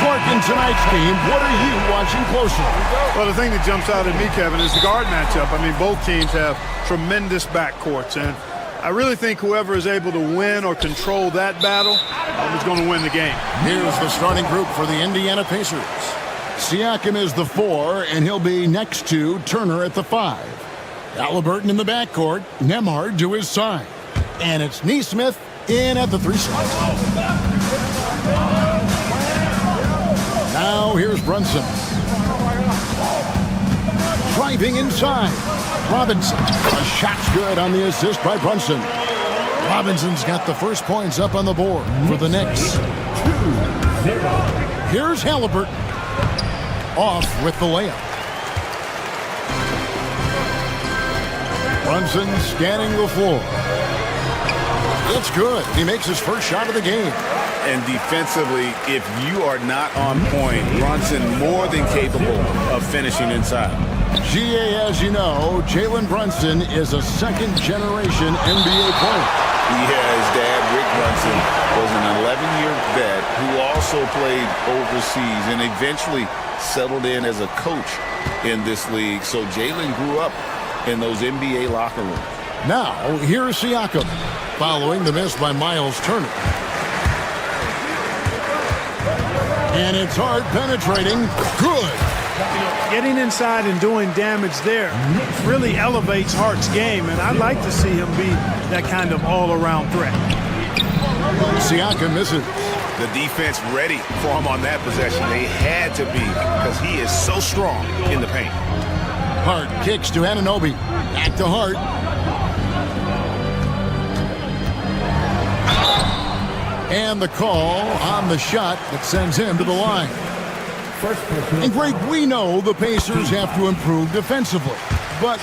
Clark, in tonight's game, what are you watching closely? Well, the thing that jumps out at me, Kevin, is the guard matchup. I mean, both teams have tremendous backcourts, and I really think whoever is able to win or control that battle is going to win the game. Here's the starting group for the Indiana Pacers. Siakam is the 4, and he'll be next to Turner at the 5. Halliburton in the backcourt, Nembhard to his side. And it's Nesmith in at the 3 slot. Now here's Brunson. Driving inside. Robinson. A shot's good on the assist by Brunson. Robinson's got the first points up on the board for the Knicks. Here's Halliburton. Off with the layup. Brunson scanning the floor. It's good. He makes his first shot of the game. And defensively, if you are not on point, Brunson more than capable of finishing inside. GA, as you know, Jalen Brunson is a second-generation NBA player. His dad, Rick Brunson, was an 11-year vet who also played overseas and eventually settled in as a coach in this league. So Jalen grew up in those NBA locker rooms. Now, here's Siakam, following the miss by Miles Turner. And it's hard penetrating. Good. Getting inside and doing damage there really elevates Hart's game, and I'd like to see him be that kind of all-around threat. Siakam misses. The defense ready for him on that possession. They had to be because he is so strong in the paint. Hart kicks to Anunoby. Back to Hart. And the call on the shot that sends him to the line. And Greg, we know the Pacers have to improve defensively. But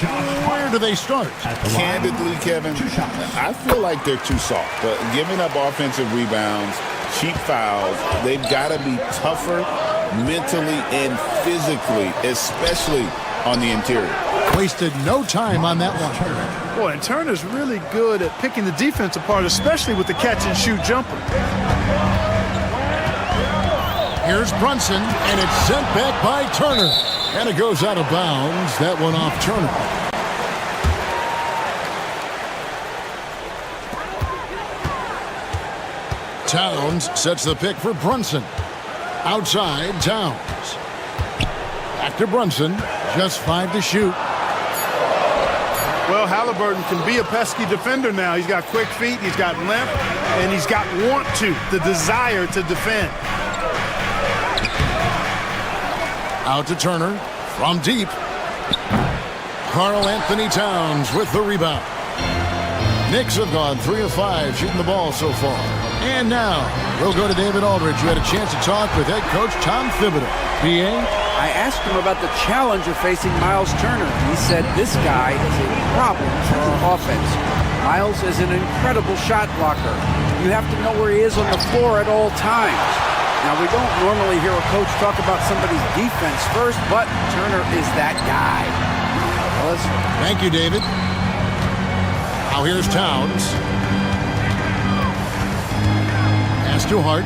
where do they start? Candidly, Kevin, I feel like they're too soft. Giving up offensive rebounds, cheap fouls, they've got to be tougher mentally and physically, especially on the interior. Wasted no time on that one. Boy, and Turner's really good at picking the defense apart, especially with the catch-and-shoot jumper. Here's Brunson, and it's sent back by Turner. And it goes out of bounds. That one off Turner. Towns sets the pick for Brunson. Outside, Towns. Back to Brunson. Just 5 to shoot. Well, Halliburton can be a pesky defender now. He's got quick feet, he's got length, and he's got the desire to defend. Out to Turner from deep. Karl Anthony Towns with the rebound. Knicks have gone 3 of 5 shooting the ball so far. And now we'll go to David Aldridge, who had a chance to talk with head coach Tom Thibodeau. PA? I asked him about the challenge of facing Miles Turner. He said this guy is a problem for our offense. Miles is an incredible shot blocker. You have to know where he is on the floor at all times. Now, we don't normally hear a coach talk about somebody's defense first, but Turner is that guy. Thank you, David. Now here's Towns. Pass to Hart.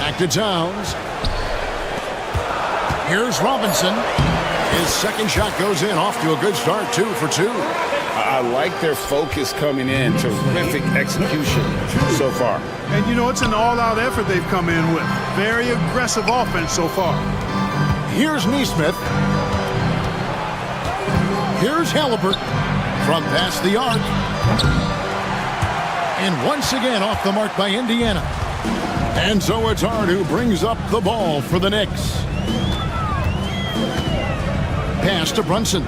Back to Towns. Here's Robinson. His second shot goes in, off to a good start, 2 for 2. I like their focus coming in. Terrific execution so far. And, you know, it's an all-out effort they've come in with. Very aggressive offense so far. Here's Nesmith. Here's Halliburton from past the arc. And once again off the mark by Indiana. And so it's Hart who brings up the ball for the Knicks. Pass to Brunson.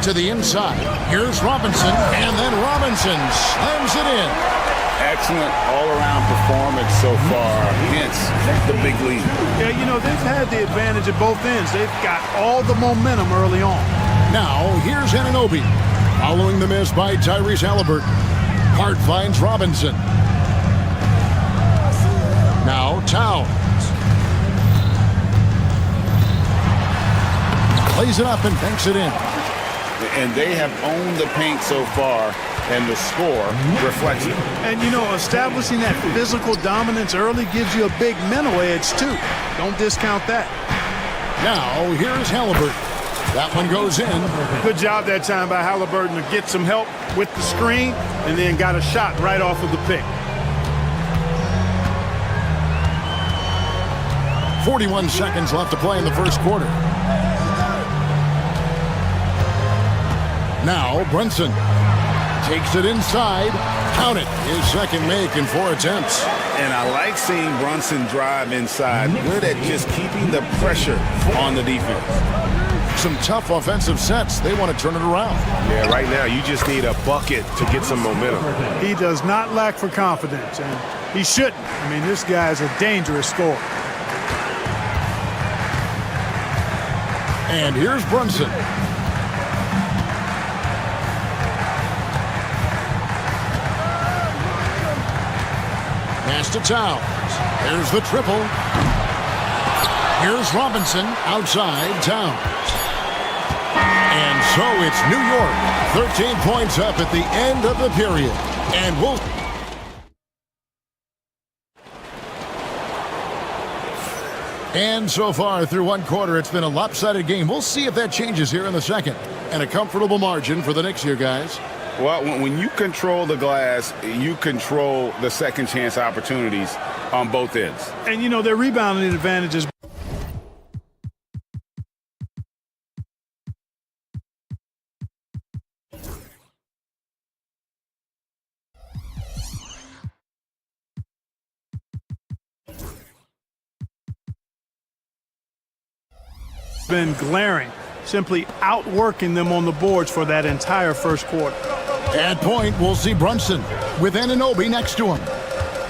To the inside. Here's Robinson, and then Robinson slams it in. Excellent all-around performance so far, hence the big lead. Yeah, you know, they've had the advantage at both ends. They've got all the momentum early on. Now, here's Anunoby. Following the miss by Tyrese Halliburton. Hart finds Robinson. Now, Towns. Plays it up and banks it in. And they have owned the paint so far, and the score reflects it. And, you know, establishing that physical dominance early gives you a big mental edge, too. Don't discount that. Now, here's Halliburton. That one goes in. Good job that time by Halliburton to get some help with the screen and then got a shot right off of the pick. 41 seconds left to play in the first quarter. Now, Brunson takes it inside. Count it. His second make in 4 attempts. And I like seeing Brunson drive inside. Good at just keeping the pressure on the defense. Some tough offensive sets. They want to turn it around. Yeah, right now you just need a bucket to get some momentum. He does not lack for confidence, and he shouldn't. I mean, this guy is a dangerous scorer. And here's Brunson. Pass to Towns. There's the triple. Here's Robinson outside Towns. And so it's New York, 13 points up at the end of the period. And we'll... And so far through one quarter, it's been a lopsided game. We'll see if that changes here in the second. And a comfortable margin for the Knicks here, guys. Well, when you control the glass, you control the second chance opportunities on both ends. And, you know, their rebounding advantage is been glaring, simply outworking them on the boards for that entire first quarter. At point, we'll see Brunson with Anunoby next to him.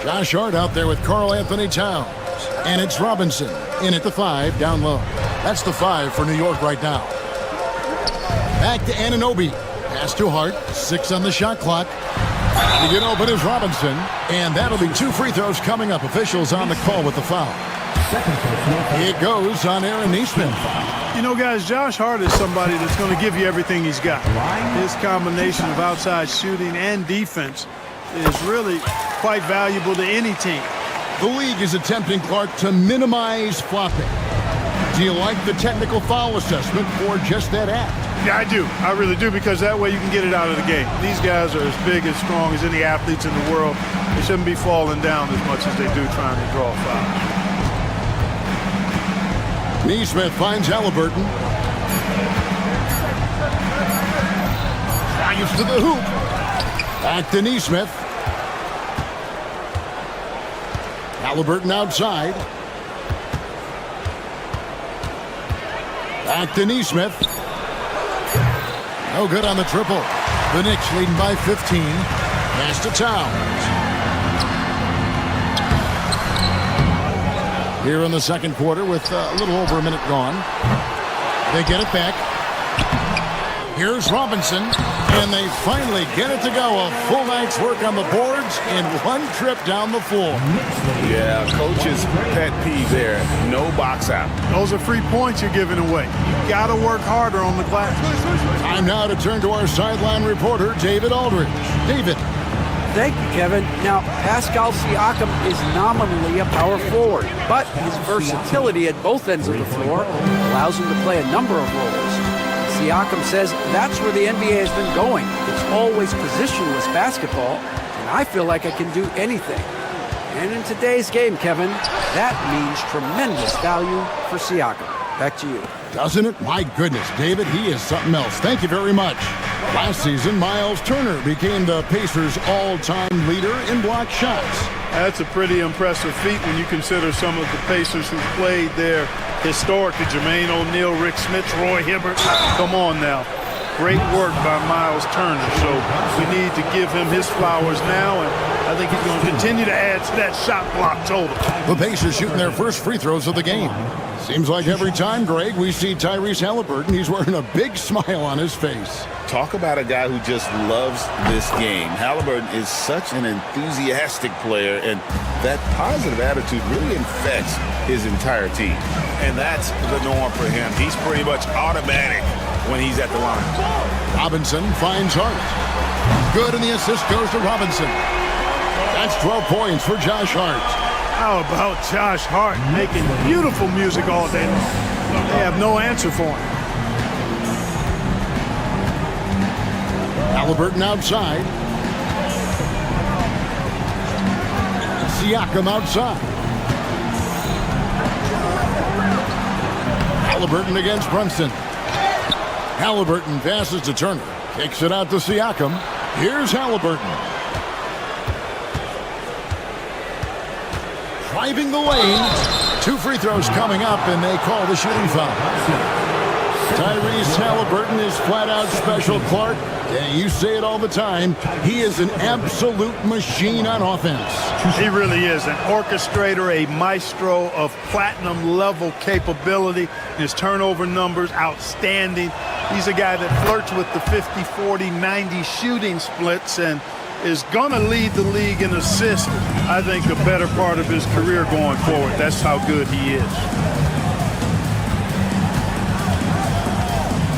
Josh Hart out there with Karl Anthony Towns. And it's Robinson in at the 5 down low. That's the 5 for New York right now. Back to Anunoby. Pass to Hart. 6 on the shot clock. To get open is Robinson. And that'll be 2 free throws coming up. Officials on the call with the foul. It goes on Aaron Nesmith. You know, guys, Josh Hart is somebody that's going to give you everything he's got. His combination of outside shooting and defense is really quite valuable to any team. The league is attempting, Clark, to minimize flopping. Do you like the technical foul assessment for just that act? Yeah, I do. I really do, because that way you can get it out of the game. These guys are as big and strong as any athletes in the world. They shouldn't be falling down as much as they do trying to draw a foul. Nesmith finds Halliburton. Drives to the hoop. Back to Nesmith. Halliburton outside. Back to Nesmith. No good on the triple. The Knicks leading by 15. Pass to Towns. Here in the second quarter with a little over a minute gone. They get it back. Here's Robinson. And they finally get it to go. A full night's work on the boards in one trip down the floor. Yeah, coach's pet peeve there. No box out. Those are free points you're giving away. You got to work harder on the glass. Time now to turn to our sideline reporter, David Aldridge. David. Thank you, Kevin. Now, Pascal Siakam is nominally a power forward, but his versatility at both ends of the floor allows him to play a number of roles. Siakam says that's where the NBA has been going. It's always positionless basketball, and I feel like I can do anything. And in today's game, Kevin, that means tremendous value for Siakam. Back to you. Doesn't it? My goodness, David, he is something else. Thank you very much. Last season, Miles Turner became the Pacers' all-time leader in block shots. That's a pretty impressive feat when you consider some of the Pacers who played there historically. Jermaine O'Neal, Rick Smith, Roy Hibbert. Come on now. Great work by Miles Turner. So we need to give him his flowers now, and I think he's going to continue to add to that shot block total. The Pacers shooting their first free throws of the game. Seems like every time, Greg, we see Tyrese Halliburton, he's wearing a big smile on his face. Talk about a guy who just loves this game. Halliburton is such an enthusiastic player, and that positive attitude really infects his entire team. And that's the norm for him. He's pretty much automatic when he's at the line. Robinson finds Hart. Good, and the assist goes to Robinson. That's 12 points for Josh Hart. How about Josh Hart making beautiful music all day long? They have no answer for him. Halliburton outside. Siakam outside. Halliburton against Brunson. Halliburton passes to Turner. Kicks it out to Siakam. Here's Halliburton. Driving the lane. 2 free throws coming up, and they call the shooting foul. Tyrese Halliburton is flat out special, Clark. And you say it all the time. He is an absolute machine on offense. He really is an orchestrator, a maestro of platinum-level capability. His turnover numbers, outstanding. He's a guy that flirts with the 50, 40, 90 shooting splits and is going to lead the league in assists, I think, the better part of his career going forward. That's how good he is.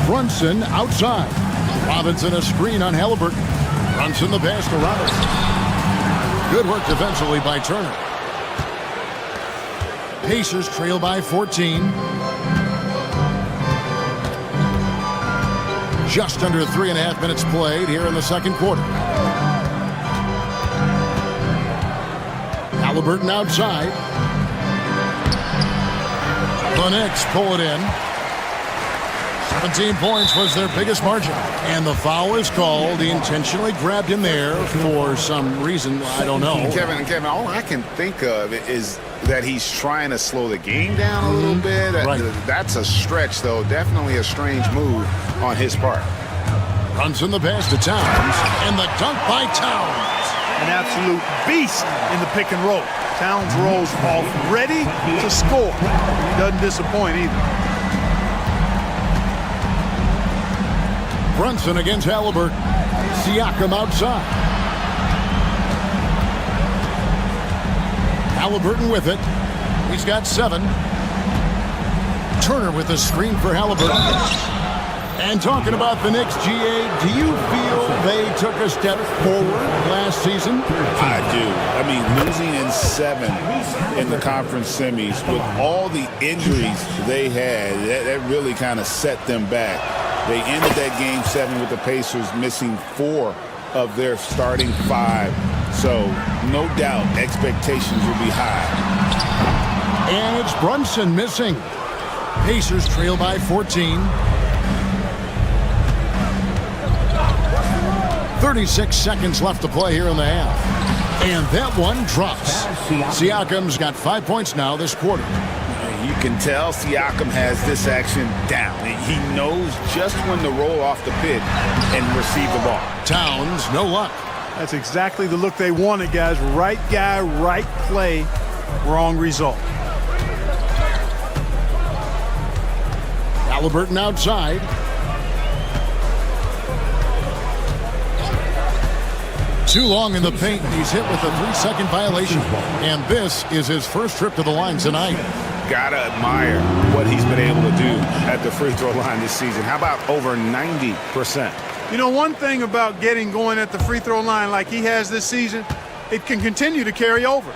Brunson outside. Robinson a screen on Halliburton. Brunson the pass to Robinson. Good work defensively by Turner. Pacers trail by 14. Just under 3.5 minutes played here in the second quarter. Halliburton outside. The Knicks pull it in. 17 points was their biggest margin. And the foul is called. He intentionally grabbed him there for some reason. I don't know. Kevin, all I can think of is that he's trying to slow the game down a little bit. Right. That's a stretch, though. Definitely a strange move on his part. Brunson the pass to Towns. And the dunk by Towns. An absolute beast in the pick and roll. Towns rolls off ready to score. Doesn't disappoint either. Brunson against Halliburton. Siakam outside. Halliburton with it. He's got 7. Turner with a screen for Halliburton. And talking about the Knicks, GA, do you feel they took a step forward last season? I do. I mean, losing in 7 in the conference semis with all the injuries they had, that really kind of set them back. They ended that game 7 with the Pacers missing 4 of their starting 5. So, no doubt, expectations will be high. And it's Brunson missing. Pacers trail by 14. 36 seconds left to play here in the half. And that one drops. Siakam's got 5 points now this quarter. You can tell Siakam has this action down. He knows just when to roll off the pit and receive the ball. Towns, no luck. That's exactly the look they wanted, guys. Right guy, right play, wrong result. Halliburton outside. Too long in the paint. He's hit with a 3-second violation. And this is his first trip to the line tonight. Gotta admire what he's been able to do at the free throw line this season. How about over 90%? You know, one thing about getting going at the free throw line like he has this season, it can continue to carry over.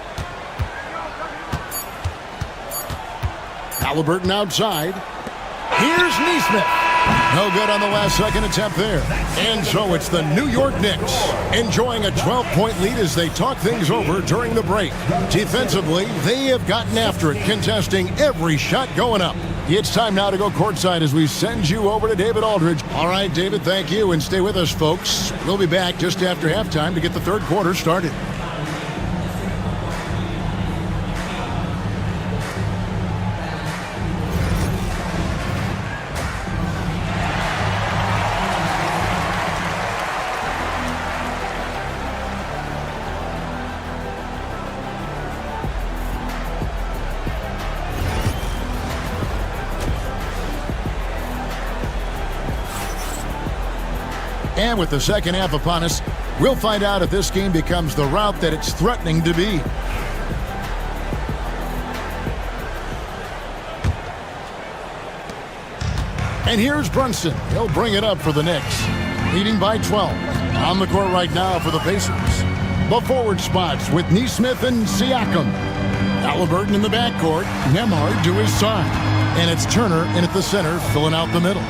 Halliburton outside. Here's Nesmith. No good on the last second attempt there. And so it's the New York Knicks enjoying a 12-point lead as they talk things over during the break. Defensively, they have gotten after it, contesting every shot going up. It's time now to go courtside as we send you over to David Aldridge. All right, David, thank you, and stay with us, folks. We'll be back just after halftime to get the third quarter started. And with the second half upon us, we'll find out if this game becomes the route that it's threatening to be. And here's Brunson. He'll bring it up for the Knicks. leading by 12. On the court right now for the Pacers. The forward spots with Neesmith and Siakam. Halliburton in the backcourt. Nembhard to his side. And it's Turner in at the center, filling out the middle.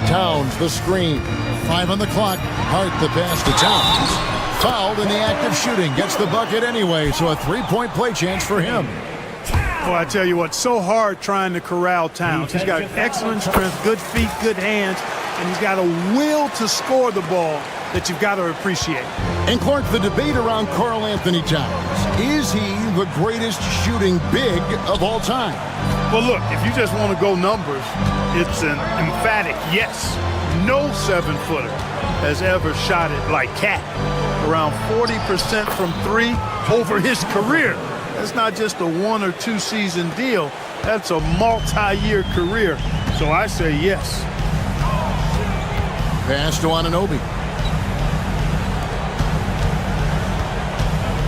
Towns, the screen. 5 on the clock. Hart the pass to Towns. Fouled in the act of shooting. Gets the bucket anyway, so a three-point play chance for him. Well, I tell you what, so hard trying to corral Towns. He's got excellent strength, good feet, good hands, and he's got a will to score the ball that you've got to appreciate. And Clark, the debate around Karl Anthony Towns. Is he the greatest shooting big of all time? Well, look, if you just want to go numbers, it's an emphatic yes. No 7-footer has ever shot it like Cat. Around 40% from 3 over his career. That's not just a 1 or 2 season deal. That's a multi-year career. So I say yes. Pass to Anunoby.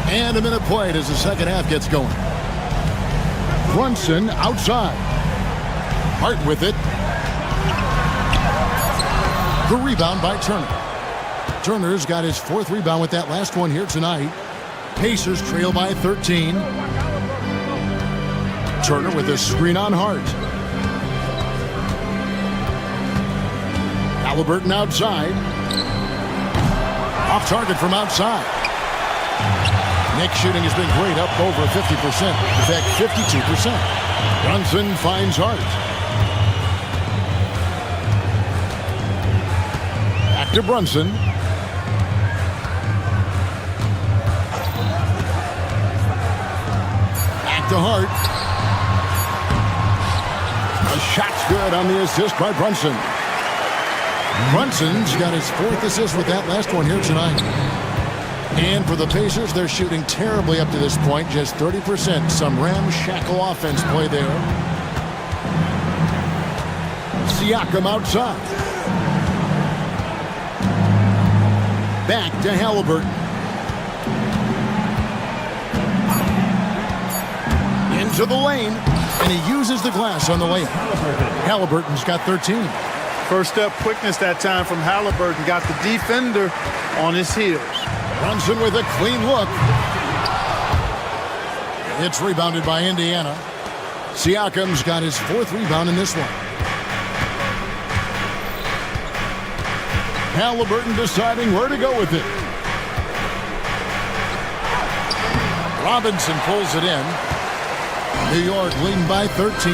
And a minute played as the second half gets going. Brunson outside. Hart with it. The rebound by Turner. Turner's got his 4th rebound with that last one here tonight. Pacers trail by 13. Turner with a screen on Hart. Halliburton outside. Off target from outside. Nick's shooting has been great, up over 50%. In fact, 52%. Brunson finds Hart. Back to Brunson. Back to Hart. The shot's good on the assist by Brunson. Brunson's got his 4th assist with that last one here tonight. And for the Pacers, they're shooting terribly up to this point, just 30%. Some ramshackle offense play there. Siakam outside. Back to Halliburton. Into the lane, and he uses the glass on the layup. Halliburton's got 13. First step quickness that time from Halliburton. Got the defender on his heels. Brunson with a clean look. It's rebounded by Indiana. Siakam's got his 4th rebound in this one. Halliburton deciding where to go with it. Robinson pulls it in. New York leading by 13.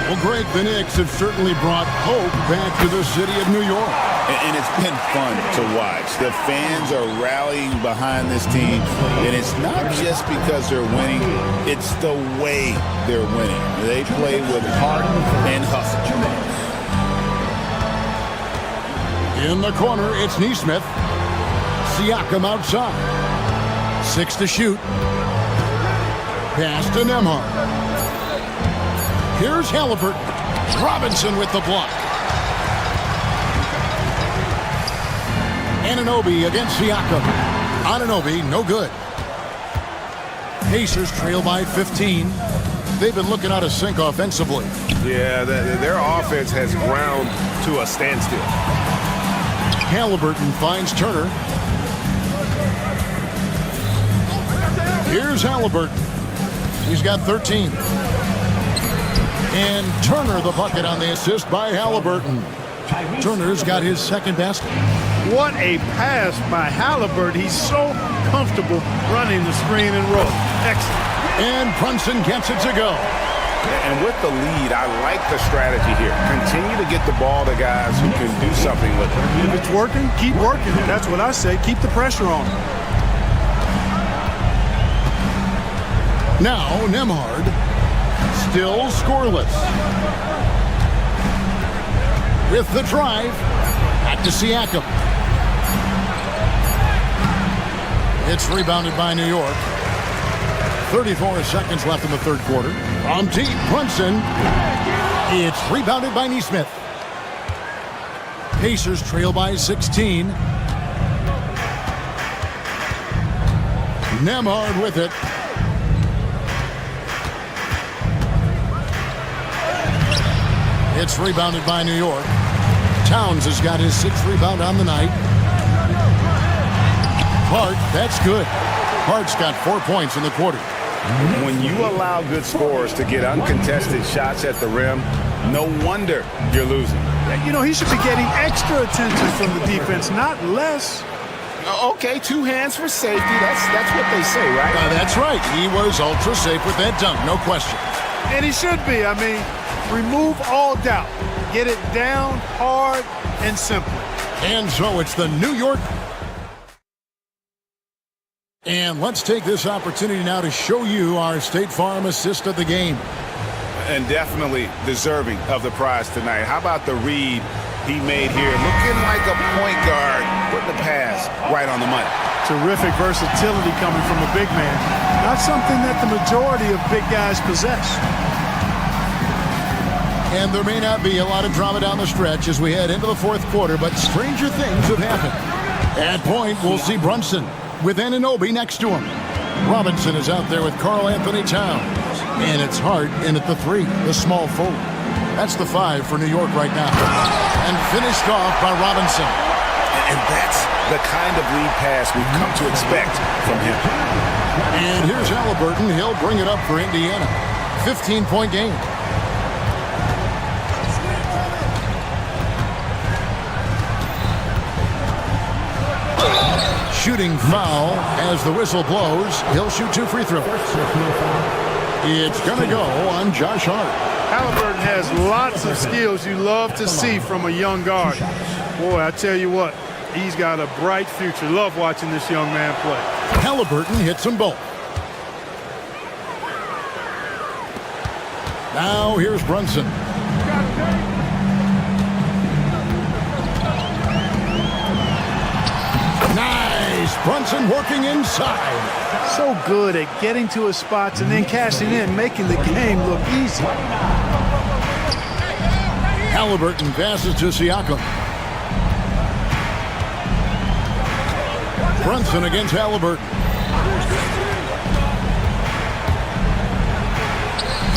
Well, Greg, the Knicks have certainly brought hope back to the city of New York. And it's been fun to watch. The fans are rallying behind this team, and it's not just because they're winning, it's the way they're winning. They play with heart and hustle. In the corner, it's Neesmith. Siakam outside. 6 to shoot. Pass to Nembhard. Here's Halliburton. Robinson with the block. Anunoby against Siakam. Anunoby, no good. Pacers trail by 15. They've been looking out of sync offensively. Yeah, their offense has ground to a standstill. Halliburton finds Turner. Here's Halliburton. He's got 13. And Turner the bucket on the assist by Halliburton. Turner's got his 2nd basket. What a pass by Halliburton. He's so comfortable running the screen and roll. Excellent. And Brunson gets it to go. And with the lead, I like the strategy here. Continue to get the ball to guys who can do something with it. If it's working, keep working. That's what I say. Keep the pressure on. Now Nembhard, still scoreless. With the drive, back to Siakam. It's rebounded by New York. 34 seconds left in the 3rd quarter. From deep, Brunson. It's rebounded by Neesmith. Pacers trail by 16. Nembhard with it. It's rebounded by New York. Towns has got his 6th rebound on the night. Hart, that's good. Hart's got 4 points in the quarter. When you allow good scorers to get uncontested shots at the rim, no wonder you're losing. You know, he should be getting extra attention from the defense, not less. Okay, 2 hands for safety. That's what they say, right? That's right. He was ultra safe with that dunk, no question. And he should be. I mean, remove all doubt. Get it down hard and simply. And so it's the New York. And let's take this opportunity now to show you our State Farm assist of the game. And definitely deserving of the prize tonight. How about the read he made here? Looking like a point guard, putting the pass right on the money. Terrific versatility coming from a big man. Not something that the majority of big guys possess. And there may not be a lot of drama down the stretch as we head into the 4th quarter, but stranger things have happened. At point, we'll see Brunson with Anunoby next to him. Robinson is out there with Karl Anthony Towns. And it's Hart in at the 3, the small forward. That's the 5 for New York right now. And finished off by Robinson. And that's the kind of lead pass we've come to expect from him. And here's Halliburton. He'll bring it up for Indiana. 15-point game. Shooting foul as the whistle blows. He'll shoot 2 free throws. It's going to go on Josh Hart. Halliburton has lots of skills you love to see from a young guard. Boy, I tell you what, he's got a bright future. Love watching this young man play. Halliburton hits them both. Now here's Brunson. Nice. Brunson working inside. So good at getting to his spots and then cashing in, making the game look easy. Halliburton passes to Siakam. Brunson against Halliburton.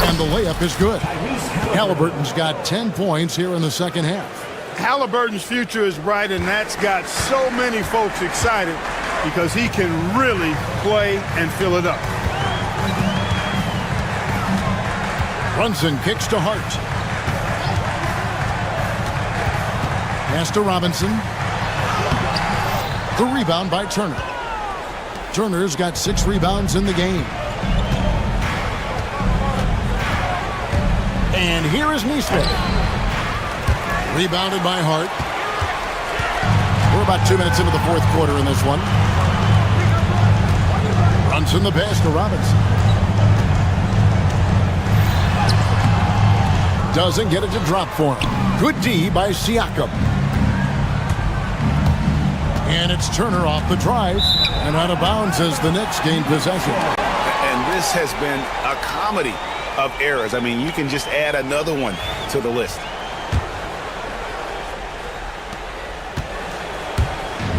And the layup is good. Halliburton's got 10 points here in the second half. Halliburton's future is bright, and that's got so many folks excited because he can really play and fill it up. Brunson kicks to Hart. Pass to Robinson. The rebound by Turner. Turner's got 6 rebounds in the game. And here is Neesmith. Rebounded by Hart. We're about 2 minutes into the 4th quarter in this one. Brunson the pass to Robinson. Doesn't get it to drop for him. Good D by Siakam. And it's Turner off the drive. And out of bounds as the Knicks gain possession. And this has been a comedy of errors. I mean, you can just add another one to the list.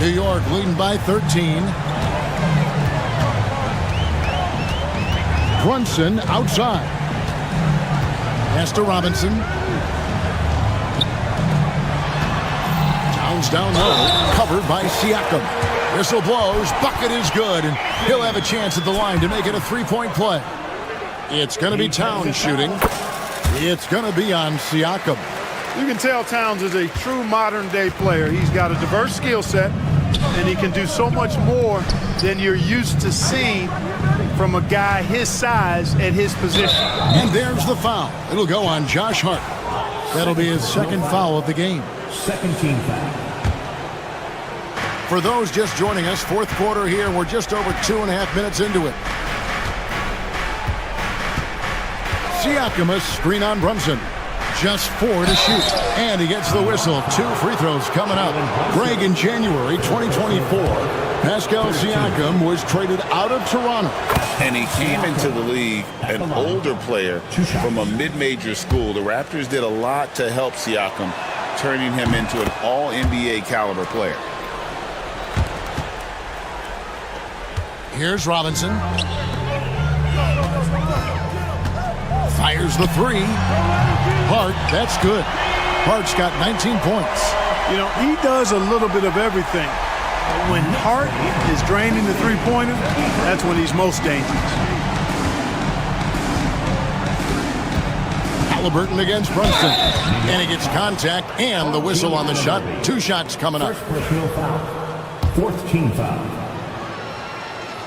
New York leading by 13. Brunson outside. Pass to Robinson. Towns down low. Covered by Siakam. Whistle blows. Bucket is good. And he'll have a chance at the line to make it a 3-point play. It's going to be Towns shooting. It's going to be on Siakam. You can tell Towns is a true modern-day player. He's got a diverse skill set, and he can do so much more than you're used to seeing from a guy his size at his position. And there's the foul. It'll go on Josh Hart. That'll be his second foul of the game. Second team foul. For those just joining us, 4th quarter here. We're just over 2.5 minutes into it. Siakam, a screen on Brunson. Just 4 to shoot. And he gets the whistle. 2 free throws coming up. Greg, in January 2024, Pascal Siakam was traded out of Toronto. And he came into the league an older player from a mid-major school. The Raptors did a lot to help Siakam, turning him into an all-NBA caliber player. Here's Robinson. Fires the 3. Hart, that's good. Hart's got 19 points. You know, he does a little bit of everything. When Hart is draining the three-pointer, that's when he's most dangerous. Halliburton against Brunson. And he gets contact and the whistle on the shot. 2 shots coming up. First personal foul. 4th team foul.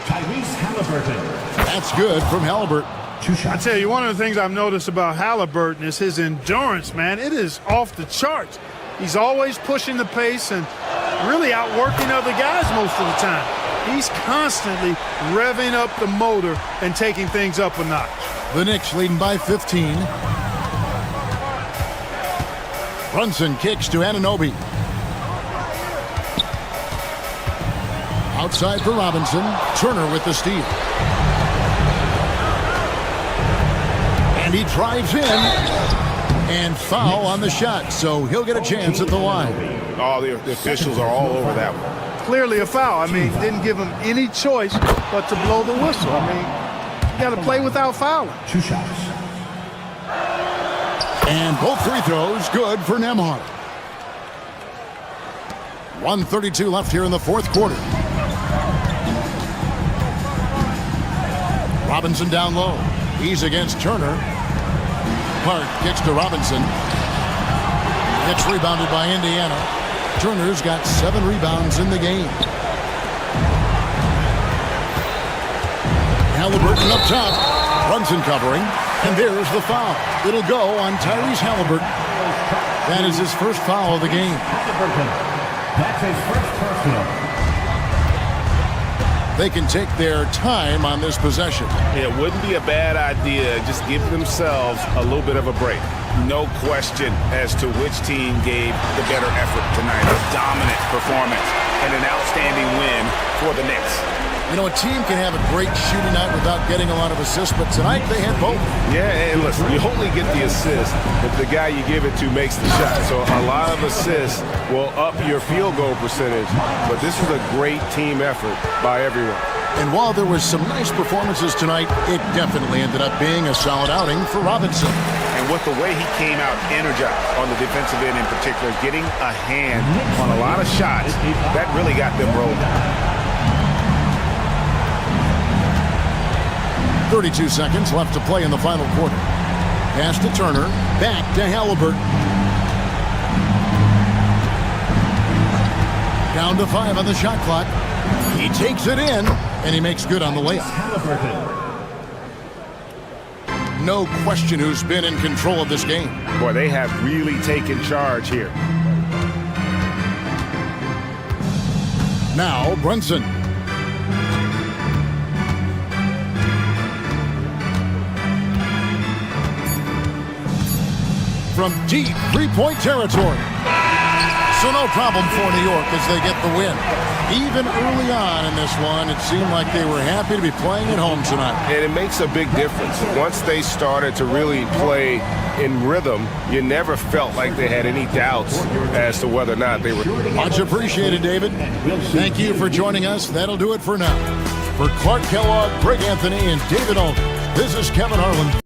Tyrese Halliburton. That's good from Halliburton. 2 I shots. tell you, one of the things I've noticed about Halliburton is his endurance, man. It is off the charts. He's always pushing the pace and really outworking other guys most of the time. He's constantly revving up the motor and taking things up a notch. The Knicks leading by 15. Brunson kicks to Anunoby. Outside for Robinson. Turner with the steal. And he drives in. And foul on the shot, so he'll get a chance at the line. All the officials are all over that one. Clearly a foul. I mean, didn't give him any choice but to blow the whistle. I mean, you got to play without fouling. 2 shots. And both free throws good for Nembhard. 1:32 left here in the 4th quarter. Robinson down low. He's against Turner. Hart kicks to Robinson. Gets rebounded by Indiana. Turner's got 7 rebounds in the game. Halliburton up top. Brunson covering. And there's the foul. It'll go on Tyrese Halliburton. That is his first foul of the game. Halliburton. That's his first personal. They can take their time on this possession. It wouldn't be a bad idea. Just give themselves a little bit of a break. No question as to which team gave the better effort tonight. A dominant performance and an outstanding win for the Knicks. You know, a team can have a great shooting night without getting a lot of assists, but tonight they had both. Yeah, and listen, you only get the assist if the guy you give it to makes the shot. So a lot of assists will up your field goal percentage, but this is a great team effort by everyone. And while there was some nice performances tonight, it definitely ended up being a solid outing for Robinson. And with the way he came out energized on the defensive end in particular, getting a hand on a lot of shots, that really got them rolling. 32 seconds left to play in the final quarter. Pass to Turner. Back to Halliburton. Down to 5 on the shot clock. He takes it in, and he makes good on the layup. Halliburton. No question who's been in control of this game. Boy, they have really taken charge here. Now Brunson. From deep three-point territory. So no problem for New York as they get the win. Even early on in this one, it seemed like they were happy to be playing at home tonight. And it makes a big difference. Once they started to really play in rhythm, you never felt like they had any doubts as to whether or not they were. Much appreciated, David. Thank you for joining us. That'll do it for now. For Clark Kellogg, Greg Anthony, and David Aldridge, this is Kevin Harlan.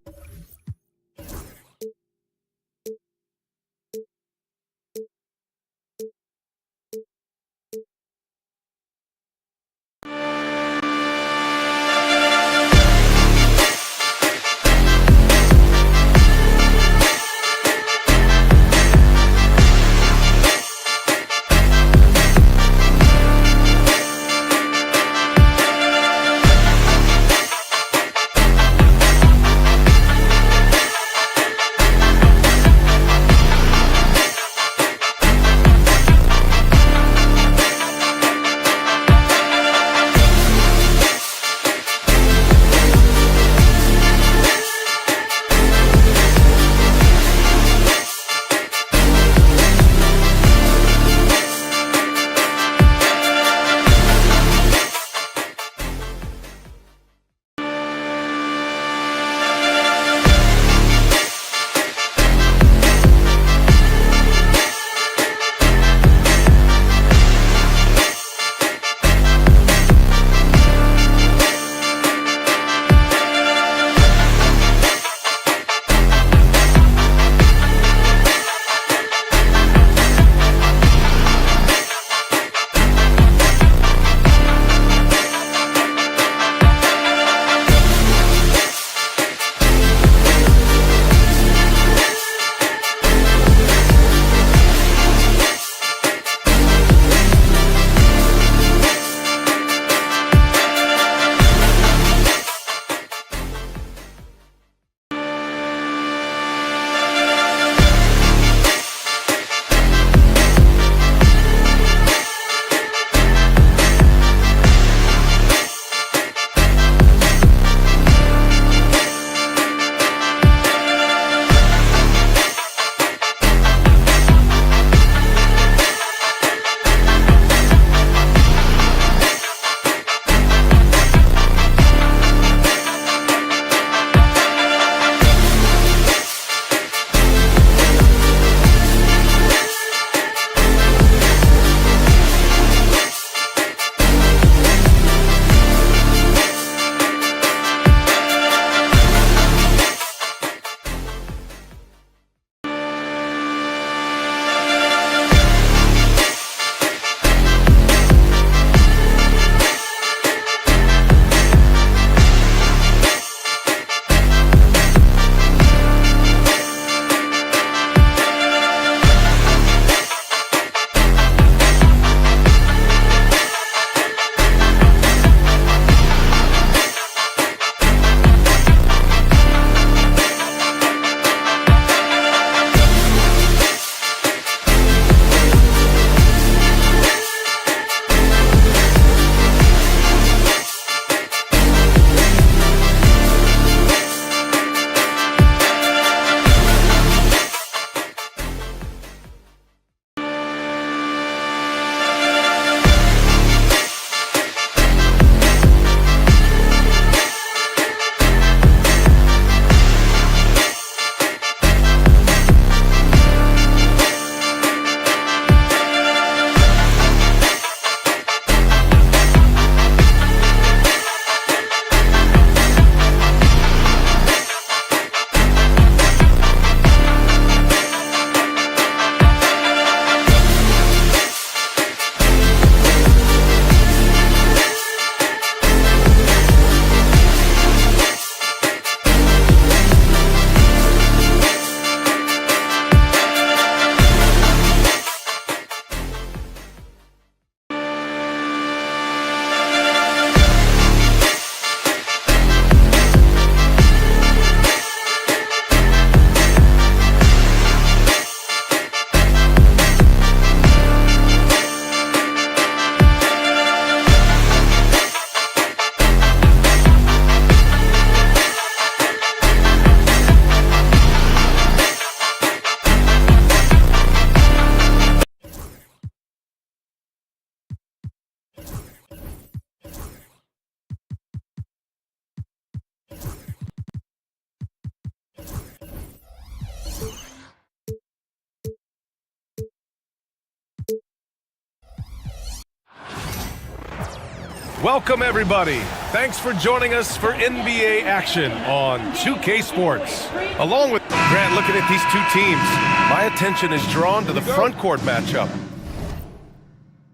Welcome, everybody. Thanks for joining us for NBA action on 2K Sports. Along with Grant, looking at these two teams, my attention is drawn to the front court matchup.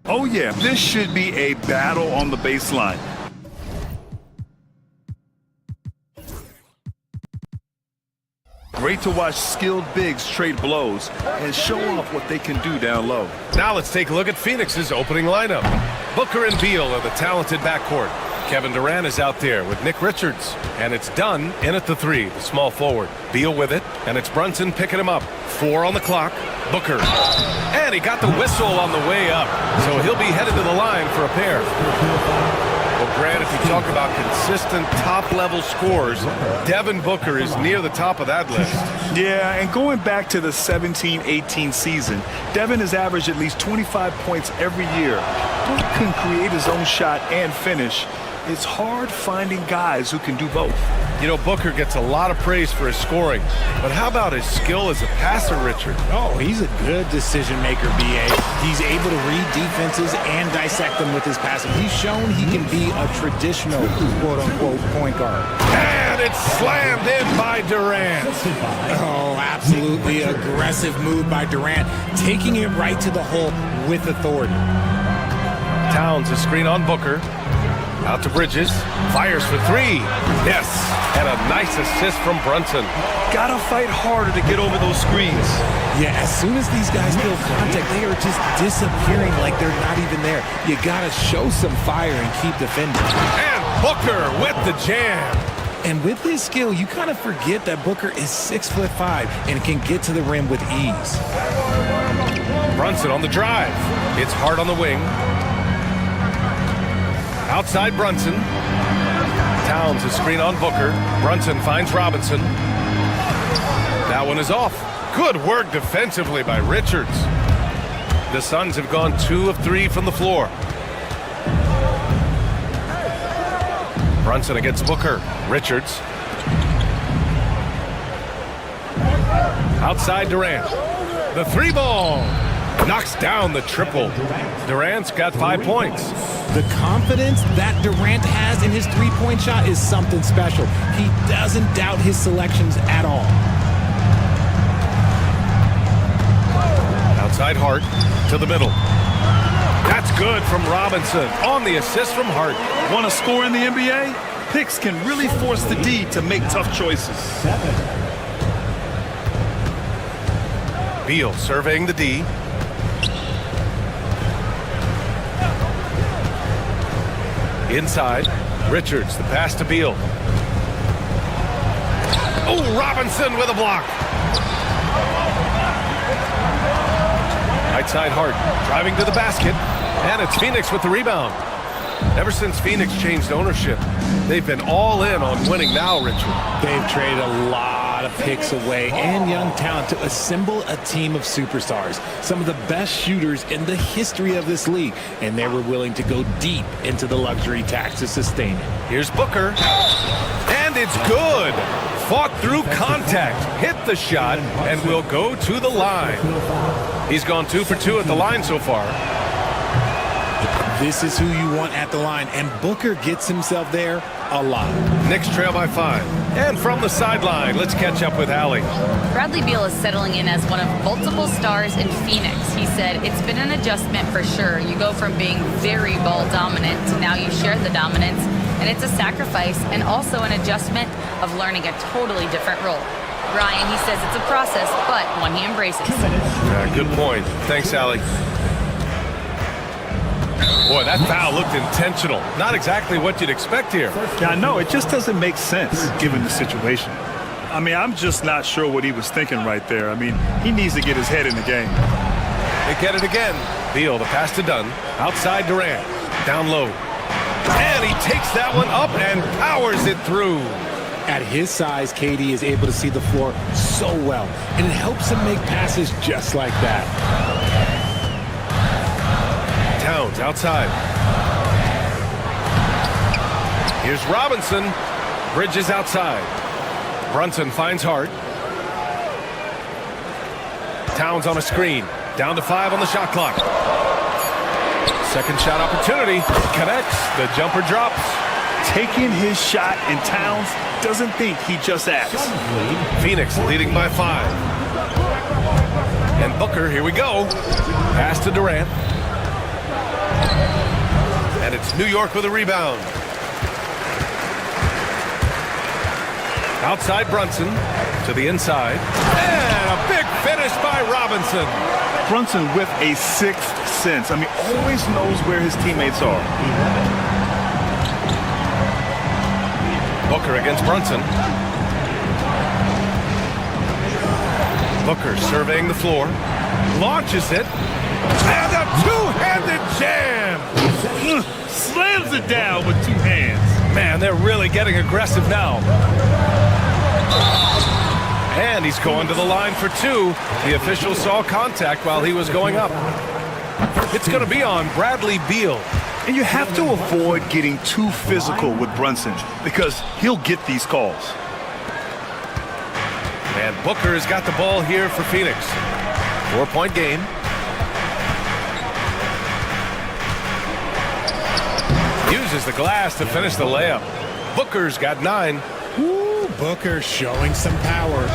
Oh, yeah, this should be a battle on the baseline. Great to watch skilled bigs trade blows and show off what they can do down low. Now let's take a look at Phoenix's opening lineup. Booker and Beal are the talented backcourt. Kevin Durant is out there with Nick Richards. And it's Dunn in at the 3, the small forward. Beal with it, and it's Brunson picking him up. 4 on the clock. Booker. And he got the whistle on the way up. So he'll be headed to the line for a pair. Well, Grant, if you talk about consistent top-level scores, Devin Booker is near the top of that list. Yeah, and going back to the 17-18 season, Devin has averaged at least 25 points every year. Booker can create his own shot and finish. It's hard finding guys who can do both. You know, Booker gets a lot of praise for his scoring, but how about his skill as a passer, Richard? Oh, he's a good decision maker, B.A. He's able to read defenses and dissect them with his passing. He's shown he can be a traditional quote-unquote point guard. And it's slammed in by Durant. Oh, absolutely aggressive move by Durant, taking it right to the hole with authority. Towns a screen on Booker. Out to Bridges, fires for 3. Yes, and a nice assist from Brunson. Gotta fight harder to get over those screens. Yeah, as soon as these guys feel contact, they are just disappearing like they're not even there. You gotta show some fire and keep defending. And Booker with the jam. And with his skill, you kind of forget that Booker is 6'5" and can get to the rim with ease. Brunson on the drive. It's hard on the wing. Outside Brunson. Towns a screen on Booker. Brunson finds Robinson. That one is off. Good work defensively by Richards. The Suns have gone 2 of 3 from the floor. Brunson against Booker. Richards. Outside Durant. The 3-ball. Knocks down the triple. Durant's got 5 points. The confidence that Durant has in his three-point shot is something special. He doesn't doubt his selections at all. Outside Hart to the middle. That's good from Robinson on the assist from Hart. Want to score in the NBA? Picks can really force the D to make tough choices. Beal surveying the D. Inside, Richards, the pass to Beal. Oh, Robinson with a block. Right side Hart, driving to the basket, and it's Phoenix with the rebound. Ever since Phoenix changed ownership, they've been all in on winning now, Richard. They've traded a lot of picks away and young talent to assemble a team of superstars, some of the best shooters in the history of this league, and they were willing to go deep into the luxury tax to sustain it. Here's Booker, and it's good. Fought through contact, hit the shot, and will go to the line. He's gone 2 for 2 at the line so far. This is who you want at the line, and Booker gets himself there a lot. Knicks trail by 5. And from the sideline, let's catch up with Allie. Bradley Beal is settling in as one of multiple stars in Phoenix. He said, it's been an adjustment for sure. You go from being very ball dominant to now you share the dominance, and it's a sacrifice and also an adjustment of learning a totally different role. Ryan, he says it's a process, but one he embraces. Good point. Thanks, Allie. Boy, that foul looked intentional. Not exactly what you'd expect here. Yeah, I know. It just doesn't make sense given the situation. I mean, I'm just not sure what he was thinking right there. I mean, he needs to get his head in the game. They get it again. Beal, the pass to Dunn. Outside Durant. Down low. And he takes that one up and powers it through. At his size, KD is able to see the floor so well, and it helps him make passes just like that. Towns outside. Here's Robinson. Bridges outside. Brunson finds Hart. Towns on a screen. Down to 5 on the shot clock. Second shot opportunity. Connects. The jumper drops. Taking his shot, and Towns doesn't think he just asked. Phoenix leading by 5. And Booker, here we go. Pass to Durant. And it's New York with a rebound. Outside Brunson to the inside. And a big finish by Robinson. Brunson with a sixth sense. I mean, always knows where his teammates are. Booker against Brunson. Booker surveying the floor. Launches it. And a two-handed jam. Slams it down with 2 hands. Man, they're really getting aggressive now. And he's going to the line for 2. The official saw contact while he was going up. It's going to be on Bradley Beal. And you have to avoid getting too physical with Brunson because he'll get these calls. And Booker has got the ball here for Phoenix. 4-point game. Uses the glass to finish the layup. Booker's got 9. Ooh, Booker showing some power.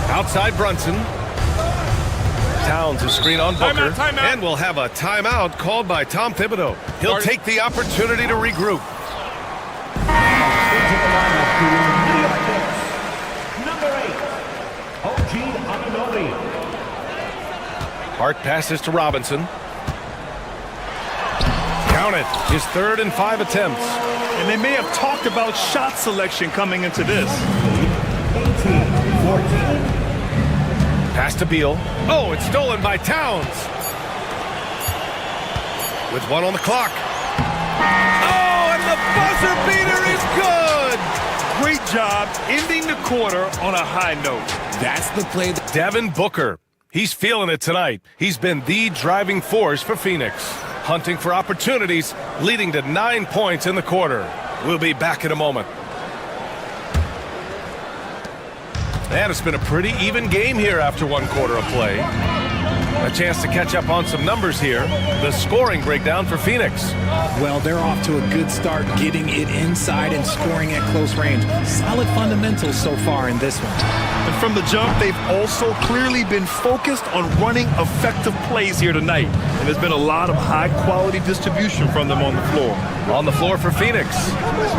Outside Brunson. Towns is screen on Booker. Timeout. And we'll have a timeout called by Tom Thibodeau. He'll take the opportunity to regroup. Number 8, OG Anunoby. Hart passes to Robinson. Count it. His 3rd and 5 attempts. And they may have talked about shot selection coming into this. 18-14. Pass to Beal. Oh, it's stolen by Towns. With 1 on the clock. Oh, and the buzzer beater is good. Great job ending the quarter on a high note. That's the play. Devin Booker. He's feeling it tonight. He's been the driving force for Phoenix. Hunting for opportunities, leading to 9 points in the quarter. We'll be back in a moment. And it's been a pretty even game here after 1 quarter of play. A chance to catch up on some numbers here. The scoring breakdown for Phoenix. Well, they're off to a good start getting it inside and scoring at close range. Solid fundamentals so far in this one. And from the jump, they've also clearly been focused on running effective plays here tonight. And there's been a lot of high-quality distribution from them on the floor. On the floor for Phoenix,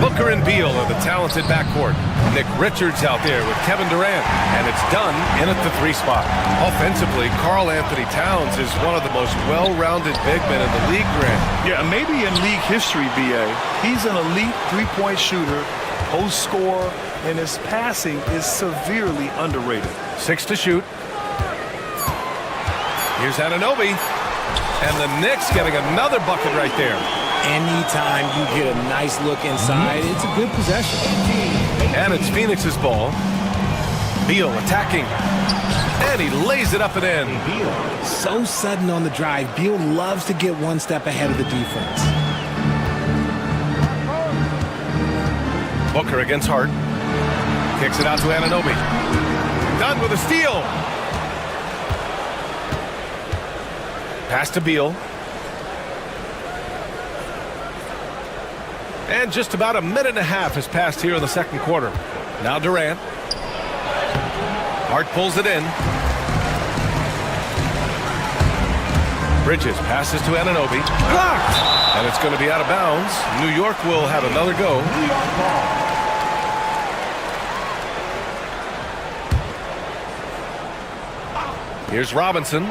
Booker and Beal are the talented backcourt. Nick Richards out there with Kevin Durant. And it's done in at the 3 spot. Offensively, Karl Anthony Towns is one of the most well-rounded big men in the league, Grant. Yeah, maybe in league history, B.A. He's an elite 3-point shooter, post scorer, and his passing is severely underrated. 6 to shoot. Here's Anunoby. And the Knicks getting another bucket right there. Anytime you get a nice look inside, it's a good possession. And it's Phoenix's ball. Beal attacking. And he lays it up and in. So sudden on the drive. Beal loves to get 1 step ahead of the defense. Booker against Hart. Kicks it out to Anunoby. Done with a steal. Pass to Beal. And just about a minute and a half has passed here in the 2nd quarter. Now Durant. Hart pulls it in. Bridges passes to Anunoby. Blocked! And it's going to be out of bounds. New York will have another go. Here's Robinson.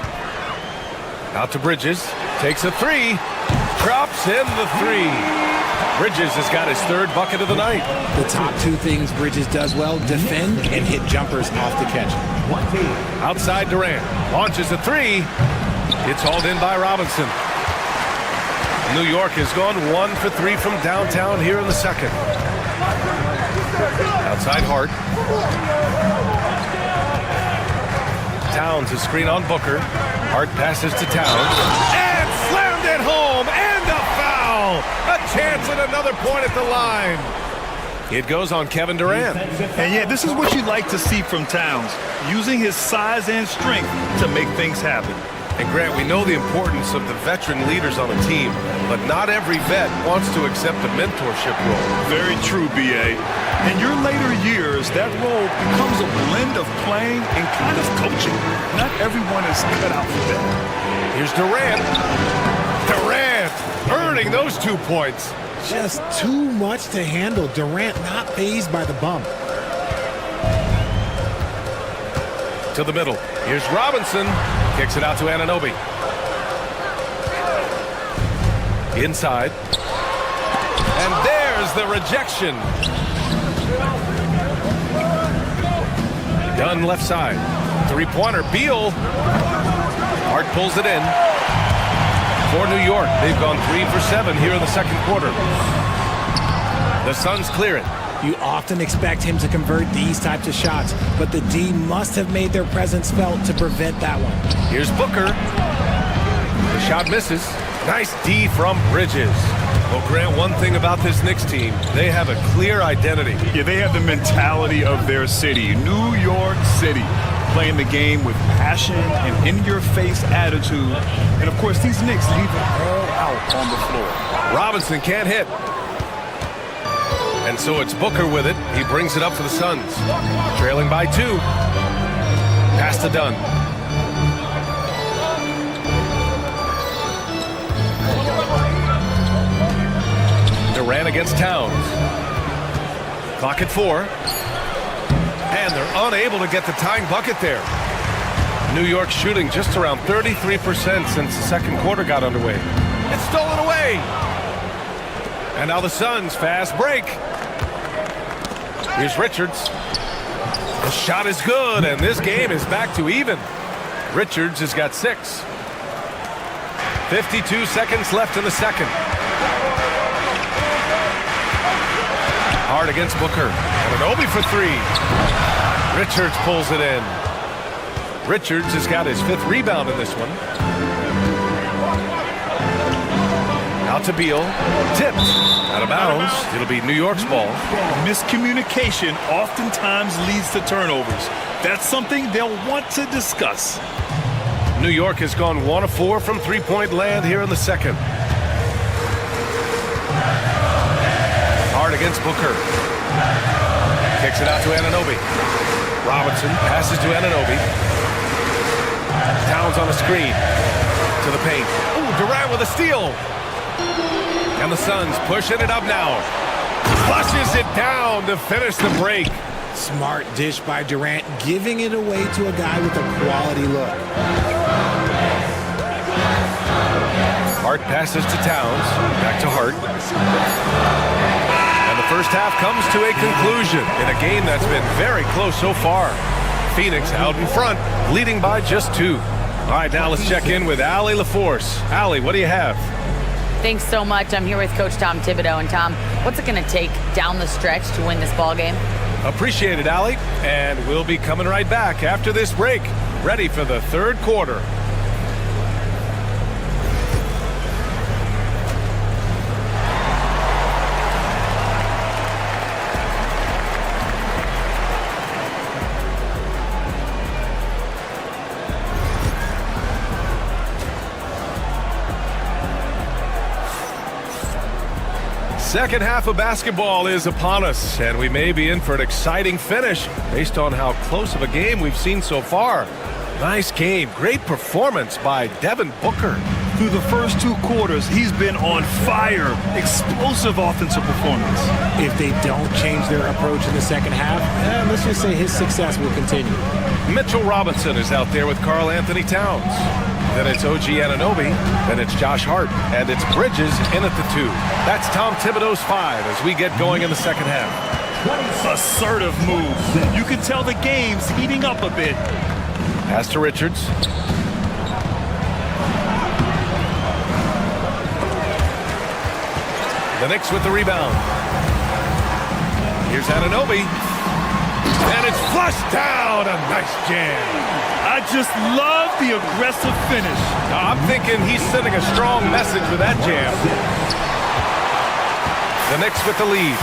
Out to Bridges. Takes a 3. Drops in the 3. Bridges has got his 3rd bucket of the night. The top 2 things Bridges does well, defend and hit jumpers off the catch. Outside Durant. Launches a 3. It's hauled in by Robinson. New York has gone 1 for 3 from downtown here in the 2nd. Outside Hart. Towns is screen on Booker. Hart passes to Towns. And slammed it home. And chance at another point at the line. It goes on Kevin Durant. And yeah, this is what you'd like to see from Towns, using his size and strength to make things happen. And Grant, we know the importance of the veteran leaders on a team, but not every vet wants to accept a mentorship role. Very true, B.A. In your later years, that role becomes a blend of playing and kind of coaching. Not everyone is cut out for that. Here's Durant. Durant earning those 2 points. Just too much to handle. Durant not fazed by the bump. To the middle. Here's Robinson. Kicks it out to Anunoby. Inside. And there's the rejection. Dunn left side. Three-pointer. Beal. Hart pulls it in. For New York, they've gone 3 for 7 here in the second quarter. The Suns clear it. You often expect him to convert these types of shots, but the D must have made their presence felt to prevent that one. Here's Booker. The shot misses. Nice D from Bridges. Well, Grant, one thing about this Knicks team, they have a clear identity. Yeah, they have the mentality of their city, New York City. Playing the game with passion and in-your-face attitude. And, of course, these Knicks leave it all out on the floor. Robinson can't hit. And so it's Booker with it. He brings it up for the Suns. Trailing by 2. Pass to Dunn. Durant against Towns. Clock at 4. And they're unable to get the tying bucket there. New York shooting just around 33% since the second quarter got underway. It's stolen away. And now the Suns fast break. Here's Richards. The shot is good, and this game is back to even. Richards has got 6. 52 seconds left in the second. Hard against Booker. Anunoby for 3. Richards pulls it in. Richards has got his 5th rebound in this one. Out to Beal. Tipped. Out of bounds. It'll be New York's ball. Miscommunication oftentimes leads to turnovers. That's something they'll want to discuss. New York has gone 1 of 4 from three-point land here in the second. Hard against Booker. Kicks it out to Anunoby. Robinson passes to Anunoby. Towns on a screen. To the paint. Ooh, Durant with a steal. And the Suns pushing it up now. Flushes it down to finish the break. Smart dish by Durant, giving it away to a guy with a quality look. Hart passes to Towns. Back to Hart. And the first half comes to a conclusion in a game that's been very close so far. Phoenix out in front, leading by just 2. All right, now let's check in with Allie LaForce. Allie, what do you have? Thanks so much. I'm here with Coach Tom Thibodeau. And Tom, what's it going to take down the stretch to win this ball game? Appreciate it, Allie. And we'll be coming right back after this break, ready for the third quarter. Second half of basketball is upon us, and we may be in for an exciting finish based on how close of a game we've seen so far. Nice game. Great performance by Devin Booker. Through the first 2 quarters, he's been on fire. Explosive offensive performance. If they don't change their approach in the second half, let's just say his success will continue. Mitchell Robinson is out there with Karl Anthony Towns. Then it's OG Anunoby. Then it's Josh Hart. And it's Bridges in at the 2. That's Tom Thibodeau's 5 as we get going in the second half. Assertive moves. You can tell the game's heating up a bit. Pass to Richards. The Knicks with the rebound. Here's Anunoby. And it's flushed down. A nice jam. I just love the aggressive finish. I'm thinking he's sending a strong message with that jam. The Knicks with the lead.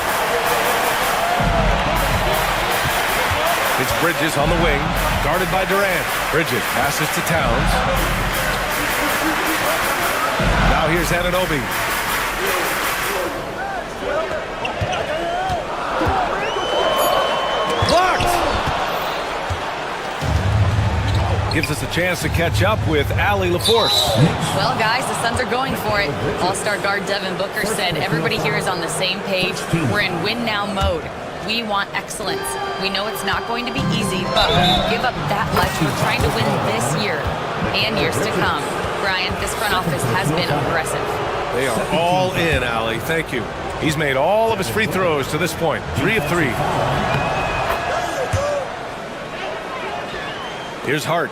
It's Bridges on the wing, guarded by Durant. Bridges passes to Towns. Now here's Anunoby. Blocked! Gives us a chance to catch up with Allie LaForce. Well, guys, the Suns are going for it. All-star guard Devin Booker said everybody here is on the same page. We're in win-now mode. We want excellence. We know it's not going to be easy, but we give up that much. We're trying to win this year and years to come. Brian, this front office has been aggressive. They are all in, Allie. Thank you. He's made all of his free throws to this point. 3 of 3. Here's Hart.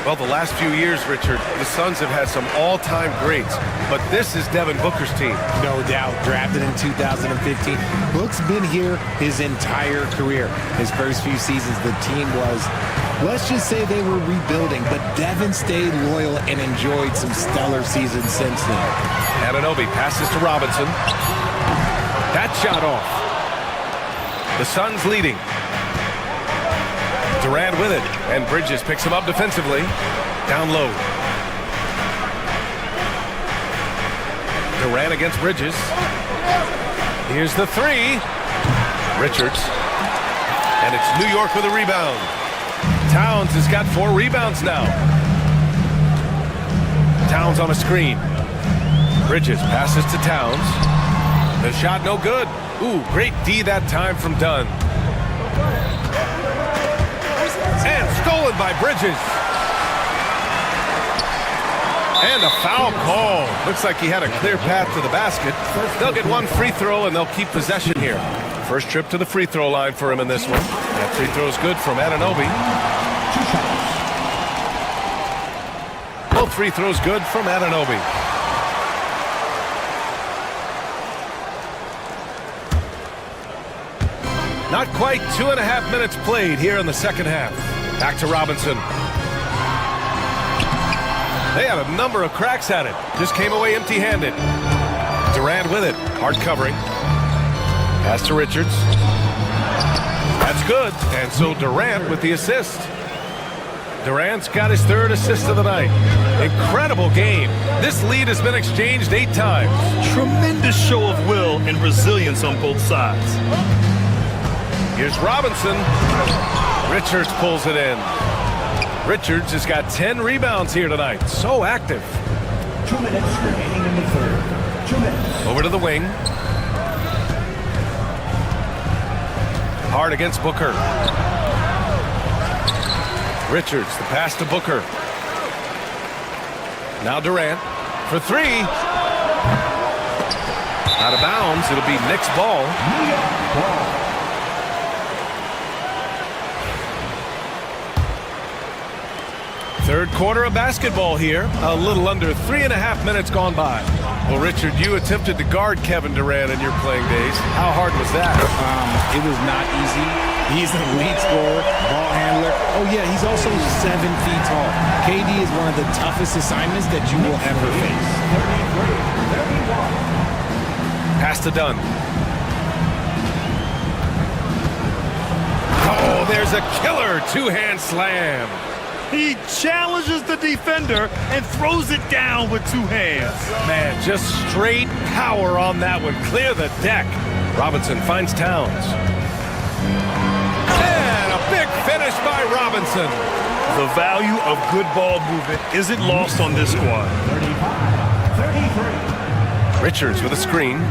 Well, the last few years, Richard, the Suns have had some all-time greats, but this is Devin Booker's team. No doubt. Drafted in 2015. Book's been here his entire career. His first few seasons, the team was, let's just say they were rebuilding, but Devin stayed loyal and enjoyed some stellar seasons since then. Anunoby passes to Robinson. That shot off. The Suns leading. Durant with it, and Bridges picks him up defensively. Down low. Durant against Bridges. Here's the 3. Richards. And it's New York with a rebound. Towns has got 4 rebounds now. Towns on a screen. Bridges passes to Towns. The shot no good. Ooh, great D that time from Dunn. And stolen by Bridges. And a foul call. Looks like he had a clear path to the basket. They'll get 1 free throw and they'll keep possession here. First trip to the free throw line for him in this one. That free throw is good from Anunoby. Both free throws good from Anunoby. Not quite 2.5 minutes played here in the second half. Back to Robinson. They had a number of cracks at it. Just came away empty-handed. Durant with it. Hard covering. Pass to Richards. That's good. And so Durant with the assist. Durant's got his 3rd assist of the night. Incredible game. This lead has been exchanged 8 times. Tremendous show of will and resilience on both sides. Here's Robinson. Richards pulls it in. Richards has got 10 rebounds here tonight. So active. 2 minutes remaining in the third. 2 minutes. Over to the wing. Hard against Booker. Richards, the pass to Booker. Now Durant for 3. Out of bounds. It'll be Knicks ball. New York ball. Third quarter of basketball here. A little under 3.5 minutes gone by. Well, Richard, you attempted to guard Kevin Durant in your playing days. How hard was that? It was not easy. He's an elite scorer, ball handler. Oh, yeah, he's also 7 feet tall. KD is one of the toughest assignments that you will ever face. 33, 31. Pass to Dunn. Oh, there's a killer 2-hand slam. He challenges the defender and throws it down with 2 hands. Man, just straight power on that one. Clear the deck. Robinson finds Towns. And a big finish by Robinson. The value of good ball movement isn't lost on this squad. 35, 33. Richards with a screen.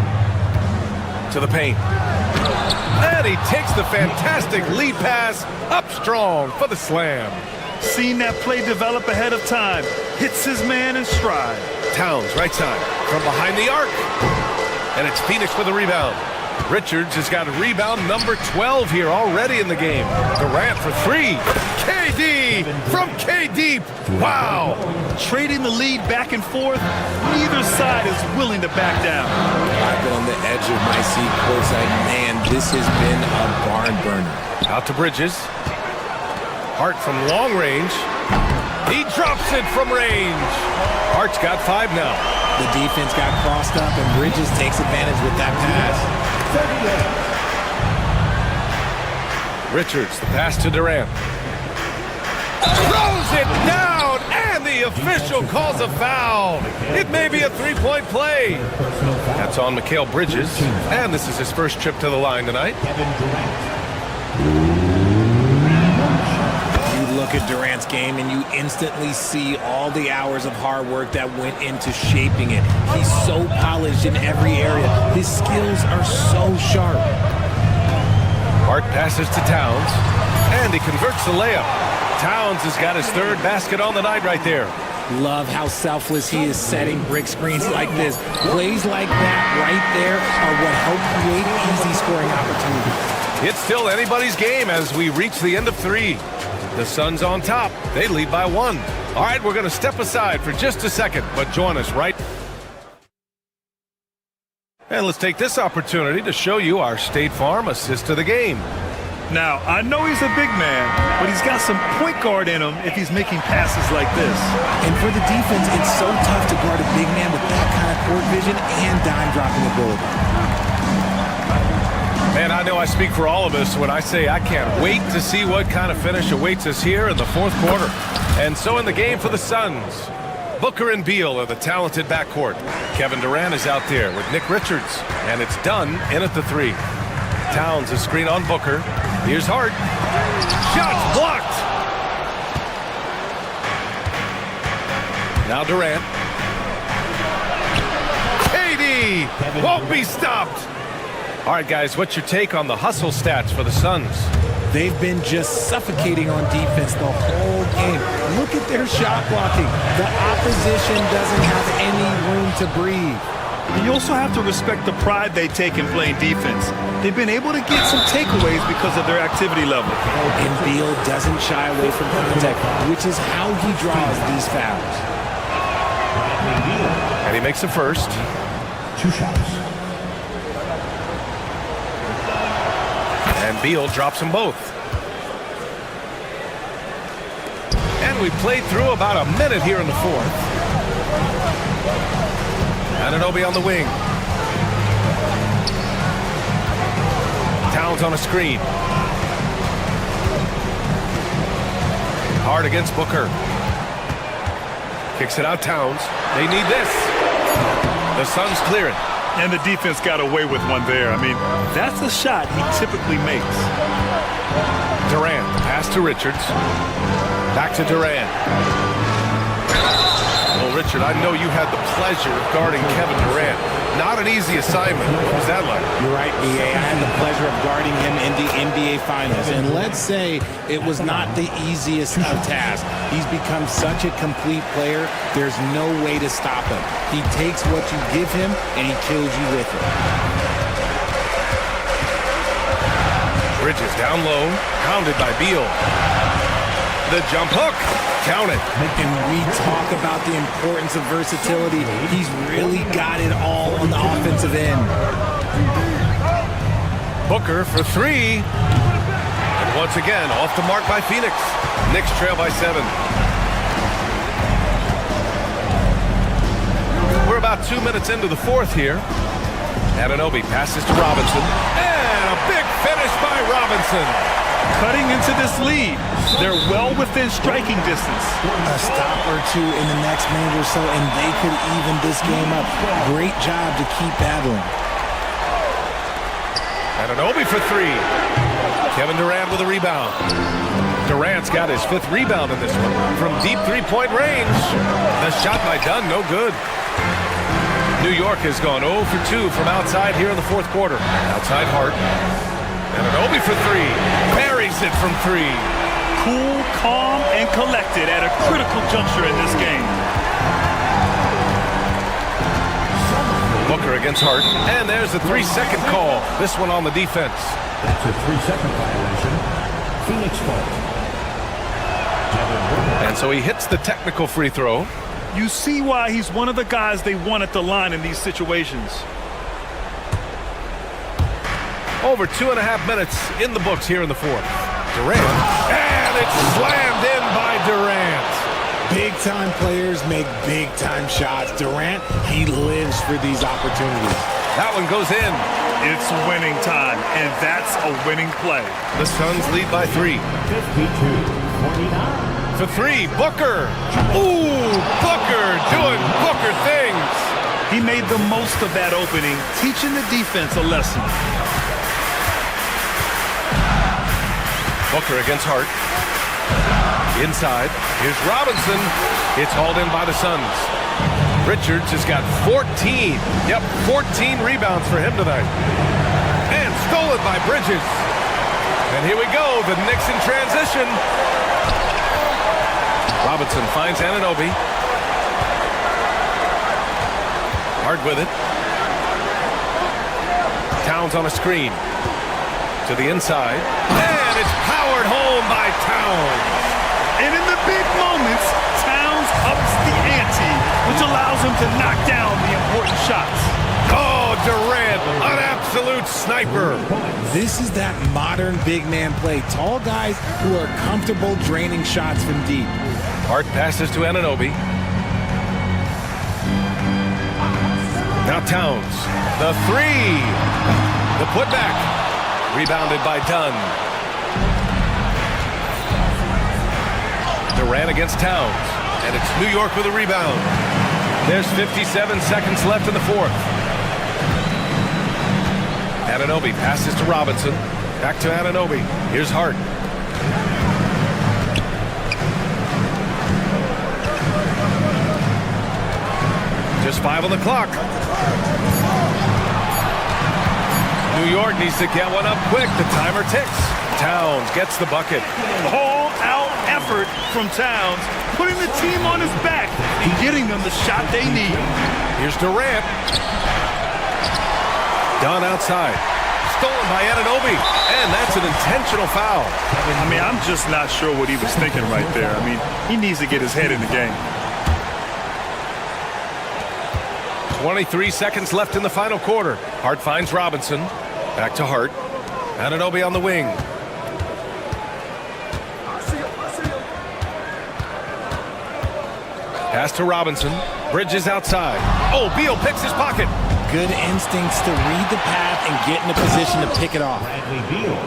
To the paint. And he takes the fantastic lead pass up strong for the slam. Seen that play develop ahead of time. Hits his man in stride. Towns, right side, from behind the arc. And it's Phoenix with a rebound. Richards has got rebound number 12 here already in the game. Durant for 3. KD from KD. Wow. Trading the lead back and forth. Neither side is willing to back down. I've been on the edge of my seat courtside. Man, this has been a barn burner. Out to Bridges. Hart from long range. He drops it from range. Hart's got 5 now. The defense got crossed up, and Bridges takes advantage with that pass. Richards, the pass to Durant. Throws it down, and the official calls a foul. It may be a 3-point play. That's on Mikal Bridges, and this is his first trip to the line tonight. You look at Durant's game, and you instantly see all the hours of hard work that went into shaping it. He's so polished in every area. His skills are so sharp. Hart passes to Towns, and he converts the layup. Towns has got his 3rd basket on the night right there. Love how selfless he is setting brick screens like this. Plays like that right there are what help create easy scoring opportunities. It's still anybody's game as we reach the end of 3. The Suns on top. They lead by 1. All right, we're going to step aside for just a second, but join us right. And let's take this opportunity to show you our State Farm assist of the game. Now, I know he's a big man, but he's got some point guard in him if he's making passes like this. And for the defense, it's so tough to guard a big man with that kind of court vision and dime-dropping ability. Man, I know I speak for all of us when I say I can't wait to see what kind of finish awaits us here in the 4th quarter. And so in the game for the Suns, Booker and Beal are the talented backcourt. Kevin Durant is out there with Nick Richards, and it's done in at the 3. Towns is screen on Booker. Here's Hart. Shots blocked. Now Durant. KD won't be stopped. All right, guys, what's your take on the hustle stats for the Suns? They've been just suffocating on defense the whole game. Look at their shot blocking. The opposition doesn't have any room to breathe. You also have to respect the pride they take in playing defense. They've been able to get some takeaways because of their activity level. And Beal doesn't shy away from contact, which is how he draws these fouls. And he makes the first. 2 shots. And Beal drops them both. And we played through about a minute here in the 4th. Anunoby on the wing. Towns on a screen. Hard against Booker. Kicks it out Towns. They need this. The Suns clear it. And the defense got away with one there. I mean, that's a shot he typically makes. Durant, pass to Richards. Back to Durant. Well, Richard, I know you had the pleasure of guarding Kevin Durant. Not an easy assignment. What was that like? You're right, B.A. I had the pleasure of guarding him in the NBA Finals. And let's say it was not the easiest of tasks. He's become such a complete player, there's no way to stop him. He takes what you give him, and he kills you with it. Bridges down low, pounded by Beal. The jump hook. Count it. And we talk about the importance of versatility. He's really got it all on the offensive end. Booker for 3. And once again, off the mark by Phoenix. Knicks trail by 7. We're about 2 minutes into the 4th here. Anunoby passes to Robinson. And a big finish by Robinson. Cutting into this lead. They're well within striking distance. A stop or 2 in the next minute or so, and they could even this game up. Great job to keep battling. Anunoby for 3. Kevin Durant with a rebound. Durant's got his 5th rebound in this one. From deep 3-point range. The shot by Dunn, no good. New York has gone 0 for 2 from outside here in the 4th quarter. Outside Hart. Anunoby for 3. Buries it from 3. Cool, calm, and collected at a critical juncture in this game. Booker against Hart. And there's a 3-second call. This one on the defense. That's a 3-second violation. Phoenix ball. And so he hits the technical free throw. You see why he's one of the guys they want at the line in these situations. Over 2.5 minutes in the books here in the 4th. Durant. And it's slammed in by Durant. Big-time players make big-time shots. Durant, he lives for these opportunities. That one goes in. It's winning time, and that's a winning play. The Suns lead by 3. 52-49. For 3, Booker. Ooh, Booker doing Booker things. He made the most of that opening, teaching the defense a lesson. Booker against Hart. Inside. Here's Robinson. It's hauled in by the Suns. Richards has got 14. Yep, 14 rebounds for him tonight. And stolen by Bridges. And here we go. The Knicks in transition. Robinson finds Anunoby. Hard with it. Towns on a screen. To the inside. And it's powered home by Towns. And in the big moments, Towns ups the ante, which allows him to knock down the important shots. Oh, Durant, an absolute sniper. This is that modern big man play. Tall guys who are comfortable draining shots from deep. Hart passes to Anunoby. Now Towns. The 3. The putback. Rebounded by Dunn. Durant against Towns. And it's New York with a rebound. There's 57 seconds left in the 4th. Anunoby passes to Robinson. Back to Anunoby. Here's Hart. Just 5 on the clock. New York needs to get one up quick. The timer ticks. Towns gets the bucket. All-out effort from Towns, putting the team on his back and getting them the shot they need. Here's Durant. Dunn outside. Stolen by Anunoby. And that's an intentional foul. I mean, I'm just not sure what he was thinking right there. I mean, he needs to get his head in the game. 23 seconds left in the final quarter. Hart finds Robinson. Back to Hart. Anunoby on the wing. Pass to Robinson. Bridges outside. Oh, Beal picks his pocket. Good instincts to read the path and get in a position to pick it off. Bradley Beal.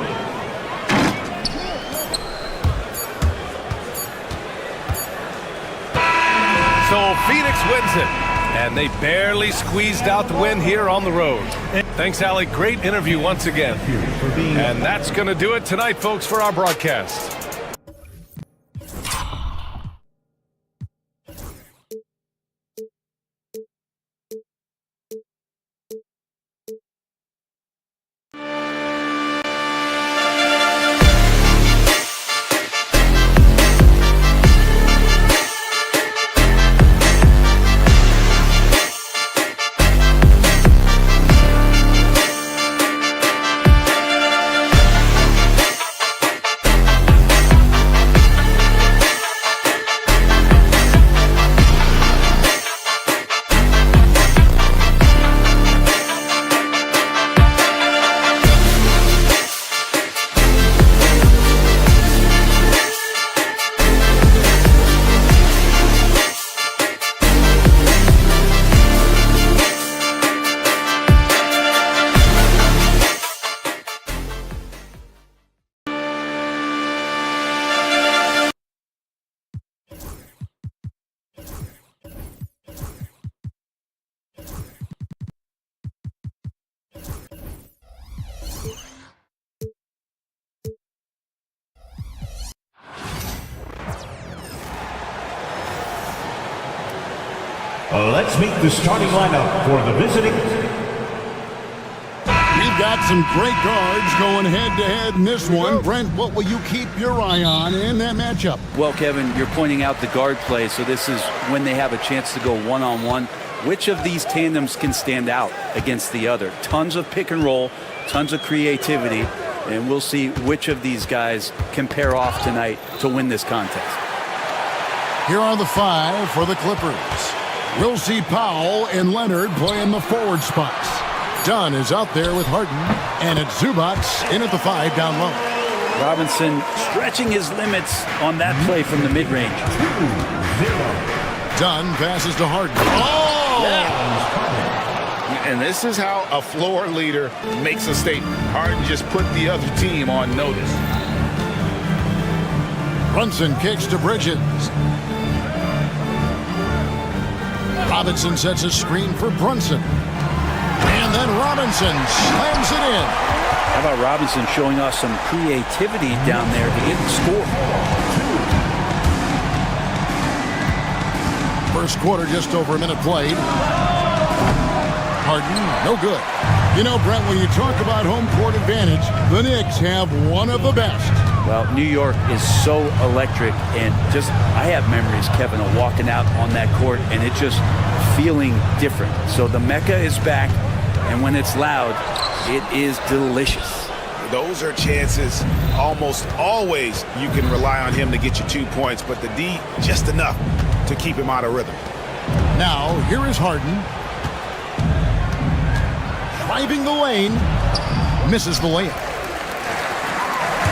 So Phoenix wins it. And they barely squeezed out the win here on the road. Thanks, Allie. Great interview once again. And that's going to do it tonight, folks, for our broadcast. Let's meet the starting lineup for the visiting. We've got some great guards going head-to-head in this one. Brent, what will you keep your eye on in that matchup? Well, Kevin, you're pointing out the guard play, so this is when they have a chance to go one-on-one. Which of these tandems can stand out against the other? Tons of pick and roll, tons of creativity, and we'll see which of these guys can pair off tonight to win this contest. Here are the 5 for the Clippers. We'll see Powell and Leonard play in the forward spots. Dunn is out there with Harden, and it's Zubac in at the 5 down low. Robinson stretching his limits on that play from the mid-range. Dunn passes to Harden. Oh! And this is how a floor leader makes a statement. Harden just put the other team on notice. Brunson kicks to Bridges. Robinson sets a screen for Brunson. And then Robinson slams it in. How about Robinson showing us some creativity down there to get the score? First quarter, just over a minute played. Harden, no good. You know, Brent, when you talk about home court advantage, the Knicks have one of the best. Well, New York is so electric, and just, I have memories, Kevin, of walking out on that court and it just feeling different. So the Mecca is back, and when it's loud, it is delicious. Those are chances almost always you can rely on him to get you 2 points, but the D just enough to keep him out of rhythm. Now, here is Harden. Driving the lane. Misses the layup.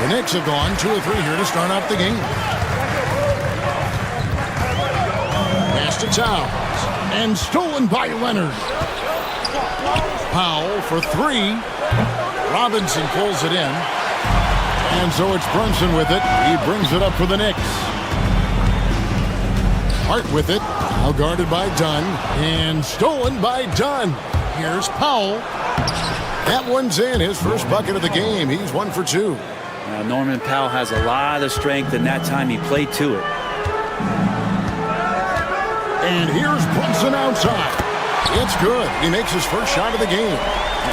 The Knicks have gone 2 or 3 here to start out the game. Pass to Towns. And stolen by Leonard. Powell for 3. Robinson pulls it in. And so it's Brunson with it. He brings it up for the Knicks. Hart with it. Now guarded by Dunn. And stolen by Dunn. Here's Powell. That one's in. His first bucket of the game. He's 1 for 2. Now, Norman Powell has a lot of strength, and that time he played to it. And here's Brunson outside. It's good. He makes his first shot of the game.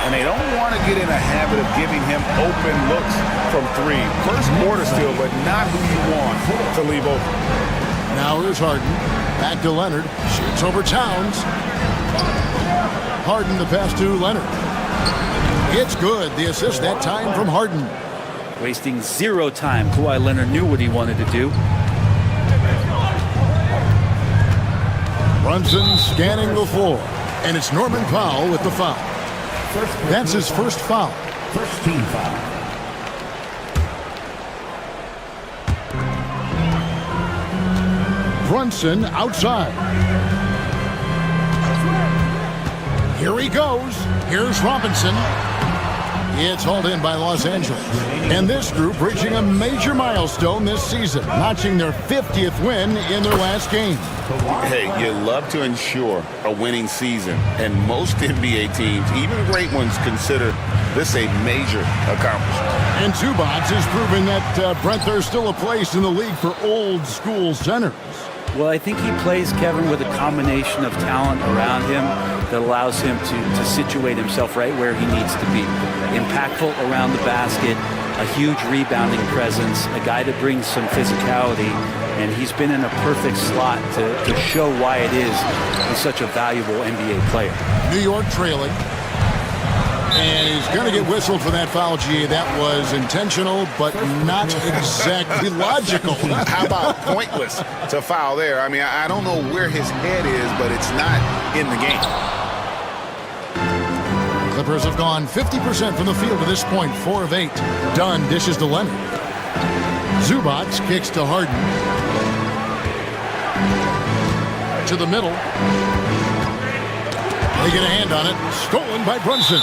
And they don't want to get in a habit of giving him open looks from 3. First quarter still, but not who you want to leave open. Now here's Harden. Back to Leonard. Shoots over Towns. Harden the pass to Leonard. It's good. The assist that time from Harden. Wasting 0 time. Kawhi Leonard knew what he wanted to do. Brunson scanning the floor. And it's Norman Powell with the foul. That's his first foul. First team foul. Brunson outside. Here he goes. Here's Robinson. It's hauled in by Los Angeles. And this group reaching a major milestone this season, notching their 50th win in their last game. Hey, you love to ensure a winning season, and most NBA teams, even great ones, consider this a major accomplishment. And Zubac is proving that, Brent, there's still a place in the league for old school centers. Well, I think he plays, Kevin, with a combination of talent around him that allows him to situate himself right where he needs to be. Impactful around the basket, a huge rebounding presence, a guy that brings some physicality, and he's been in a perfect slot to show why it is he's such a valuable NBA player. New York trailing. And he's going to get whistled for that foul, G. That was intentional, but not exactly logical. How about pointless to foul there? I mean, I don't know where his head is, but it's not in the game. Clippers have gone 50% from the field to this point, 4 of 8. Dunn dishes to Leonard. Zubac kicks to Harden. To the middle. They get a hand on it. Stolen by Brunson.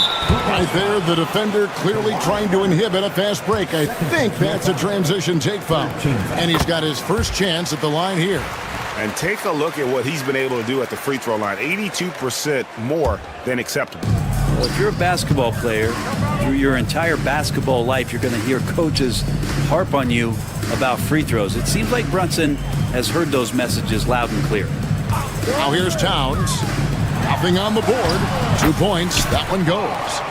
Right there, the defender clearly trying to inhibit a fast break. I think that's a transition take foul. And he's got his first chance at the line here. And take a look at what he's been able to do at the free throw line. 82% more than acceptable. Well, if you're a basketball player, through your entire basketball life, you're going to hear coaches harp on you about free throws. It seems like Brunson has heard those messages loud and clear. Now here's Towns. Nothing on the board. 2 points. That one goes.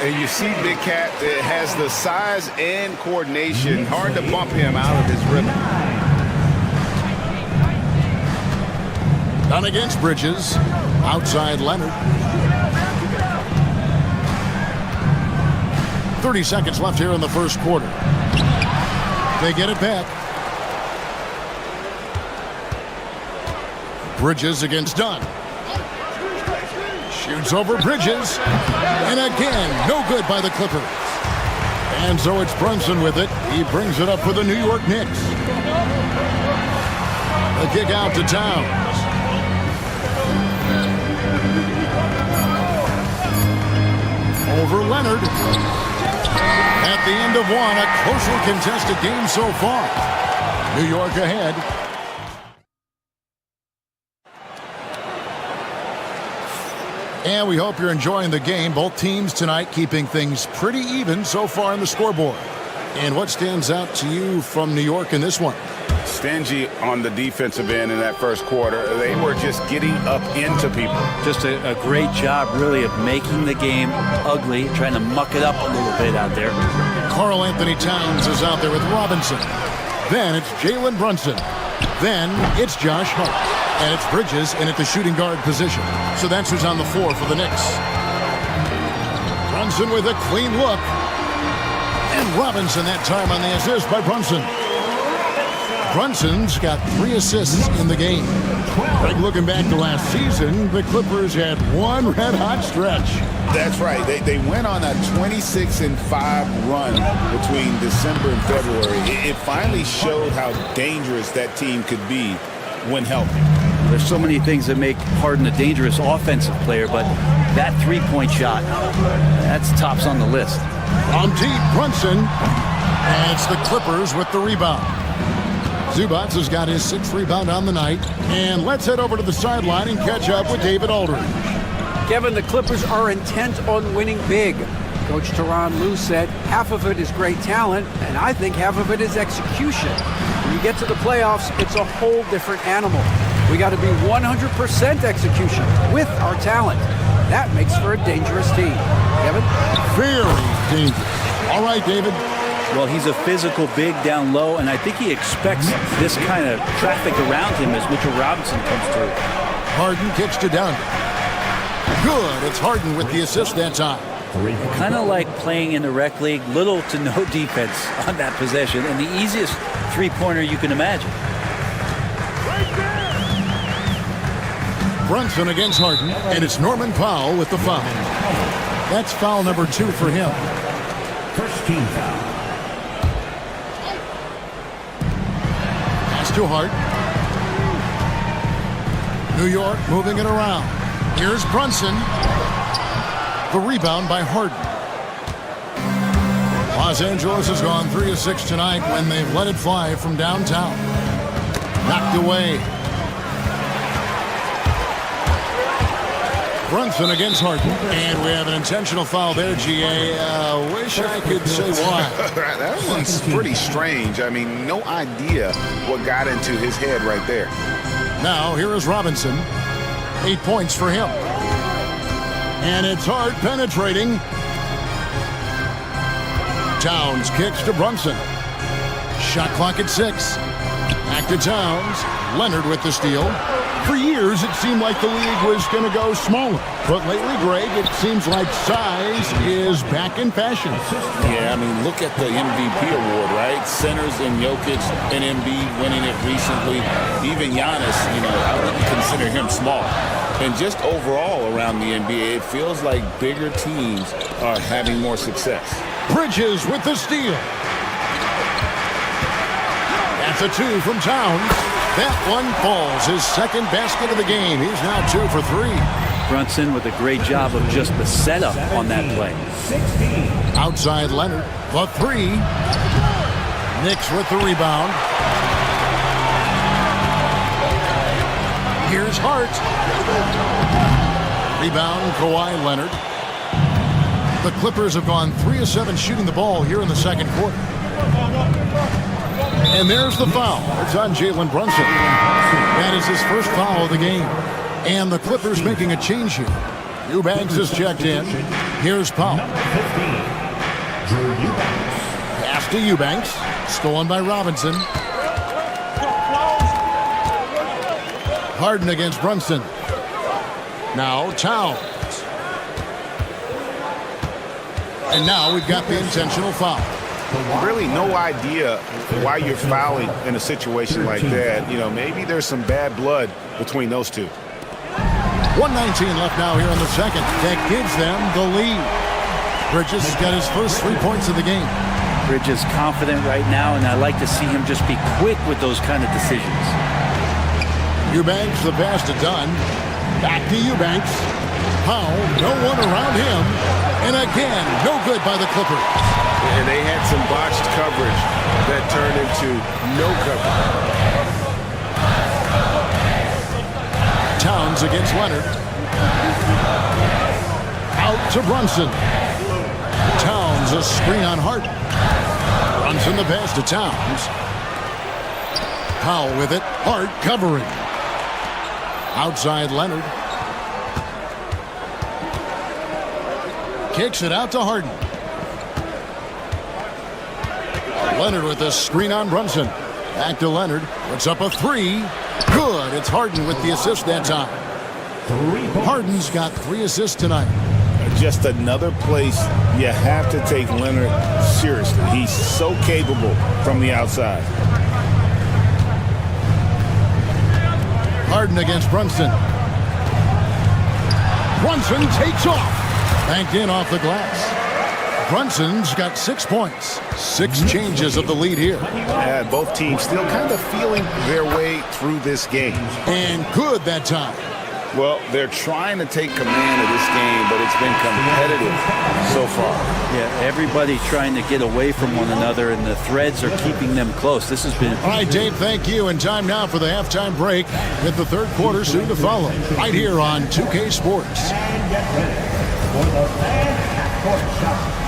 And you see Big Cat has the size and coordination. Hard to bump him out of his rhythm. Done against Bridges. Outside Leonard. 30 seconds left here in the first quarter. They get it back. Bridges against Dunn. Shoots over Bridges. And again, no good by the Clippers. And so it's Brunson with it. He brings it up for the New York Knicks. The kick out to Towns. Over Leonard. At the end of one, a closely contested game so far. New York ahead. And we hope you're enjoying the game. Both teams tonight keeping things pretty even so far on the scoreboard. And what stands out to you from New York in this one? Stingy on the defensive end in that first quarter. They were just getting up into people. Just a great job, really, of making the game ugly, trying to muck it up a little bit out there. Karl Anthony Towns is out there with Robinson. Then it's Jalen Brunson. Then it's Josh Hart. And it's Bridges in at the shooting guard position. So that's who's on the floor for the Knicks. Brunson with a clean look. And Robinson that time on the assist by Brunson. Brunson's got 3 assists in the game. Like looking back to last season, the Clippers had one red-hot stretch. That's right. They went on a 26-5 run between December and February. It finally showed how dangerous that team could be when healthy. There's so many things that make Harden a dangerous offensive player, but that three-point shot, that's tops on the list. On deep, Brunson. And it's the Clippers with the rebound. Zubac has got his 6th rebound on the night. And let's head over to the sideline and catch up with David Aldridge. Kevin, the Clippers are intent on winning big. Coach Tyronn Lue said half of it is great talent, and I think half of it is execution. When you get to the playoffs, it's a whole different animal. We got to be 100% execution with our talent. That makes for a dangerous team. Kevin? Very dangerous. All right, David. Well, he's a physical big down low, and I think he expects this kind of traffic around him as Mitchell Robinson comes through. Harden kicks to Dunn. Good. It's Harden with the assist that time. Kind of like playing in the rec league, little to no defense on that possession, and the easiest three-pointer you can imagine. Brunson against Harden, and it's Norman Powell with the foul. That's foul number 2 for him. First team foul. Pass to Hart. New York moving it around. Here's Brunson. The rebound by Harden. Los Angeles has gone 3 of 6 tonight when they've let it fly from downtown. Knocked away. Brunson against Harden. And we have an intentional foul there, GA. Wish I could say why. That one's pretty strange. I mean, no idea what got into his head right there. Now, here is Robinson. 8 points for him. And it's Hart penetrating. Towns kicks to Brunson. Shot clock at 6. Back to Towns. Leonard with the steal. For years, it seemed like the league was going to go smaller. But lately, Greg, it seems like size is back in fashion. Yeah, I mean, look at the MVP award, right? Centers and Jokic and Embiid winning it recently. Even Giannis, I wouldn't consider him small. And just overall around the NBA, it feels like bigger teams are having more success. Bridges with the steal. That's a 2 from Towns. That one falls. His second basket of the game. He's now 2 for 3. Brunson with a great job of just the setup on that play. Outside Leonard. The 3. Knicks with the rebound. Here's Hart. Rebound, Kawhi Leonard. The Clippers have gone 3 of 7 shooting the ball here in the second quarter. And there's the foul. It's on Jalen Brunson. That is his first foul of the game. And the Clippers making a change here. Eubanks is checked in. Here's Powell. Pass to Eubanks. Stolen by Robinson. Harden against Brunson. Now Towns. And now we've got the intentional foul. Really no idea why you're fouling in a situation like that. Maybe there's some bad blood between those two. 1:19 left now here in the second. That gives them the lead. Bridges has got his first 3 points of the game. Bridge is confident right now, and I like to see him just be quick with those kind of decisions. Eubanks, the pass to Dunn. Back to Eubanks. Powell, no one around him. And again, no good by the Clippers. And they had some botched coverage that turned into no coverage. Towns against Leonard. Out to Brunson. Towns, a screen on Hart. Brunson, the pass to Towns. Powell with it. Hart covering. Outside Leonard. Kicks it out to Harden. Leonard with a screen on Brunson. Back to Leonard. Puts up a three. Good. It's Harden with the assist that time. Harden's got 3 assists tonight. Just another place you have to take Leonard seriously. He's so capable from the outside. Harden against Brunson. Brunson takes off. Banked in off the glass. Brunson's got 6 points. 6 changes of the lead here. Yeah, both teams still kind of feeling their way through this game. And good that time. Well, they're trying to take command of this game, but it's been competitive so far. Yeah, everybody trying to get away from one another, and the threads are keeping them close. This has been... All right, Dave, thank you. And time now for the halftime break, with the third quarter soon to follow, right here on 2K Sports. And get ready for the half-court shot.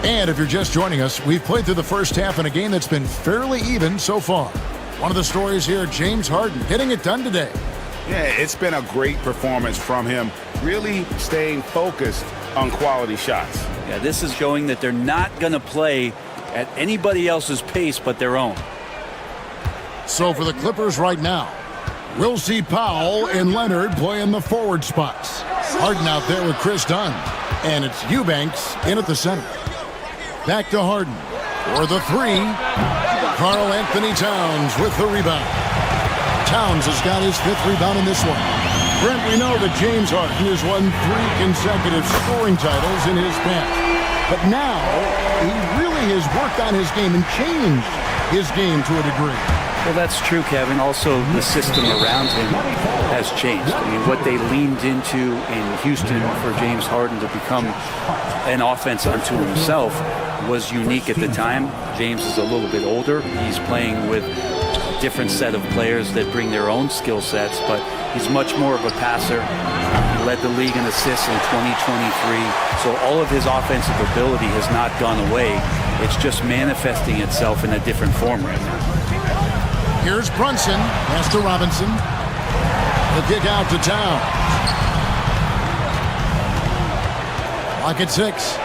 And if you're just joining us, we've played through the first half in a game that's been fairly even so far. One of the stories here, James Harden getting it done today. Yeah, it's been a great performance from him, really staying focused on quality shots. Yeah, this is showing that they're not going to play at anybody else's pace but their own. So for the Clippers right now, we'll see Powell and Leonard play in the forward spots. Harden out there with Chris Dunn. And it's Eubanks in at the center. Back to Harden for the three. Karl Anthony Towns with the rebound. Towns has got his 5th rebound in this one. Brent, we know that James Harden has won 3 consecutive scoring titles in his past. But now, he really has worked on his game and changed his game to a degree. Well, that's true, Kevin. Also, the system around him has changed. I mean, what they leaned into in Houston for James Harden to become an offense unto himself was unique at the time. James is a little bit older. He's playing with a different set of players that bring their own skill sets, but he's much more of a passer. He led the league in assists in 2023, so all of his offensive ability has not gone away. It's just manifesting itself in a different form right now. Here's Brunson, pass to Robinson. The kick out to Towns. Clock at 6.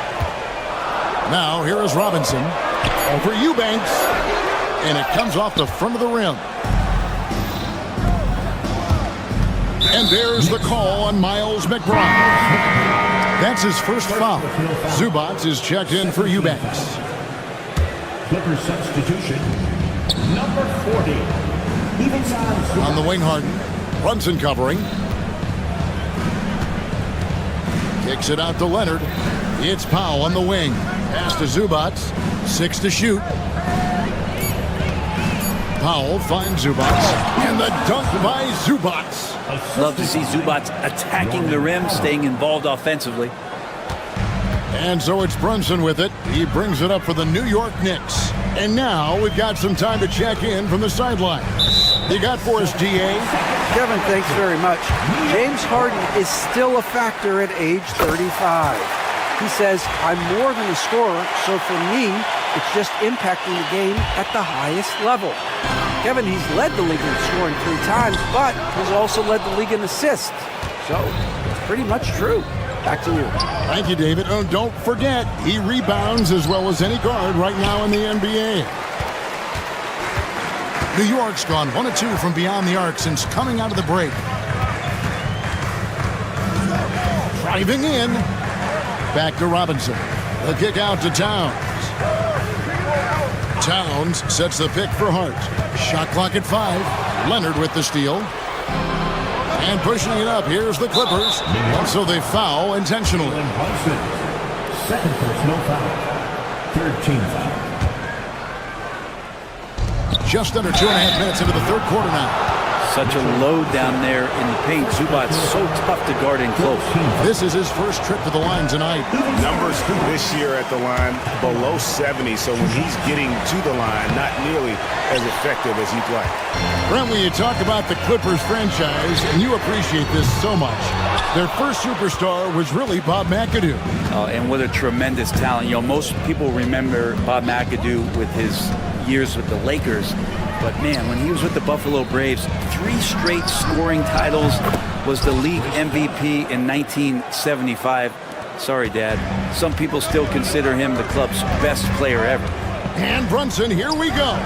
Now here is Robinson over Eubanks, and it comes off the front of the rim. And there's the call on Miles McBride. That's his first foul. Zubac is checked in for Eubanks. Clippers substitution. Number 40. On the wing, Harden. Brunson covering. Kicks it out to Leonard. It's Powell on the wing. Pass to Zubac. 6 to shoot. Powell finds Zubac. And the dunk by Zubac. Love to see Zubac attacking the rim, staying involved offensively. And so it's Brunson with it. He brings it up for the New York Knicks. And now we've got some time to check in from the sideline. You got for us, DA? Kevin, thanks very much. James Harden is still a factor at age 35. He says, I'm more than a scorer, so for me, it's just impacting the game at the highest level. Kevin, he's led the league in scoring 3 times, but he's also led the league in assists. So it's pretty much true. Back to you. Thank you, David. Oh, don't forget, he rebounds as well as any guard right now in the NBA. New York's gone 1 of 2 from beyond the arc since coming out of the break. Driving in. Back to Robinson. The kick out to Towns. Towns sets the pick for Hart. Shot clock at 5. Leonard with the steal. And pushing it up, here's the Clippers. So they foul intentionally. Second personal foul. Third team foul. Just under 2.5 minutes into the third quarter now. Such a load down there in the paint. Zubac's so tough to guard in close. This is his first trip to the line tonight. Numbers this year at the line below 70, so when he's getting to the line, not nearly as effective as he'd like. Brent, when you talk about the Clippers franchise, and you appreciate this so much, their first superstar was really Bob McAdoo. And what a tremendous talent. You know, most people remember Bob McAdoo with his years with the Lakers. But man, when he was with the Buffalo Braves, 3 straight scoring titles, was the league MVP in 1975. Sorry, Dad. Some people still consider him the club's best player ever. And Brunson, here we go.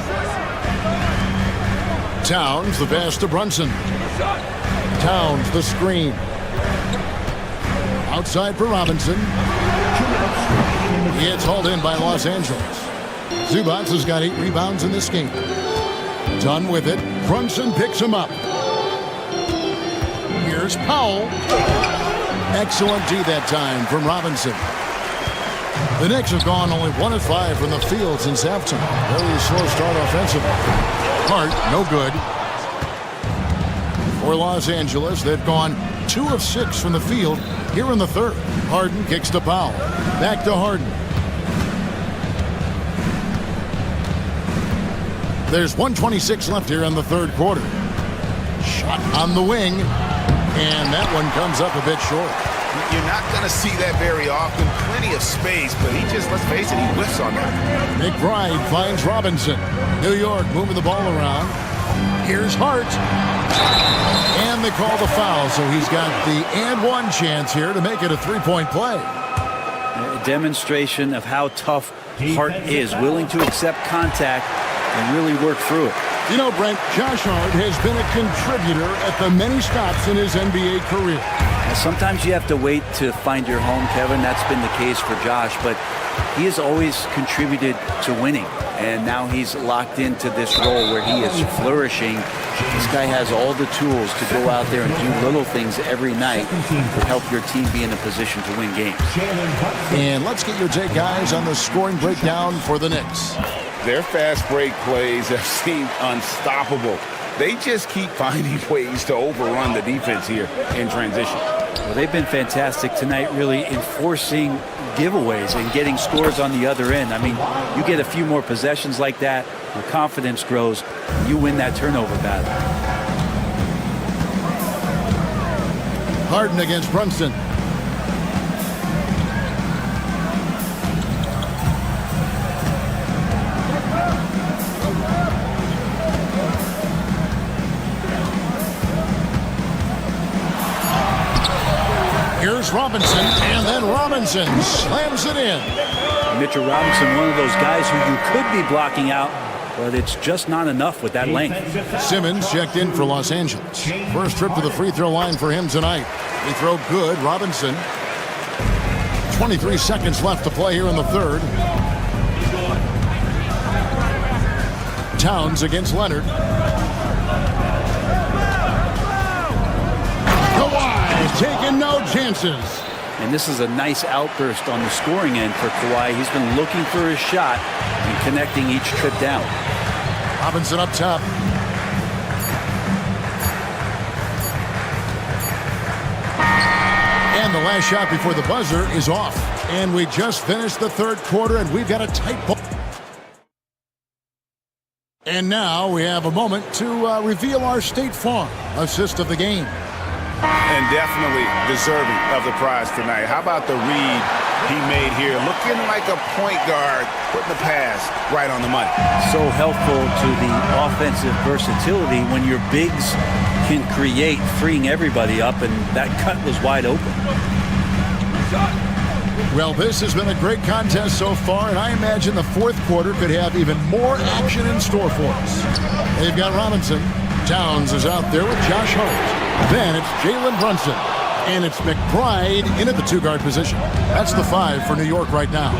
Towns, the pass to Brunson. Towns, the screen. Outside for Robinson. It's hauled in by Los Angeles. Zubac has got 8 rebounds in this game. Done with it. Brunson picks him up. Here's Powell. Excellent D that time from Robinson. The Knicks have gone only 1 of 5 from the field since halftime. Very slow start offensively. Hart, no good. For Los Angeles, they've gone 2 of 6 from the field here in the third. Harden kicks to Powell. Back to Harden. There's 1:26 left here in the third quarter. Shot on the wing, and that one comes up a bit short. You're not going to see that very often. Plenty of space, but he just, let's face it, he whiffs on that. McBride finds Robinson. New York moving the ball around. Here's Hart. And they call the foul, so he's got the and one chance here to make it a 3-point play. A demonstration of how tough Hart is, willing to accept contact and really work through it. You know, Brent, Josh Hart has been a contributor at the many stops in his NBA career. Now, sometimes you have to wait to find your home, Kevin. That's been the case for Josh, but he has always contributed to winning, and now he's locked into this role where he is flourishing. This guy has all the tools to go out there and do little things every night to help your team be in a position to win games. And let's get your take, guys, on the scoring breakdown for the Knicks. Their fast break plays have seemed unstoppable. They just keep finding ways to overrun the defense here in transition. Well, they've been fantastic tonight, really enforcing giveaways and getting scores on the other end. I mean, you get a few more possessions like that, your confidence grows, and you win that turnover battle. Harden against Brunson. Here's Robinson, and then Robinson slams it in. Mitchell Robinson, one of those guys who you could be blocking out, but it's just not enough with that length. Simmons checked in for Los Angeles. First trip to the free throw line for him tonight. Free throw good. Robinson. 23 seconds left to play here in the third. Towns against Leonard. Taking no chances. And this is a nice outburst on the scoring end for Kawhi. He's been looking for his shot and connecting each trip down. Robinson up top. And the last shot before the buzzer is off. And we just finished the third quarter, and we've got a tight ball. And now we have a moment to reveal our State Farm assist of the game. And definitely deserving of the prize tonight. How about the read he made here? Looking like a point guard, putting the pass right on the money. So helpful to the offensive versatility when your bigs can create, freeing everybody up, and that cut was wide open. Well, this has been a great contest so far, and I imagine the fourth quarter could have even more action in store for us. They've got Robinson. Towns is out there with Josh Hart. Then it's Jalen Brunson. And it's McBride in at the 2-guard position. That's the 5 for New York right now.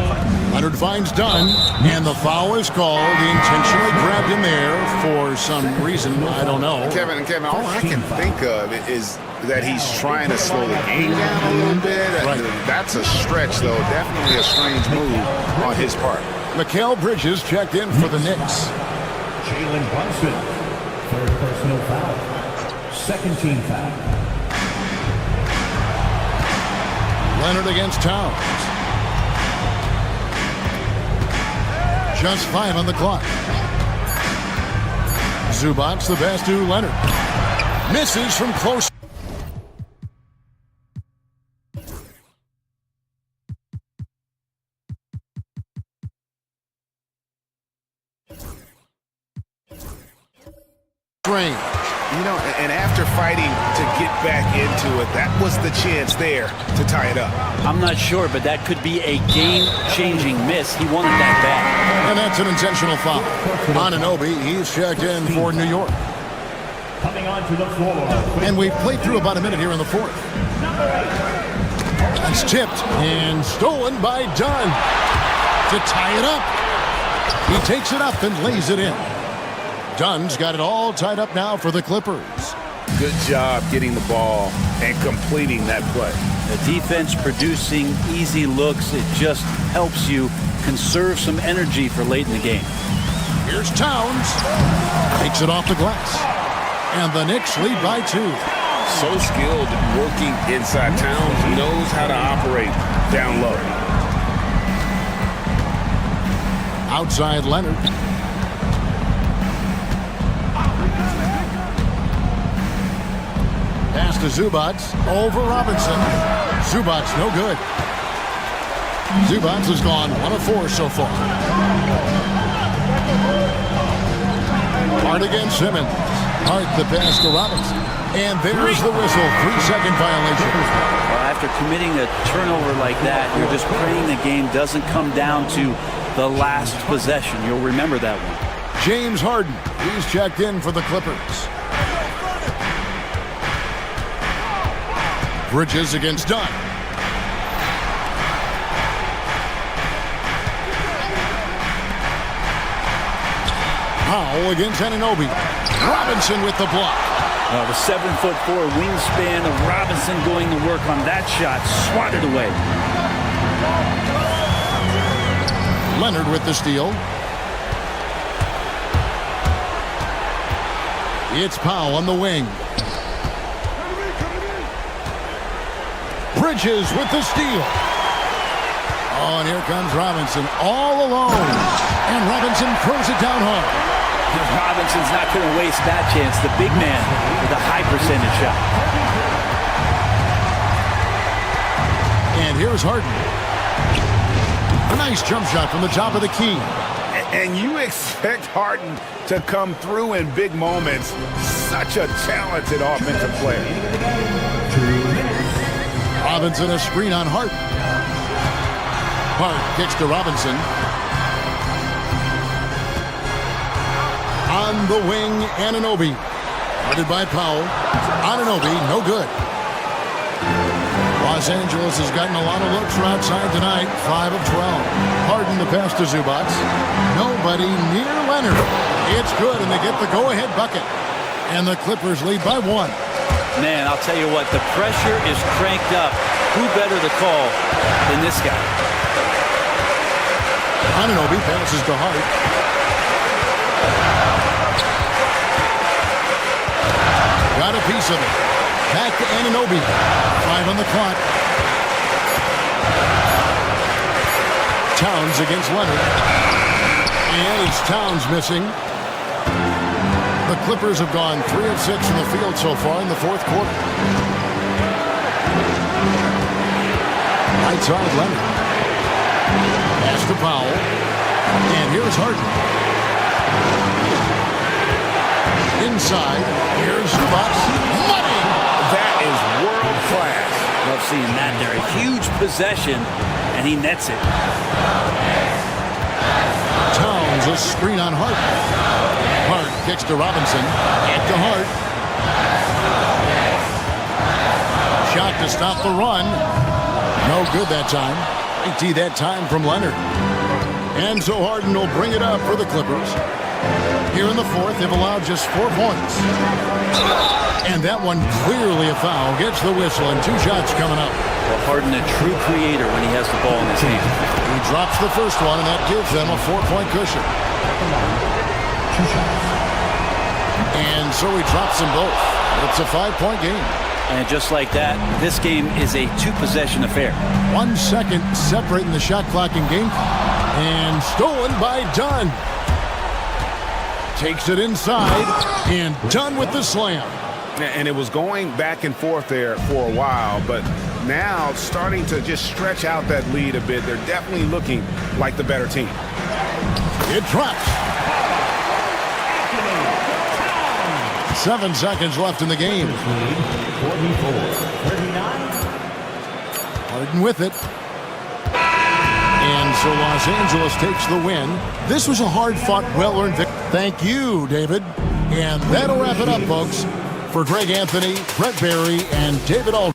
Leonard finds Dunn, and the foul is called. He intentionally grabbed him there for some reason. I don't know. Kevin, all I can think of is that he's trying to slow the game down a little bit. Right. That's a stretch, though. Definitely a strange move on his part. Mikal Bridges checked in for the Knicks. Jalen Brunson, third personal foul. Second team foul. Leonard against Towns. Just 5 on the clock. Zubac's the pass to Leonard. Misses from close. Range. You know, and after fighting to get back into it, that was the chance there to tie it up. I'm not sure, but that could be a game-changing miss. He wanted that back. And that's an intentional foul. Anunoby, he's checked in for New York. Coming onto the floor. And we've played through about a minute here in the fourth. It's tipped and stolen by Dunn to tie it up. He takes it up and lays it in. Dunn's got it all tied up now for the Clippers. Good job getting the ball and completing that play. The defense producing easy looks. It just helps you conserve some energy for late in the game. Here's Towns. Takes it off the glass. And the Knicks lead by 2. So skilled working inside. Towns knows how to operate down low. Outside Leonard. Pass to Zubac over Robinson. Zubac no good. Zubac has gone 1 of 4 so far. Hart against Simmons. Hart the pass to Robinson. And there's the whistle. 3-second violation. Well, after committing a turnover like that, you're just praying the game doesn't come down to the last possession. You'll remember that one. James Harden. He's checked in for the Clippers. Bridges against Dunn. Powell against Anunoby. Robinson with the block. The 7'4" wingspan of Robinson going to work on that shot. Swatted away. Leonard with the steal. It's Powell on the wing. Bridges with the steal. Oh, and here comes Robinson all alone. And Robinson throws it down hard. Robinson's not going to waste that chance. The big man with a high percentage shot. And here's Harden. A nice jump shot from the top of the key. And you expect Harden to come through in big moments. Such a talented offensive player. Robinson a screen on Hart. Hart kicks to Robinson. On the wing, Anunoby. Guarded by Powell. Anunoby, no good. Los Angeles has gotten a lot of looks from outside tonight. 5 of 12. Harden the pass to Zubac. Nobody near Leonard. It's good, and they get the go-ahead bucket. And the Clippers lead by 1. Man, I'll tell you what, the pressure is cranked up. Who better to call than this guy? Anunoby passes to Hart. Got a piece of it. Back to Anunoby. 5 on the clock. Towns against Leonard. And it's Towns missing. The Clippers have gone 3 of 6 from the field so far in the fourth quarter. Right side Leonard. Pass to Powell. And here's Harden. Inside. Here's Zubac. Money! That is world class. Love seeing that there. A huge possession, and he nets it. Towns a screen on Hart. Hart kicks to Robinson. And to Hart. shot to stop the run. No good that time. Great D that time from Leonard. And so Harden will bring it up for the Clippers. Here in the fourth, they've allowed just 4 points. And that one clearly a foul. Gets the whistle and 2 shots coming up. Well, Harden, a true creator when he has the ball in his hand. He drops the first one, and that gives them a 4-point cushion. And so he drops them both. It's a 5-point game. And just like that, this game is a 2-possession affair. 1 second separating the shot clock and game. And stolen by Dunn. Takes it inside, and Dunn with the slam. And it was going back and forth there for a while, but now starting to just stretch out that lead a bit. They're definitely looking like the better team. It drops. 7 seconds left in the game. Harden with it. And so Los Angeles takes the win. This was a hard-fought, well-earned victory. Thank you, David. And that'll wrap it up, folks. For Greg Anthony, Brett Barry, and David Aldridge.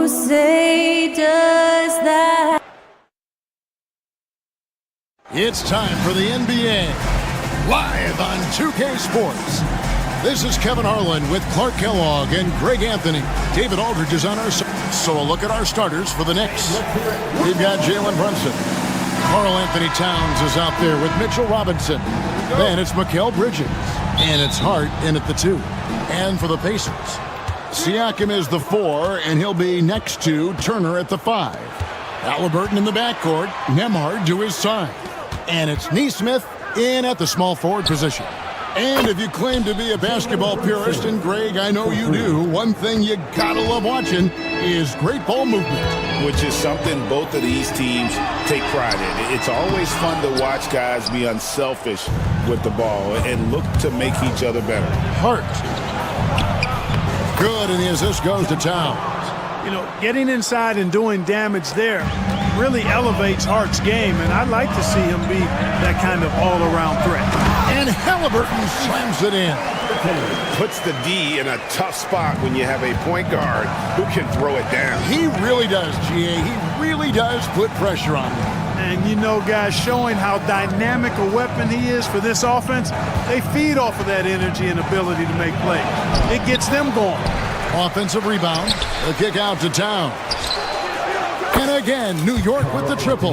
You say, does that? It's time for the NBA, live on 2K Sports. This is Kevin Harlan with Clark Kellogg and Greg Anthony. David Aldridge is on our side. So a look at our starters for the Knicks. We've got Jalen Brunson. Karl Anthony Towns is out there with Mitchell Robinson. Then it's Mikal Bridges. And it's Hart in at the 2. And for the Pacers, Siakam is the 4, and he'll be next to Turner at the 5. Halliburton in the backcourt, Nembhard to his side. And it's Nesmith in at the small forward position. And if you claim to be a basketball purist, and Greg, I know you do, one thing you gotta love watching is great ball movement. Which is something both of these teams take pride in. It's always fun to watch guys be unselfish with the ball and look to make each other better. Hart. Good, and the assist goes to Towns. You know, getting inside and doing damage there really elevates Hart's game, and I'd like to see him be that kind of all-around threat. And Halliburton slams it in. Puts the D in a tough spot when you have a point guard who can throw it down. He really does, GA. He really does put pressure on him. And, you know, guys, showing how dynamic a weapon he is for this offense, they feed off of that energy and ability to make plays. It gets them going. Offensive rebound. The kick out to Towns. And again, New York with the triple.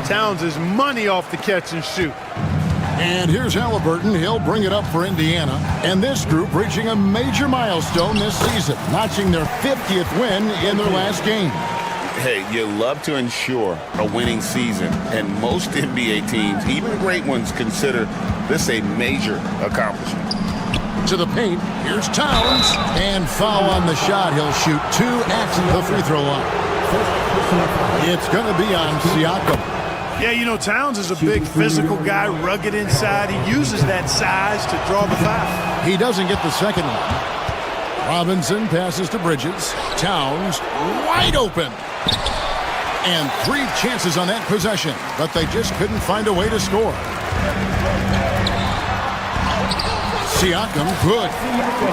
Towns is money off the catch and shoot. And here's Halliburton. He'll bring it up for Indiana. And this group reaching a major milestone this season, notching their 50th win in their last game. Hey, you love to ensure a winning season, and most NBA teams, even great ones, consider this a major accomplishment. To the paint, here's Towns, and foul on the shot. He'll shoot 2 at the free throw line. It's going to be on Siakam. Yeah, you know, Towns is a big physical guy, rugged inside. He uses that size to draw the foul. He doesn't get the second one. Robinson passes to Bridges. Towns wide open. And 3 chances on that possession, but they just couldn't find a way to score. Siakam, good.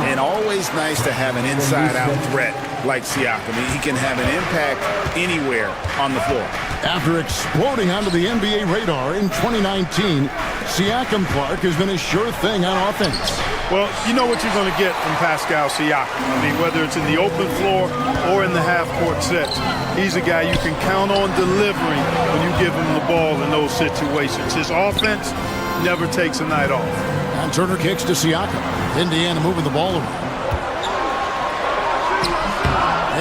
And always nice to have an inside-out threat like Siakam. He can have an impact anywhere on the floor. After exploding onto the NBA radar in 2019, Siakam Clark has been a sure thing on offense. Well, you know what you're going to get from Pascal Siakam. I mean, whether it's in the open floor or in the half-court sets, he's a guy you can count on delivering when you give him the ball in those situations. His offense never takes a night off. And Turner kicks to Siakam. Indiana moving the ball around.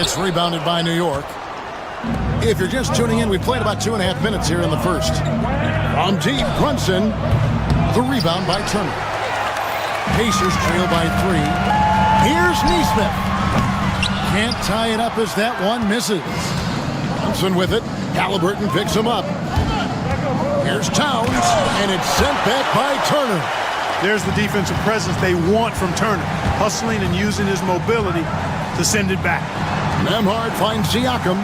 It's rebounded by New York. If you're just tuning in, we played about 2.5 minutes here in the first. From deep, Brunson. The rebound by Turner. Pacers trail by 3. Here's Nesmith. Can't tie it up as that one misses. Brunson with it. Halliburton picks him up. Here's Towns, and it's sent back by Turner. There's the defensive presence they want from Turner, hustling and using his mobility to send it back. Nembhard finds Siakam,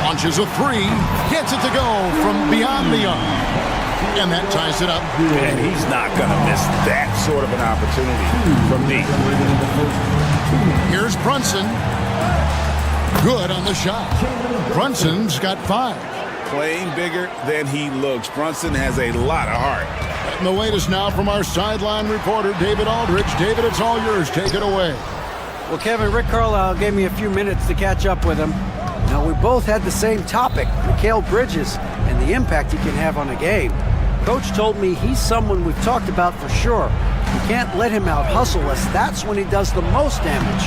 launches a 3, gets it to go from beyond the arc. And that ties it up. And he's not going to miss that sort of an opportunity from deep. Here's Brunson. Good on the shot. Brunson's got 5. Playing bigger than he looks. Brunson has a lot of heart. And the latest now from our sideline reporter, David Aldridge. David, it's all yours. Take it away. Well, Kevin, Rick Carlisle gave me a few minutes to catch up with him. Now, we both had the same topic, Mikal Bridges, and the impact he can have on a game. Coach told me he's someone we've talked about for sure. You can't let him out-hustle us. That's when he does the most damage.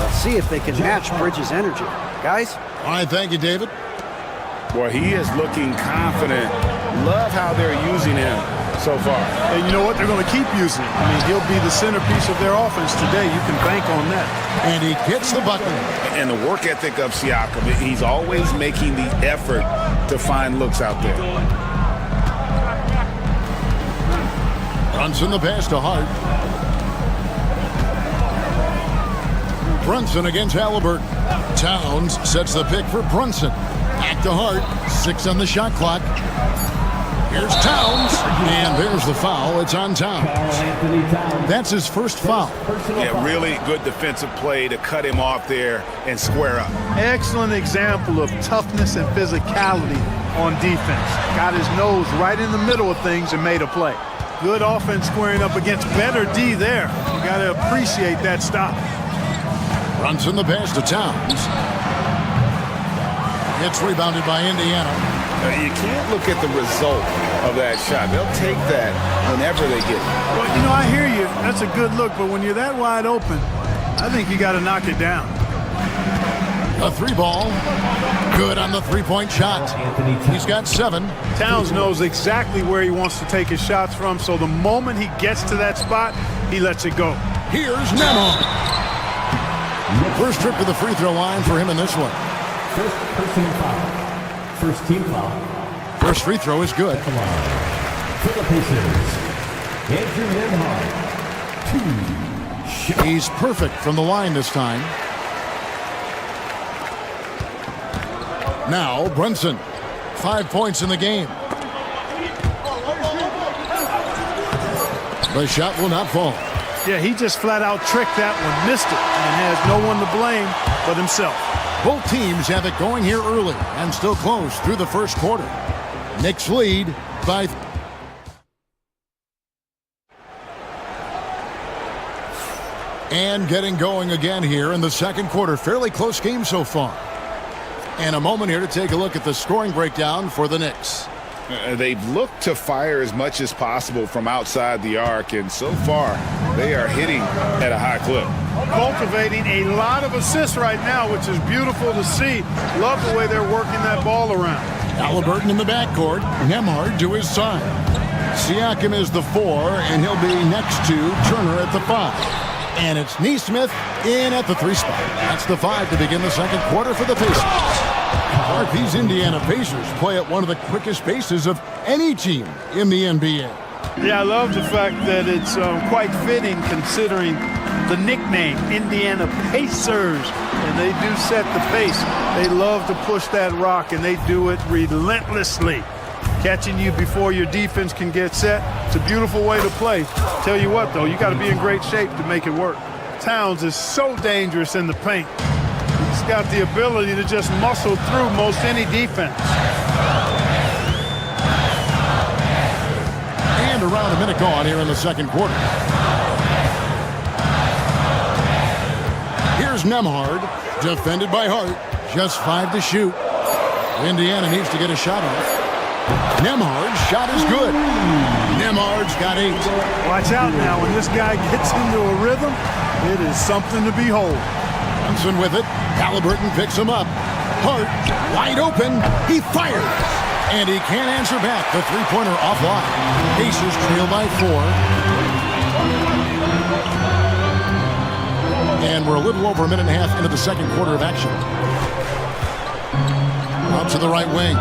Let's see if they can match Bridges' energy. Guys? All right, thank you, David. Well, he is looking confident. Love how they're using him so far. And you know what? They're going to keep using him. I mean, he'll be the centerpiece of their offense today. You can bank on that. And he gets the bucket. And the work ethic of Siakam, he's always making the effort to find looks out there. Brunson the pass to Hart. Brunson against Halliburton. Towns sets the pick for Brunson. Back to Hart. 6 on the shot clock. Here's Towns, and there's the foul. It's on Towns. That's his first foul. Yeah, really good defensive play to cut him off there and square up. Excellent example of toughness and physicality on defense. Got his nose right in the middle of things and made a play. Good offense squaring up against better D there. You got to appreciate that stop. Brunson the pass to Towns. It's rebounded by Indiana. You can't look at the result of that shot. They'll take that whenever they get it. Well, you know, I hear you. That's a good look, but when you're that wide open, I think you got to knock it down. A three ball. Good on the three-point shot. He's got 7. Towns knows exactly where he wants to take his shots from, so the moment he gets to that spot, he lets it go. Here's Nemo. First trip to the free throw line for him in this one. First personal foul. First team foul. First free throw is good. For the Pacers, Andrew Nembhard. 2 shots. He's perfect from the line this time. Now Brunson, 5 points in the game. The shot will not fall. Yeah, he just flat out tricked that one, missed it, and has no one to blame but himself. Both teams have it going here early and still close through the first quarter. Knicks lead by... And getting going again here in the second quarter. Fairly close game so far. And a moment here to take a look at the scoring breakdown for the Knicks. They've looked to fire as much as possible from outside the arc, and so far they are hitting at a high clip. Cultivating a lot of assists right now, which is beautiful to see. Love the way they're working that ball around. Halliburton in the backcourt, Nembhard to his side. Siakam is the 4, and he'll be next to Turner at the 5. And it's Nesmith in at the 3 spot. That's the 5 to begin the second quarter for the Pacers. Mark, these Indiana Pacers play at one of the quickest paces of any team in the NBA. Yeah, I love the fact that it's quite fitting considering the nickname, Indiana Pacers. And they do set the pace. They love to push that rock, and they do it relentlessly. Catching you before your defense can get set. It's a beautiful way to play. Tell you what, though, you got to be in great shape to make it work. Towns is so dangerous in the paint. He's got the ability to just muscle through most any defense. And around a minute gone here in the second quarter. Here's Nembhard, defended by Hart. Just 5 to shoot. Indiana needs to get a shot off. Nembhard's shot is good. Nembhard's got 8. Watch out now. When this guy gets into a rhythm, it is something to behold. Brunson with it. Halliburton picks him up. Hart, wide open. He fires. And he can't answer back. The three-pointer offline. Pacers trail by 4. And we're a little over a minute and a half into the second quarter of action. Out to the right wing.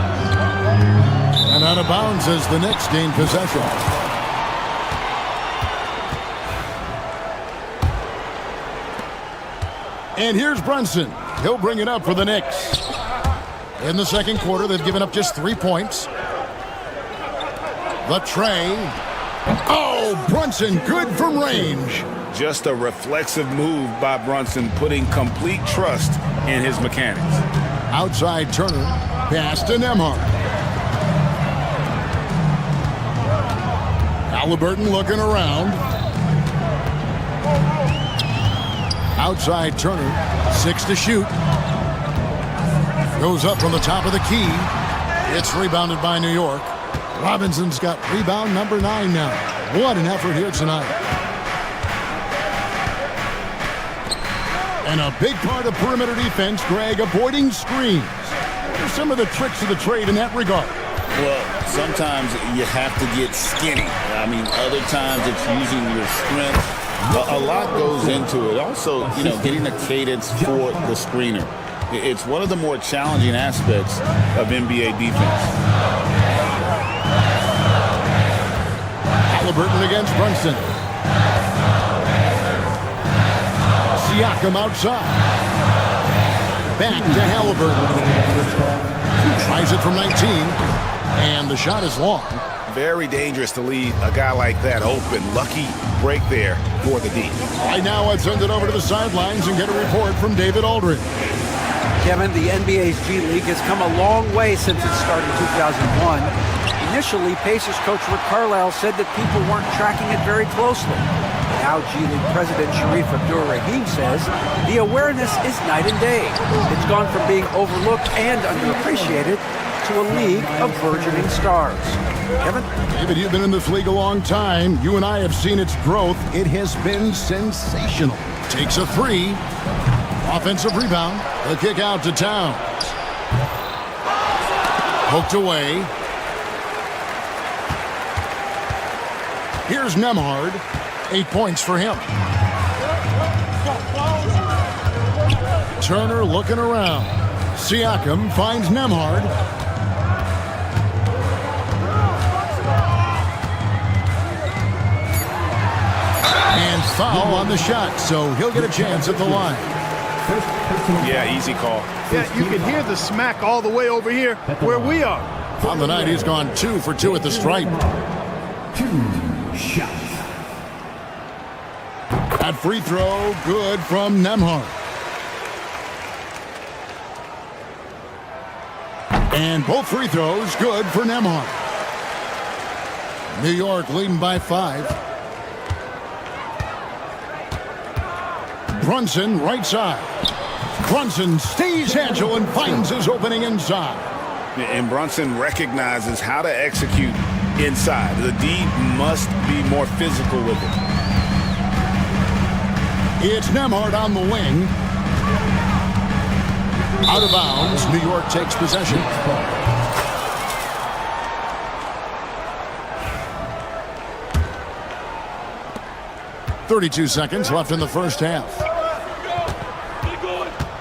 And out of bounds as the Knicks gain possession. And here's Brunson. He'll bring it up for the Knicks. In the second quarter, they've given up just 3 points. The tray. Oh, Brunson, good from range. Just a reflexive move by Brunson, putting complete trust in his mechanics. Outside Turner. Pass to Nembhard. Halliburton looking around. Outside Turner, 6 to shoot. Goes up from the top of the key. It's rebounded by New York. Robinson's got rebound number 9 now. What an effort here tonight. And a big part of perimeter defense, Greg, avoiding screens. What are some of the tricks of the trade in that regard? Well, sometimes you have to get skinny. I mean, other times it's using your strength. A lot goes into it. Also, getting a cadence for the screener. It's one of the more challenging aspects of NBA defense. Halliburton against Brunson. Siakam outside. Back to Halliburton. Tries it from 19. And the shot is long. very dangerous to leave a guy like that open. Lucky break there for the D. Right now, let's send it over to the sidelines and get a report from David Aldridge. Kevin, the NBA's G League has come a long way since it started in 2001. Initially, Pacers coach Rick Carlisle said that people weren't tracking it very closely. Now G League President Sharif Abdur-Rahim says the awareness is night and day. It's gone from being overlooked and underappreciated to a league of burgeoning stars. Kevin? David, you've been in this league a long time. You and I have seen its growth. It has been sensational. Takes a three. Offensive rebound. The kick out to Towns. Poked away. Here's Nembhard. 8 points for him. Turner looking around. Siakam finds Nembhard. And foul on the shot, so he'll get a chance at the line. Yeah, easy call. Yeah, you can hear the smack all the way over here where we are. On the night, he's gone 2 for 2 at the stripe. 2 shots. That free throw, good from Nembhard. And both free throws, good for Nembhard. New York leading by 5. Brunson, right side. Brunson stays agile and finds his opening inside. And Brunson recognizes how to execute inside. The D must be more physical with it. It's Nembhard on the wing. Out of bounds. New York takes possession. .32 seconds left in the first half.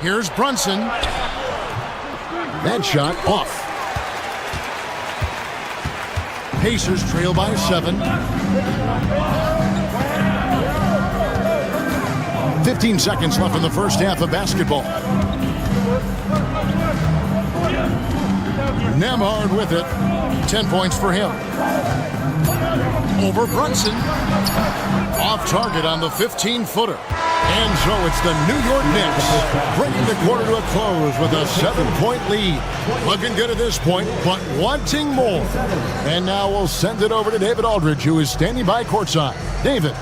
Here's Brunson. That shot off. Pacers trail by 7. 15 seconds left in the first half of basketball. Nembhard with it. 10 points for him. Over Brunson. Off target on the 15-footer. And so it's the New York Knicks bringing the quarter to a close with a 7-point lead. Looking good at this point, but wanting more. And now we'll send it over to David Aldridge, who is standing by courtside. David.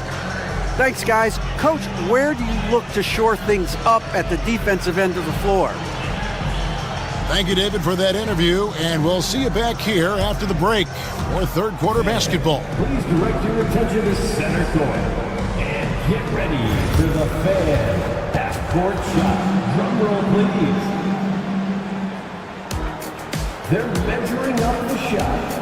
Thanks, guys. Coach, where do you look to shore things up at the defensive end of the floor? Thank you, David, for that interview, and we'll see you back here after the break for third quarter basketball. Please direct your attention to center court and get ready for the fan half-court shot. Drum roll, please. They're measuring up the shot.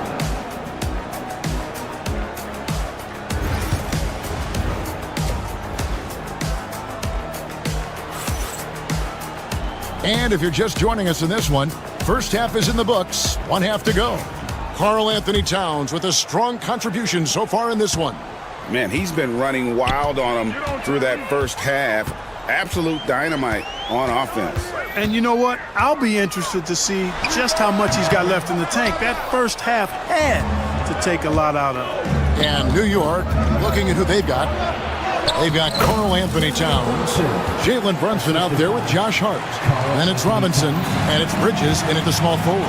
And if you're just joining us in this one, first half is in the books, 1 half to go. Karl-Anthony Towns with a strong contribution so far in this one. Man, he's been running wild on him through that first half. Absolute dynamite on offense. And you know what? I'll be interested to see just how much he's got left in the tank. That first half had to take a lot out of him. And New York, looking at who they've got. They've got Karl-Anthony Towns, Jalen Brunson out there with Josh Hart. Then it's Robinson, and it's Bridges in at the small forward.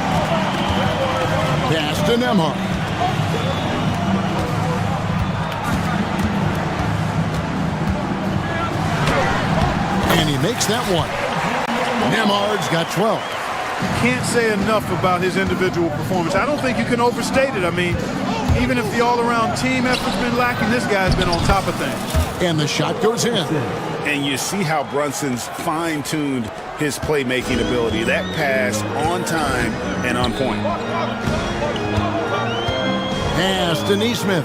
Pass to Nembhard. And he makes that one. Nembhard's got 12. Can't say enough about his individual performance. I don't think you can overstate it. I mean, even if the all-around team effort's been lacking, this guy's been on top of things. And the shot goes in. And you see how Brunson's fine-tuned his playmaking ability. That pass on time and on point. Pass to Nesmith.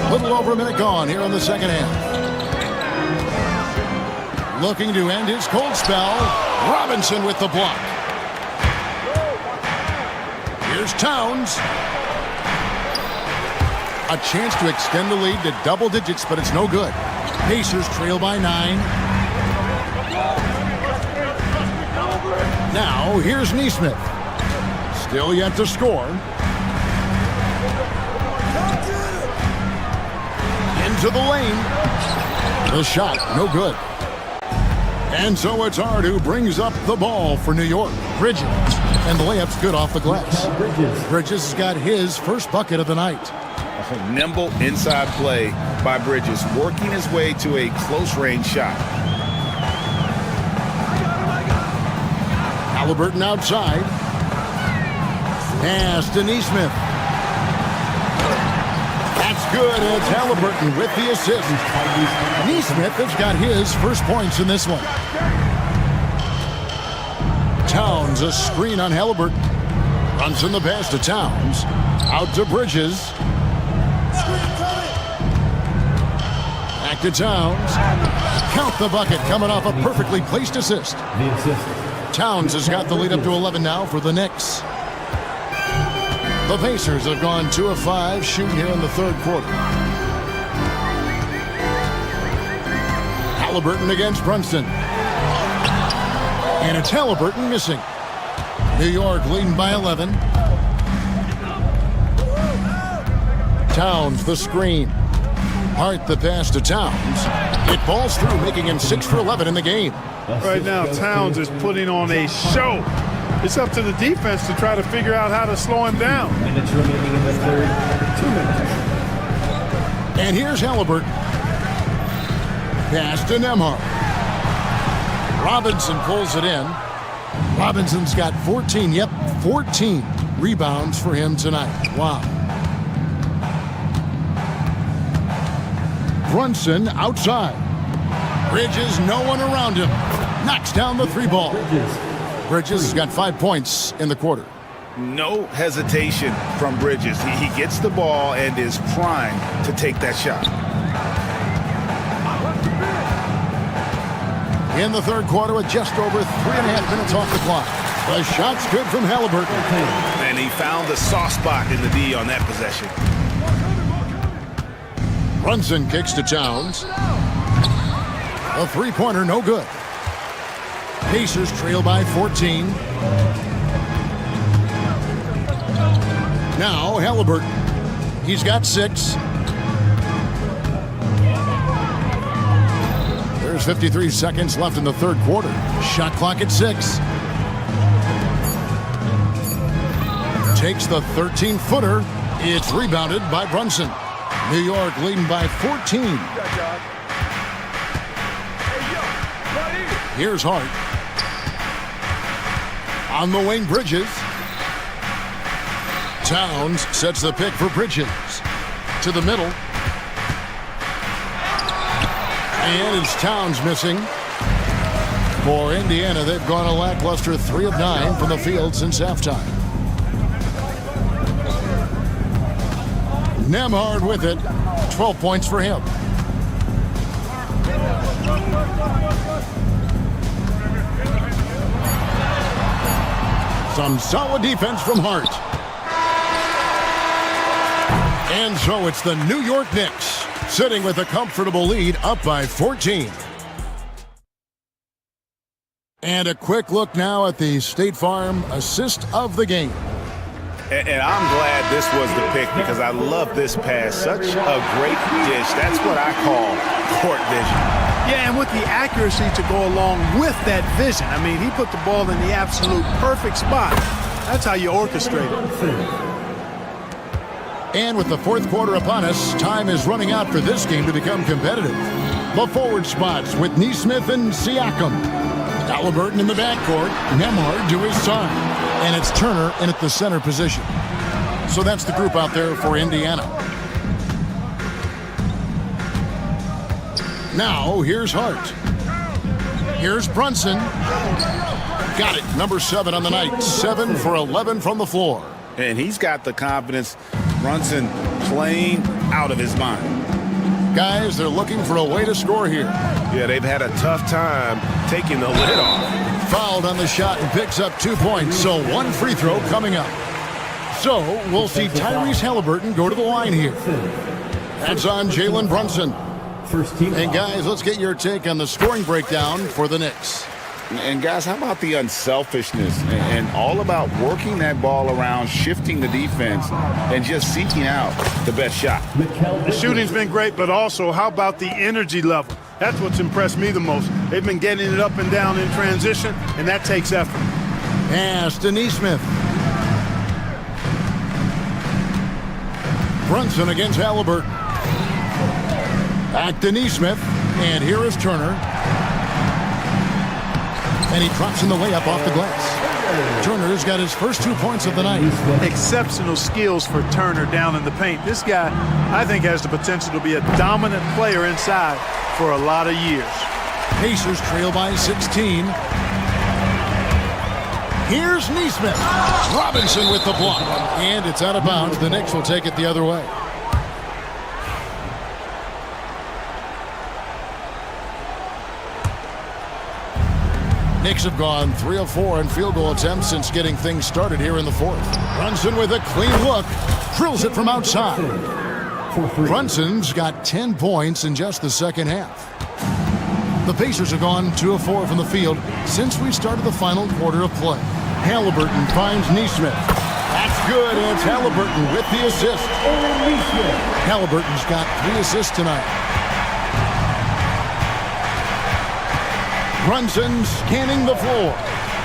A little over a minute gone here in the second half. Looking to end his cold spell. Robinson with the block. Here's Towns. A chance to extend the lead to double digits, but it's no good. Pacers trail by 9. Now, here's Nesmith. Still yet to score. Into the lane. The shot, no good. And so it's Hart who brings up the ball for New York. Bridges. And the layup's good off the glass. Bridges has got his first bucket of the night. Nimble inside play by Bridges, working his way to a close-range shot. Halliburton outside. Pass to Neesmith. That's good. It's Halliburton with the assist. Neesmith has got his first points in this one. Towns, a screen on Halliburton. Runs in the pass to Towns. Out to Bridges. Back to Towns. Count the bucket, coming off a perfectly placed assist. Towns has got the lead up to 11 now for the Knicks. The Pacers have gone 2 of 5 shooting here in the third quarter. Halliburton against Brunson. And it's Halliburton missing. New York leading by 11. Towns the screen. Hart the pass to Towns. It balls through, making him 6 for 11 in the game. Right now, Towns is putting on a show. It's up to the defense to try to figure out how to slow him down. Minutes remaining in the third. 2 minutes. And here's Halliburton. Pass to Nembhard. Robinson pulls it in. Robinson's got 14 rebounds for him tonight. Wow. Brunson outside. Bridges, no one around him. Knocks down the 3 ball. Bridges has got 5 points in the quarter. No hesitation from Bridges. He gets the ball and is primed to take that shot. In the third quarter with just over 3.5 minutes off the clock. The shot's good from Halliburton. And he found the soft spot in the D on that possession. Brunson kicks to Towns. A 3-pointer, no good. Pacers trail by 14. Now Halliburton. He's got 6. There's 53 seconds left in the third quarter. Shot clock at 6. Takes the 13-footer. It's rebounded by Brunson. New York leading by 14. Here's Hart. On the wing, Bridges. Towns sets the pick for Bridges. To the middle. And it's Towns missing. For Indiana, they've gone a lackluster 3 of 9 from the field since halftime. Nembhard with it. 12 points for him. Some solid defense from Hart. And so it's the New York Knicks sitting with a comfortable lead up by 14. And a quick look now at the State Farm assist of the game. And I'm glad this was the pick because I love this pass. Such a great dish. That's what I call court vision. Yeah, and with the accuracy to go along with that vision. I mean, he put the ball in the absolute perfect spot. That's how you orchestrate it. And with the fourth quarter upon us, time is running out for this game to become competitive. The forward spots with Neesmith and Siakam. Halliburton in the backcourt, Nembhard to his side. And it's Turner in at the center position. So that's the group out there for Indiana. Now, here's Hart. Here's Brunson. Got it. Number 7 on the night. 7 for 11 from the floor. And he's got the confidence. Brunson playing out of his mind. Guys, they're looking for a way to score here. Yeah, they've had a tough time taking the lid off. Fouled on the shot and picks up 2 points, so 1 free throw coming up. So we'll see Tyrese Halliburton go to the line here. That's on Jalen Brunson. And guys, let's get your take on the scoring breakdown for the Knicks. And guys, how about the unselfishness and all about working that ball around, shifting the defense, and just seeking out the best shot? The shooting's been great, but also how about the energy level? That's what's impressed me the most. They've been getting it up and down in transition, and that takes effort. Pass to Neesmith. Brunson against Halliburton. Back to Neesmith, and here is Turner. And he drops in the layup off the glass. Turner's got his first 2 points of the night. Exceptional skills for Turner down in the paint. This guy, I think, has the potential to be a dominant player inside for a lot of years. Pacers trail by 16. Here's Neesmith. Robinson with the block. And it's out of bounds. The Knicks will take it the other way. Knicks have gone 3 of 4 in field goal attempts since getting things started here in the fourth. Brunson with a clean look. Drills it from outside. Brunson's got 10 points in just the second half. The Pacers have gone 2 of 4 from the field since we started the final quarter of play. Halliburton finds Neesmith. That's good, and it's Halliburton with the assist. Halliburton's got 3 assists tonight. Brunson scanning the floor.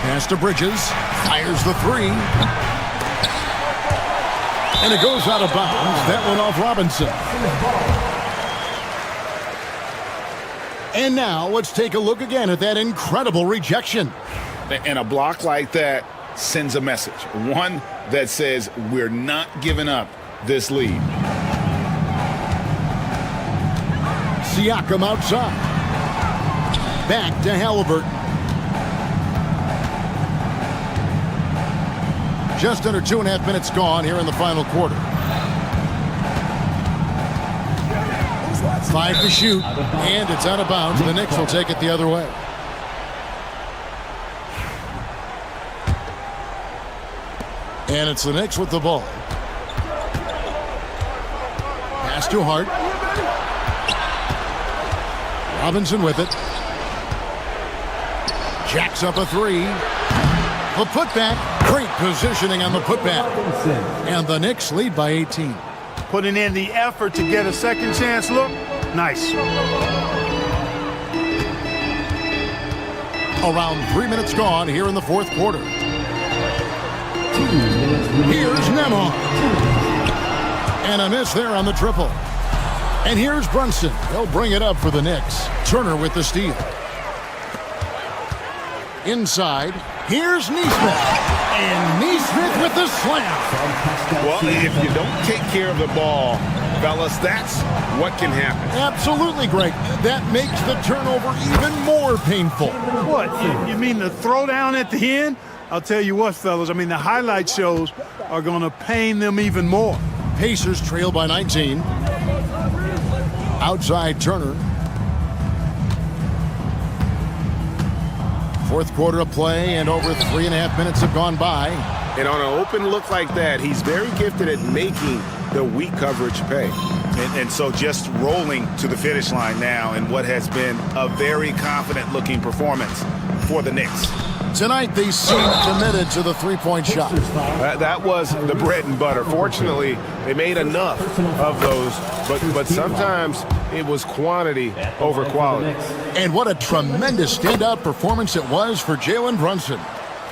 Pass to Bridges. Fires the 3. And it goes out of bounds. That one off Robinson. And now let's take a look again at that incredible rejection. And a block like that sends a message. One that says we're not giving up this lead. Siakam outside. Back to Halliburton. Just under 2.5 minutes gone here in the final quarter. 5 to shoot, and it's out of bounds. The Knicks will take it the other way. And it's the Knicks with the ball. Pass to Hart. Robinson with it. Jacks up a 3. The putback. Great positioning on the putback. And the Knicks lead by 18. Putting in the effort to get a second chance look. Nice. Around 3 minutes gone here in the fourth quarter. Here's Nemhard. And a miss there on the triple. And here's Brunson. They'll bring it up for the Knicks. Turner with the steal. Inside, here's Neesmith. And Neesmith with the slam. Well, if you don't take care of the ball, fellas, that's what can happen. Absolutely, Greg. That makes the turnover even more painful. What? You mean the throwdown at the end? I'll tell you what, fellas. I mean, the highlight shows are going to pain them even more. Pacers trail by 19. Outside Turner. Fourth quarter of play, and over 3.5 minutes have gone by. And on an open look like that, he's very gifted at making the weak coverage pay. And so just rolling to the finish line now in what has been a very confident-looking performance for the Knicks. Tonight, they seem committed to the three-point shot. That was the bread and butter. Fortunately, they made enough of those, but sometimes it was quantity over quality. And what a tremendous standout performance it was for Jalen Brunson.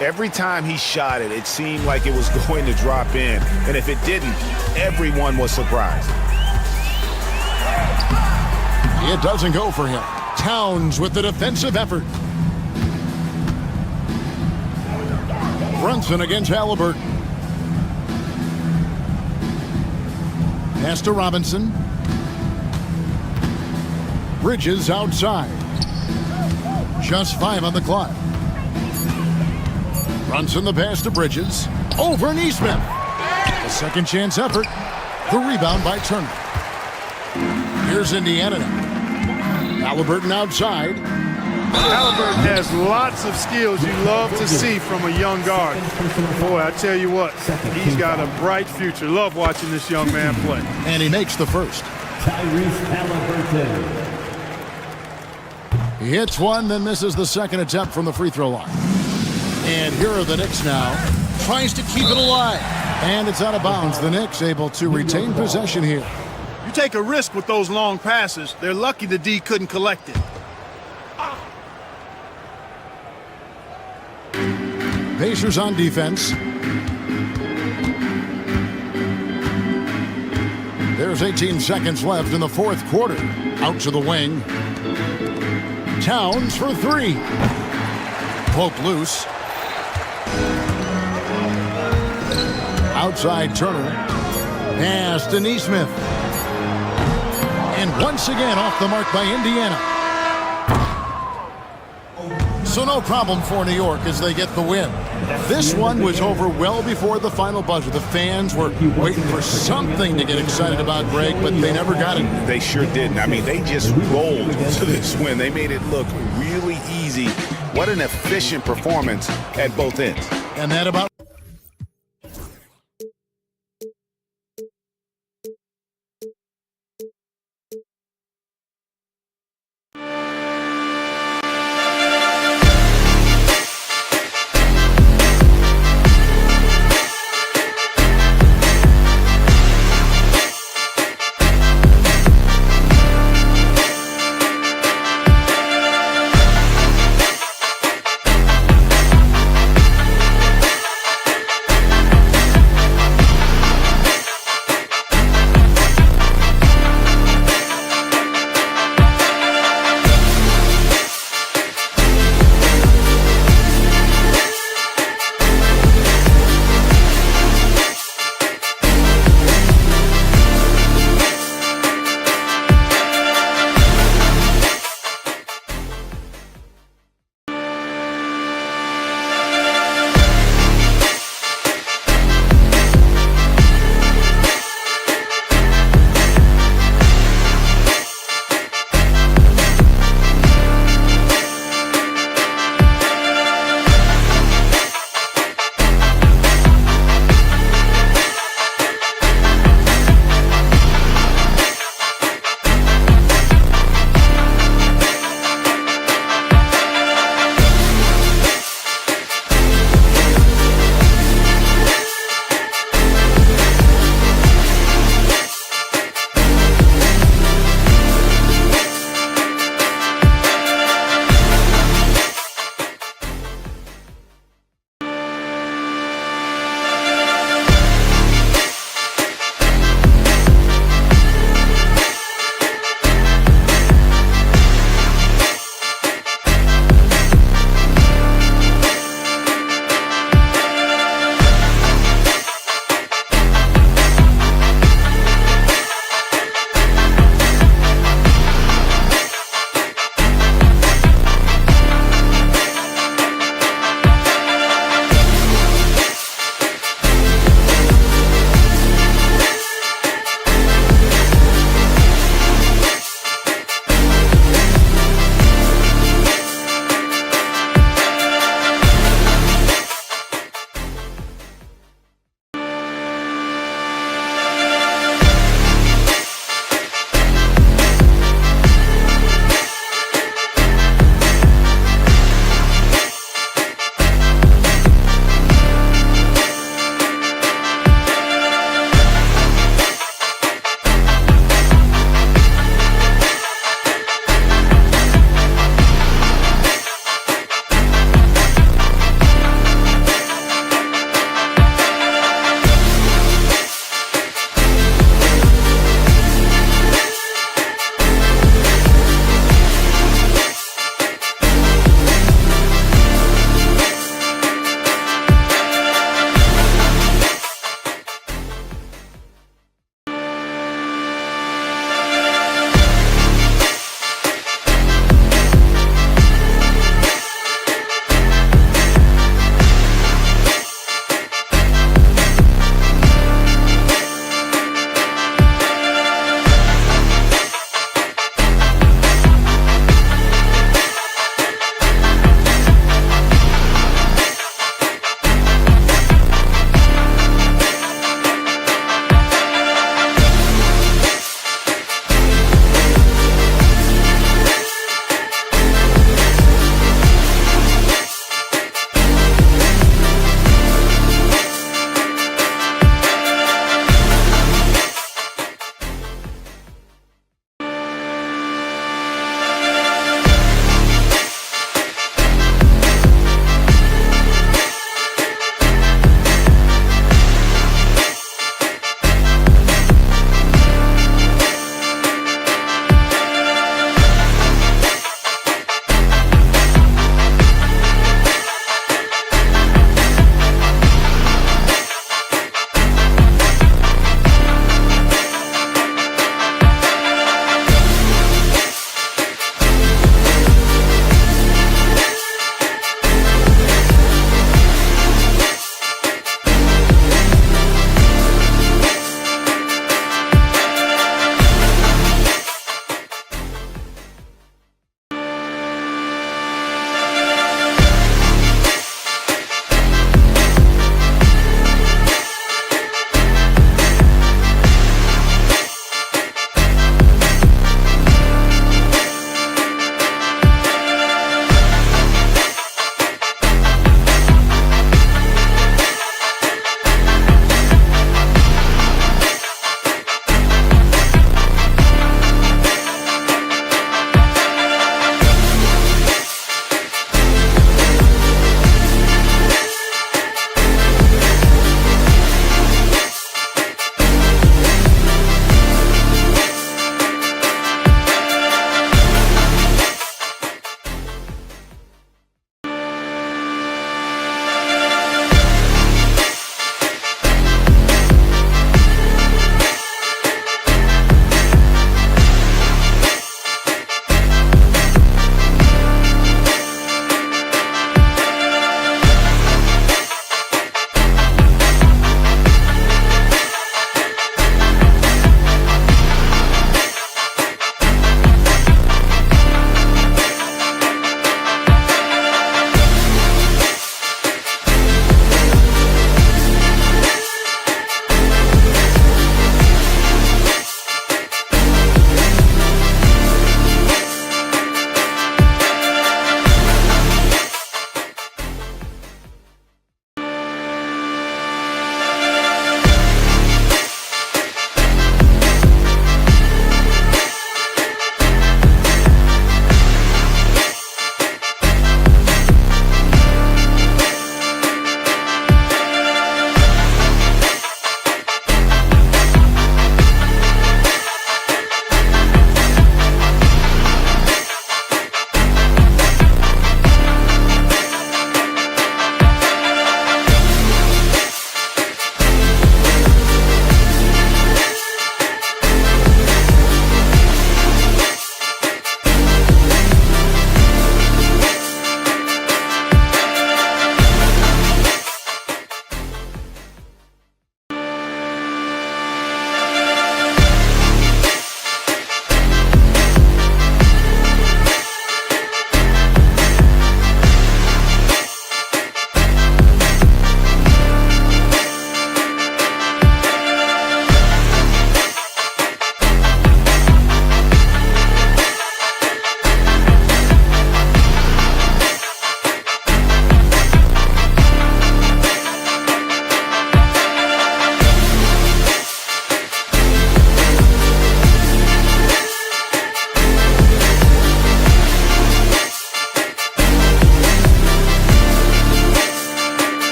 Every time he shot it, it seemed like it was going to drop in. And if it didn't, everyone was surprised. It doesn't go for him. Towns with the defensive effort. Brunson against Halliburton. Pass to Robinson. Bridges outside. Just 5 on the clock. Brunson the pass to Bridges. Over Neesmith. A second chance effort. The rebound by Turner. Here's Indiana now. Halliburton outside. Halliburton has lots of skills you love to see from a young guard. Boy, I tell you what, he's got a bright future. Love watching this young man play. And he makes the first. Tyrese Halliburton. He hits one, then misses the second attempt from the free throw line. And here are the Knicks now. Tries to keep it alive. And it's out of bounds. The Knicks able to retain possession here. You take a risk with those long passes. They're lucky the D couldn't collect it. Pacers on defense. There's 18 seconds left in the fourth quarter. Out to the wing. Towns for three. Poke loose. Outside Turner. Pass to Neesmith. And once again off the mark by Indiana. So no problem for New York as they get the win. This one was over well before the final buzzer. The fans were waiting for something to get excited about, Greg, but they never got it. They sure didn't. I mean, they just rolled to this win. They made it look really easy. What an efficient performance at both ends. And that about...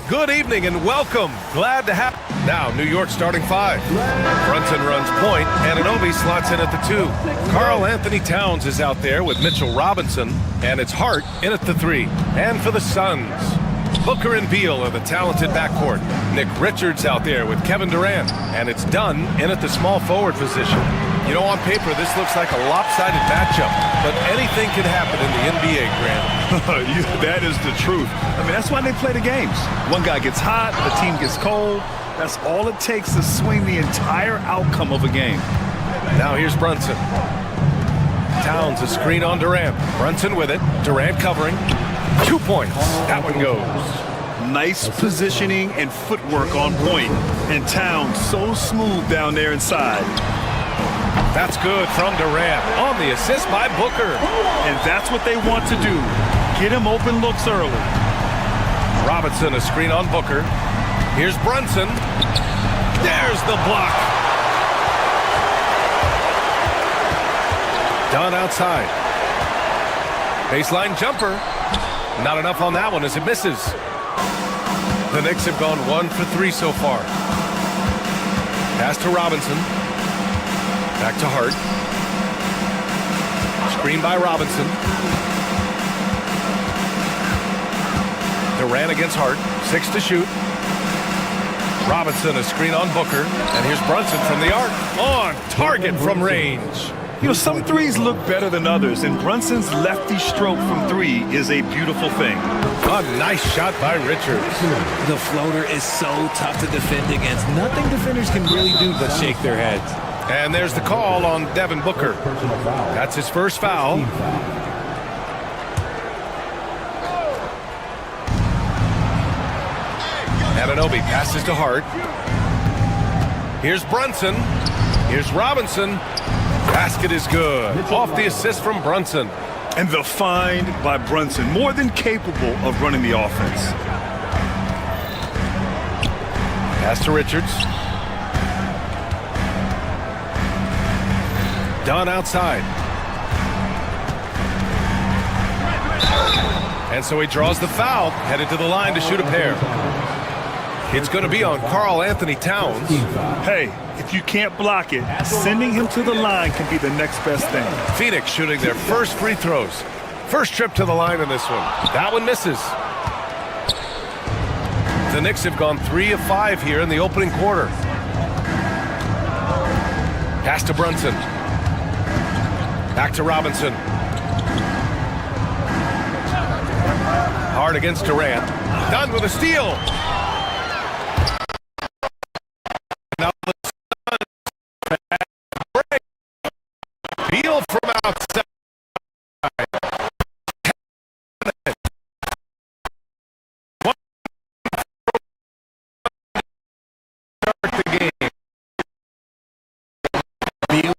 Good evening and welcome. Glad to have. Now, New York starting 5. Brunson runs point. Anunoby slots in at the 2. Karl Anthony Towns is out there with Mitchell Robinson. And it's Hart in at the 3. And for the Suns, Booker and Beal are the talented backcourt. Nick Richards out there with Kevin Durant. And it's Dunn in at the small forward position. You know, on paper, this looks like a lopsided matchup, but anything can happen in the NBA, Grant. That is the truth. I mean, that's why they play the games. One guy gets hot, the team gets cold. That's all it takes to swing the entire outcome of a game. Now here's Brunson. Towns a screen on Durant. Brunson with it. Durant covering. 2 points. That one goes. Nice positioning and footwork on point. And Towns so smooth down there inside. That's good from Durant on the assist by Booker. And that's what they want to do. Get him open looks early. Robinson a screen on Booker. Here's Brunson. There's the block. Dunn outside. Baseline jumper. Not enough on that one as it misses. The Knicks have gone 1 for 3 so far. Pass to Robinson. Back to Hart. Screen by Robinson. Durant against Hart. 6 to shoot. Robinson a screen on Booker. And here's Brunson from the arc. On target from range. You know, some threes look better than others, and Brunson's lefty stroke from 3 is a beautiful thing. A nice shot by Richards. The floater is so tough to defend against. Nothing defenders can really do but shake their heads. And there's the call on Devin Booker. That's his first foul. Anunoby passes to Hart. Here's Brunson. Here's Robinson. Basket is good. Off the assist from Brunson. And the find by Brunson, more than capable of running the offense. Pass to Richards. Dunn outside. And so he draws the foul, headed to the line to shoot a pair. It's going to be on Karl Anthony Towns. Hey, if you can't block it, sending him to the line can be the next best thing. Phoenix shooting their first free throws. First trip to the line in this one. That one misses. The Knicks have gone 3 of 5 here in the opening quarter. Pass to Brunson. Back to Robinson. Hard against Durant. Dunn with a steal. Now the Suns break. Beal from outside. Start the game. Beal.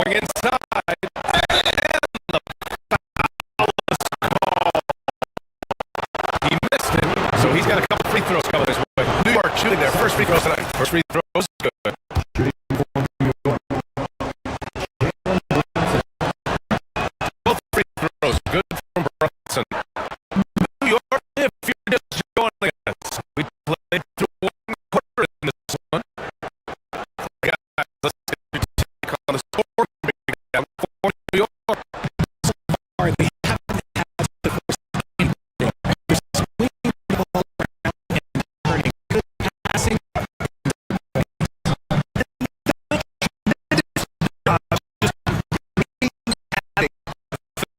Going inside. He missed it, so he's got a couple free throws coming his way. New York shooting their first free throws tonight. First free throws, good. Both free throws, good from Brunson. New York, if you're just joining us, we played through one quarter in this one. Guys, let's take on the score. For New York. So far, they haven't had the first game. They're swinging the ball around and turning good passing.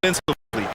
Offensively.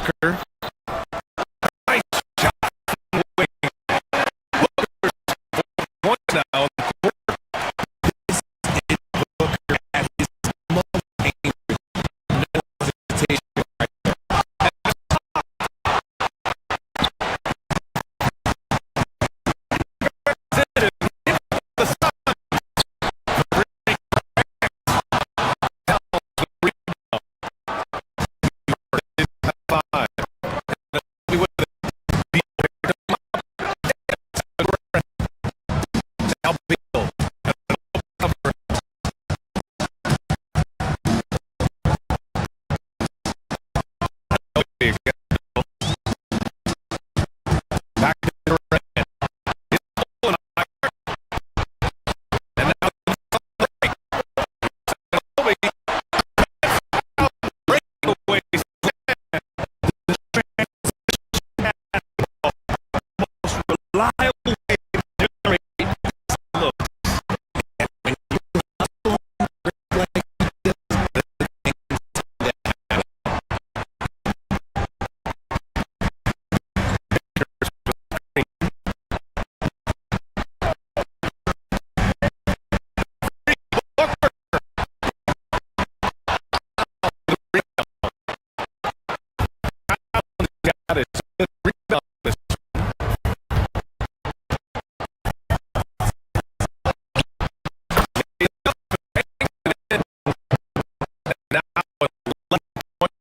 Booker. Nice shot. Booker's points now in the quarter. This is Booker at his most dangerous. No hesitation right there.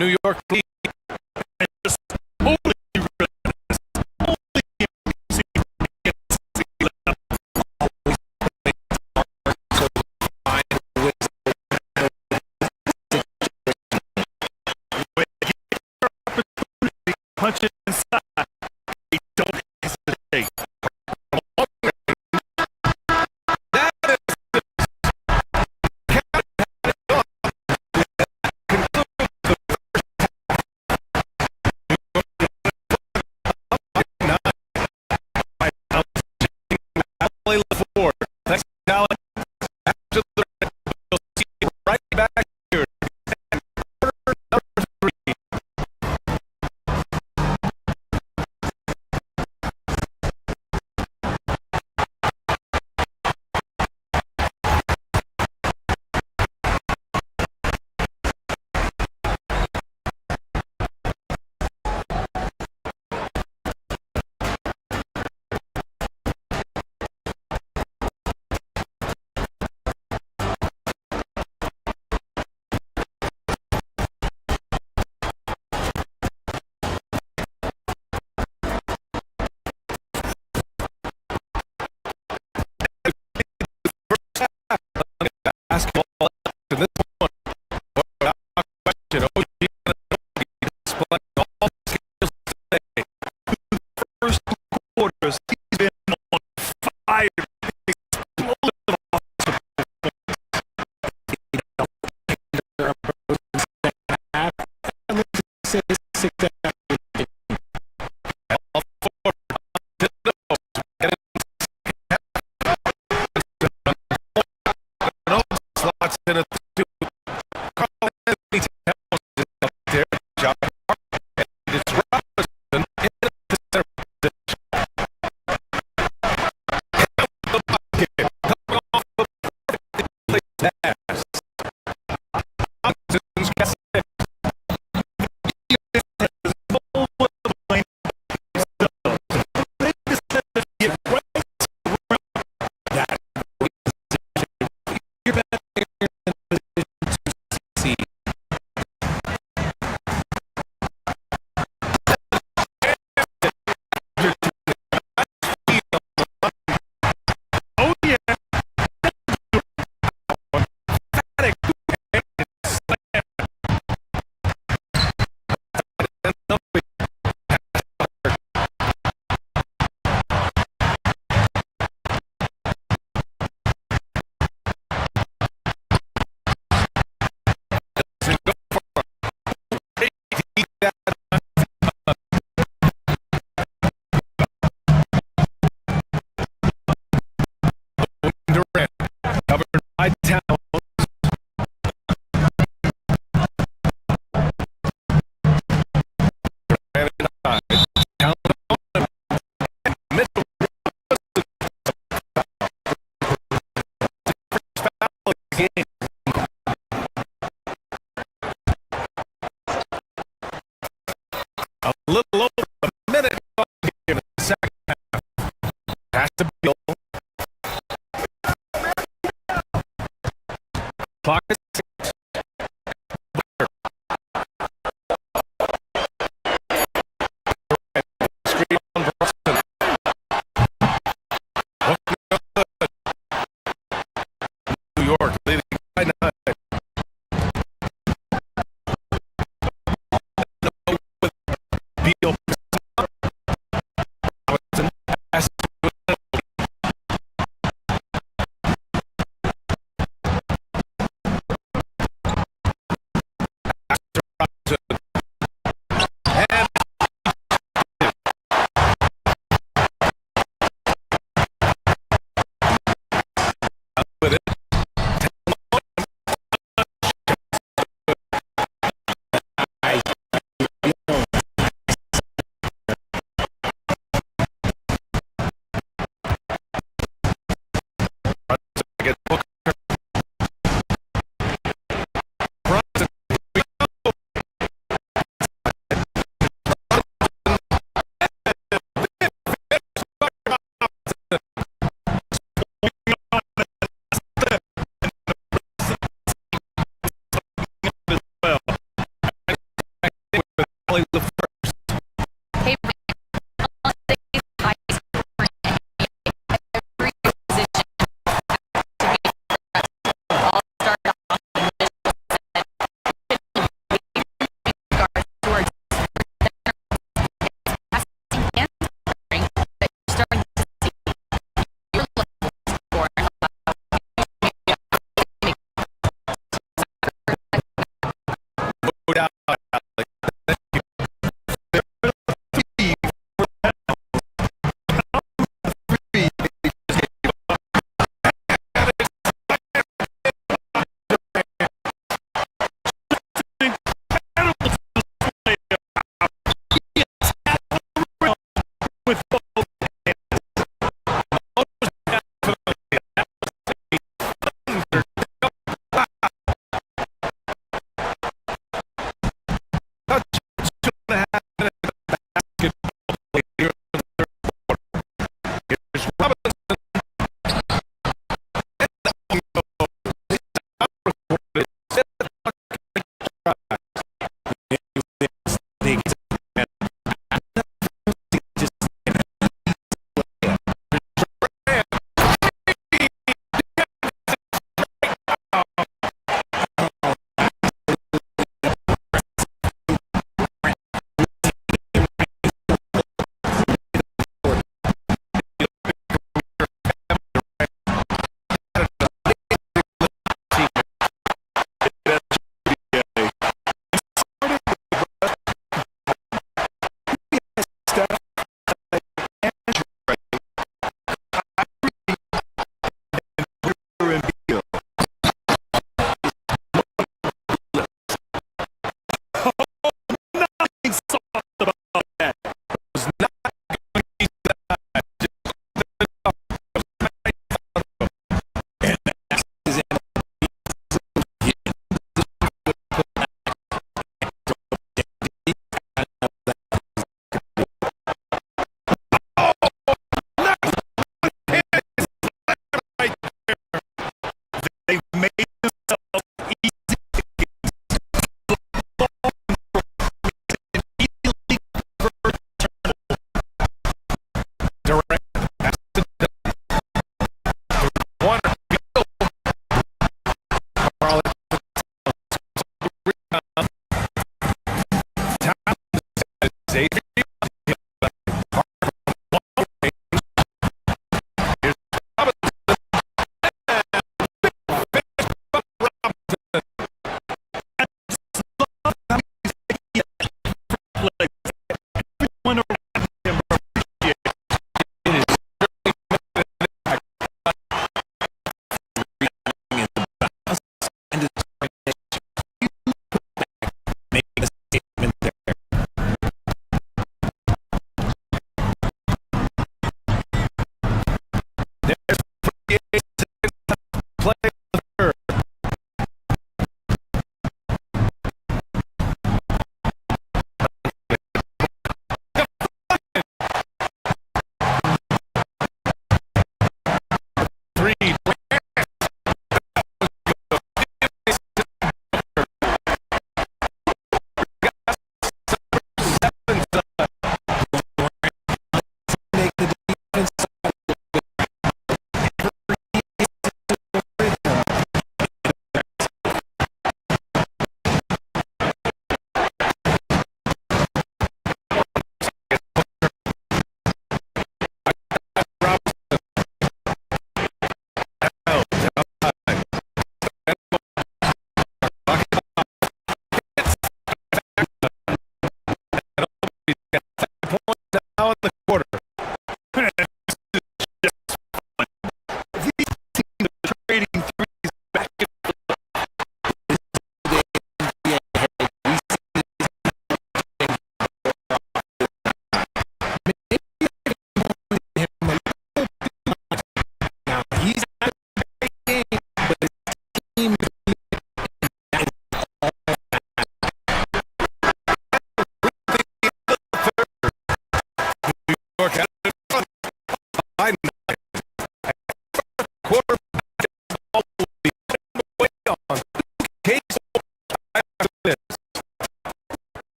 New York lead. Punch it inside. They don't hesitate.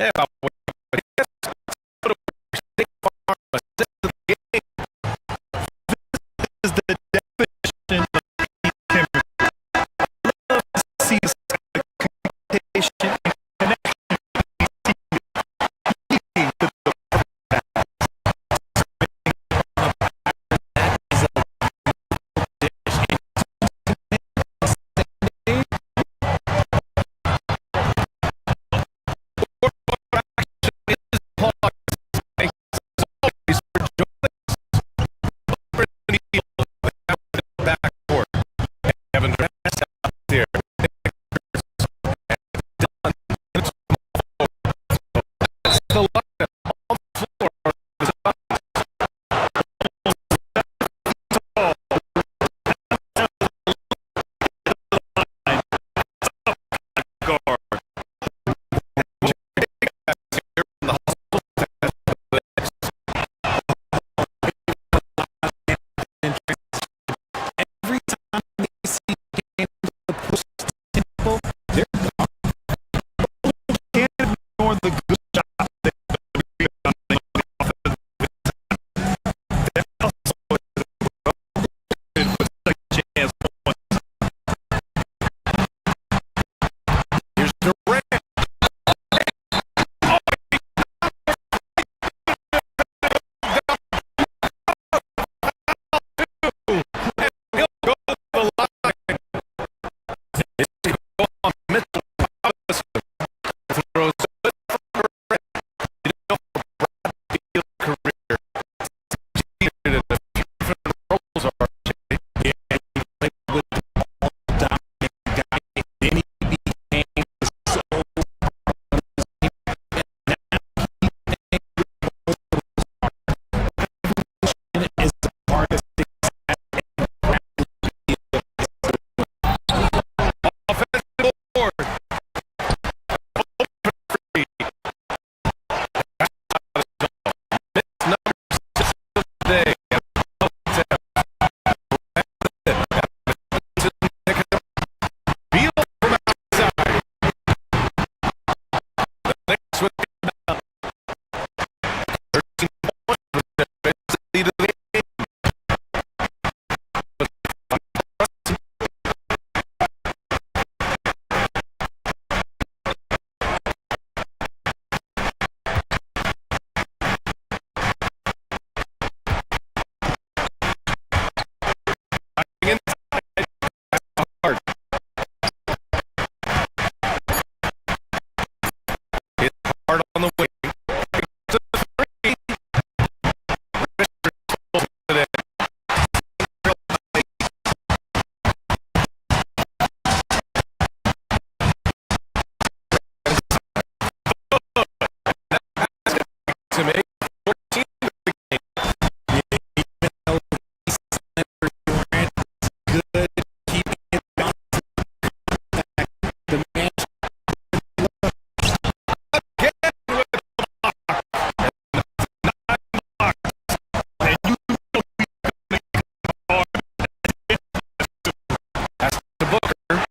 Yeah, about Is the definition of chemistry. I love to see the communication and connection leading to the backcourt. Kevin Durant out there. The lineup on the floor is up. guard. Every time they see games the post tempo, they're gone. Can't ignore the good job they're doing on the offensive. They're also with second chance points. Here's Durant. He'll go to the line. He'll go on Mitchell. Throws it for Durant. You know, Brad Beal's career. Cheated in a few different roles are. Yeah, he played with the ball dominant guy. Then he became so is the hardest Offensive board. Open free. Missed number 6 of the day. Beal from outside. The Knicks with the inbound. 13 points for the Knicks lead of the game. Inside. Hard. It's hard on the wing. To the three. Richards pulls it in. To make 14 of the game. good keeping it bouncing back. The man Again with the block. And you know That's the Booker.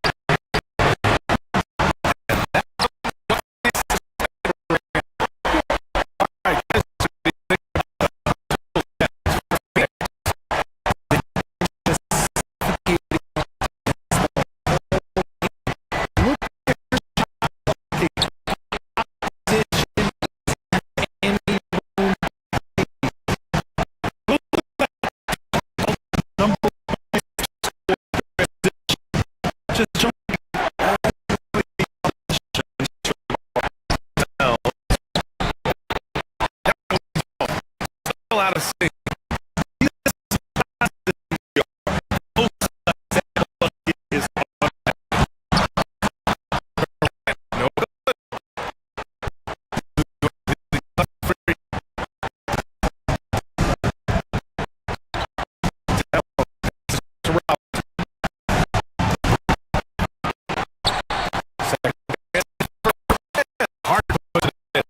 just jump. Still out of sync. No good. Hard to put it in.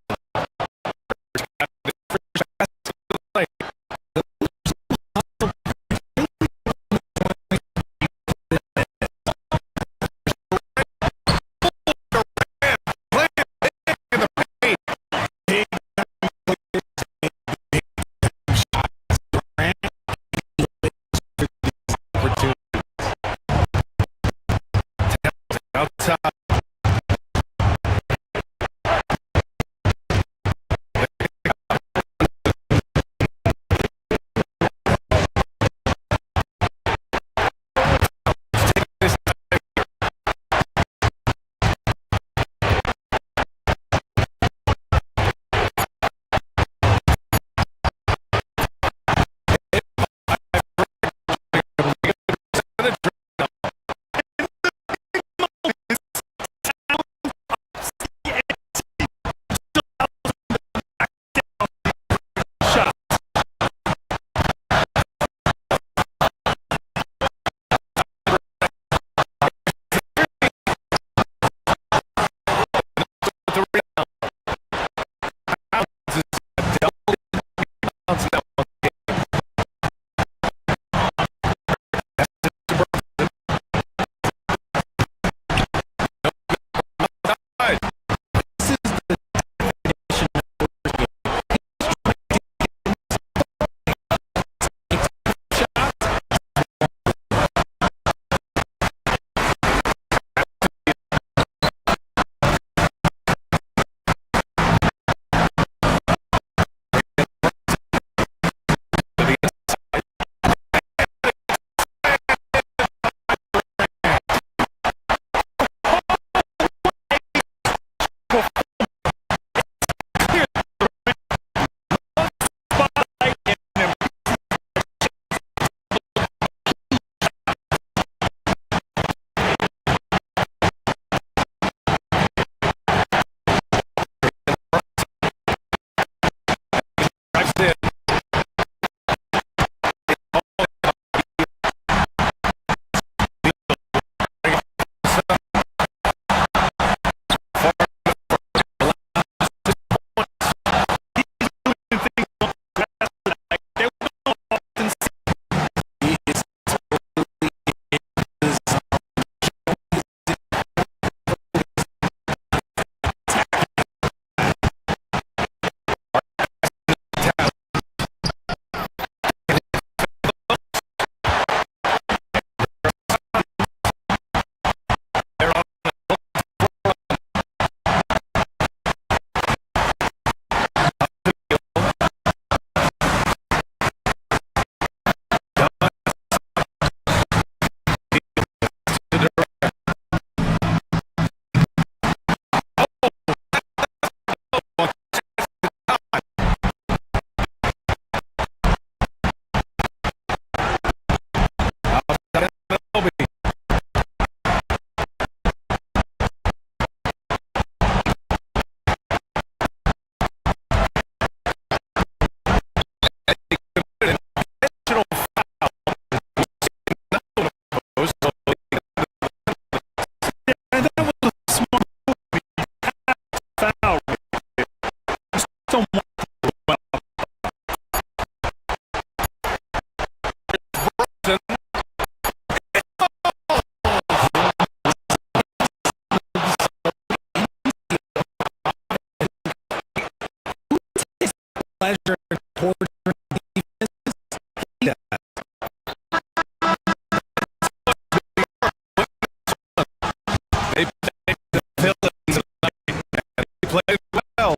played well.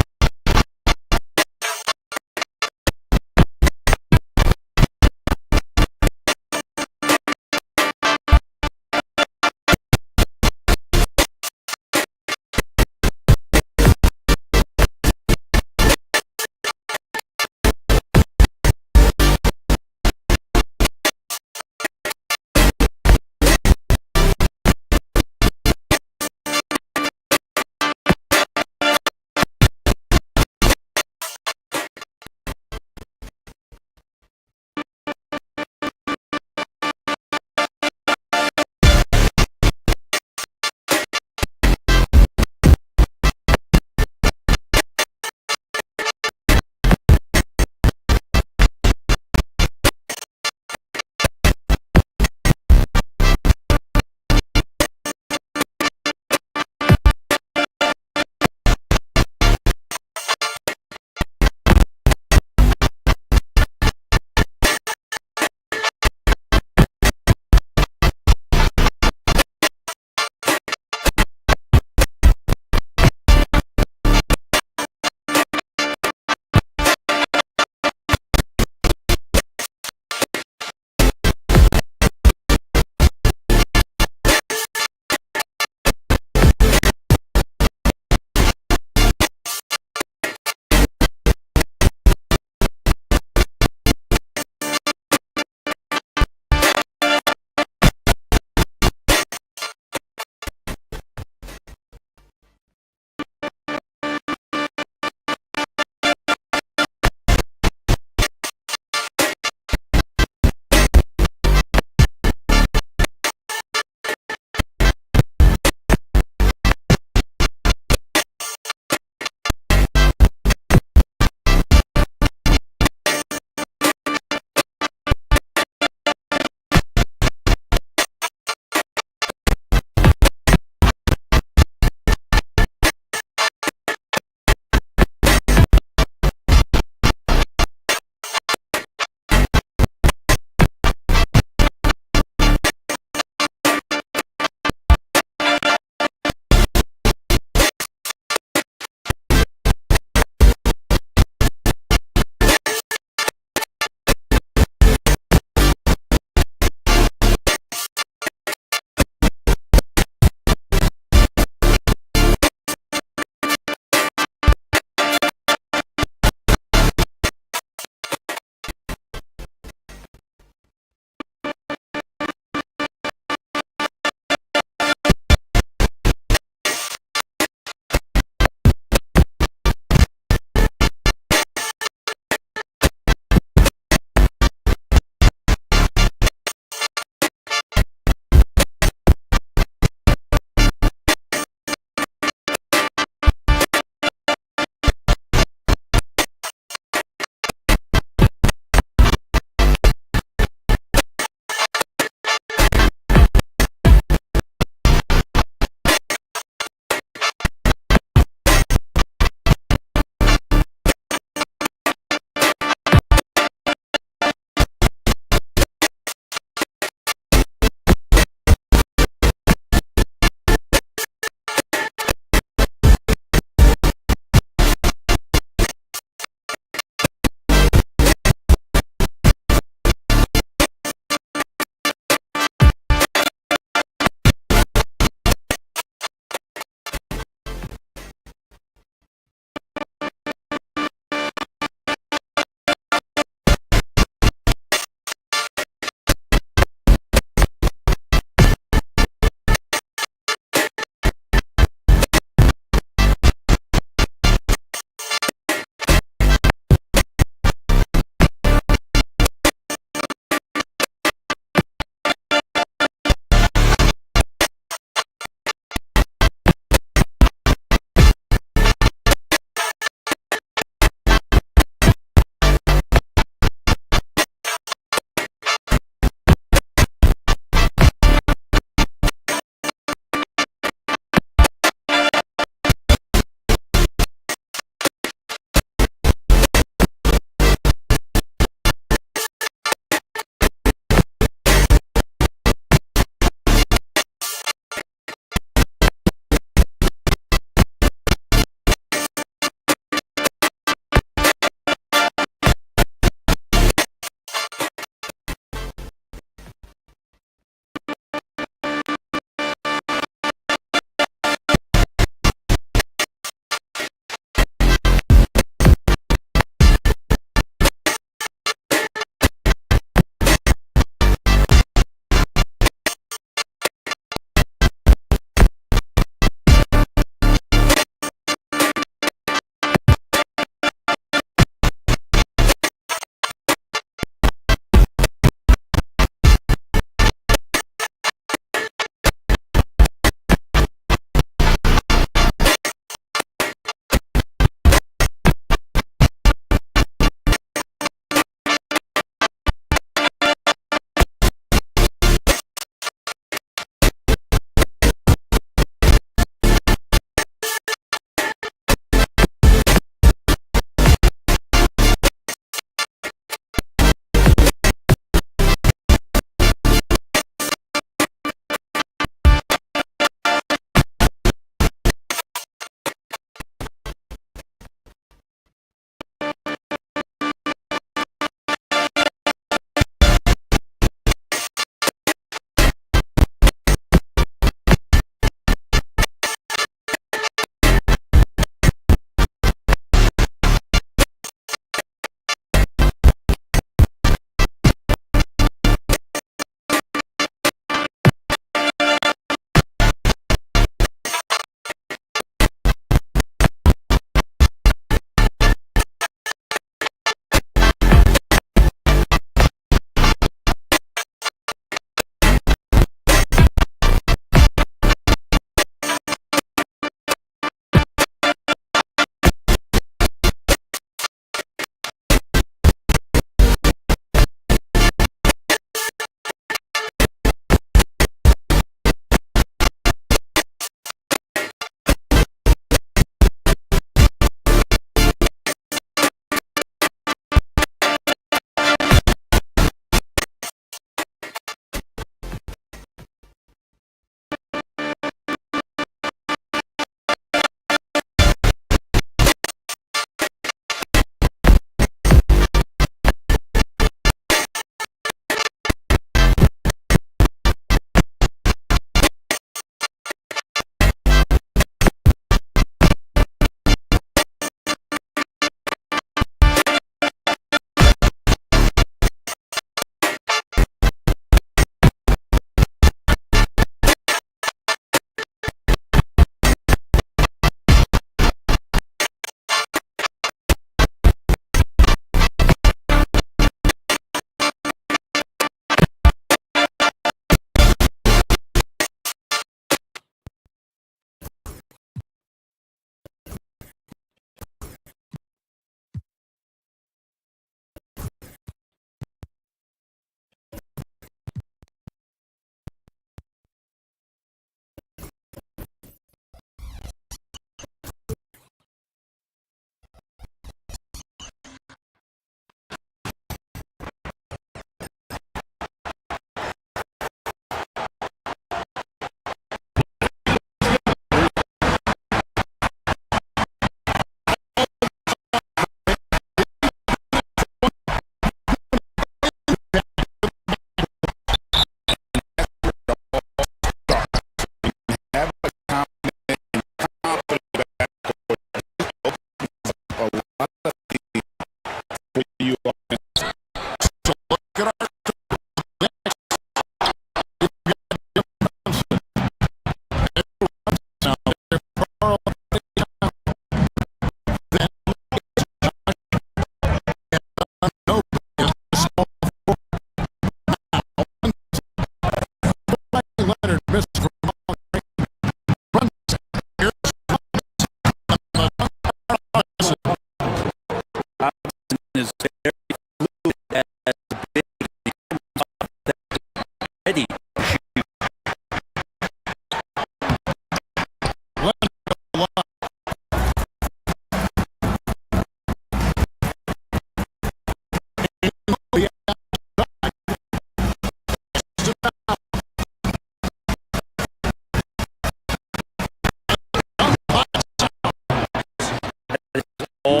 ball.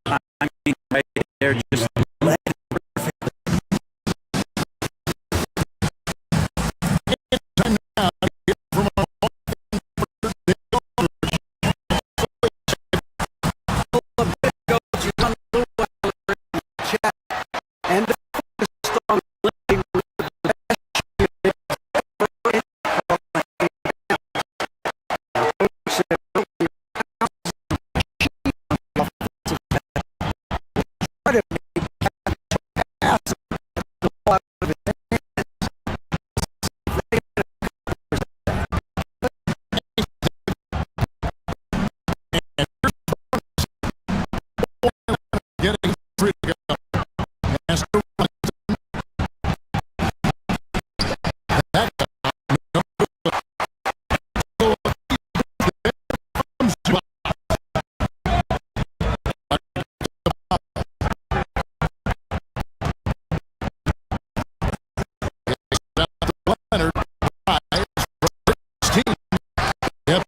I mean, right there, just let it and the strong living with the best Getting free to go. Has to run. Leonard tries for his team. Yep.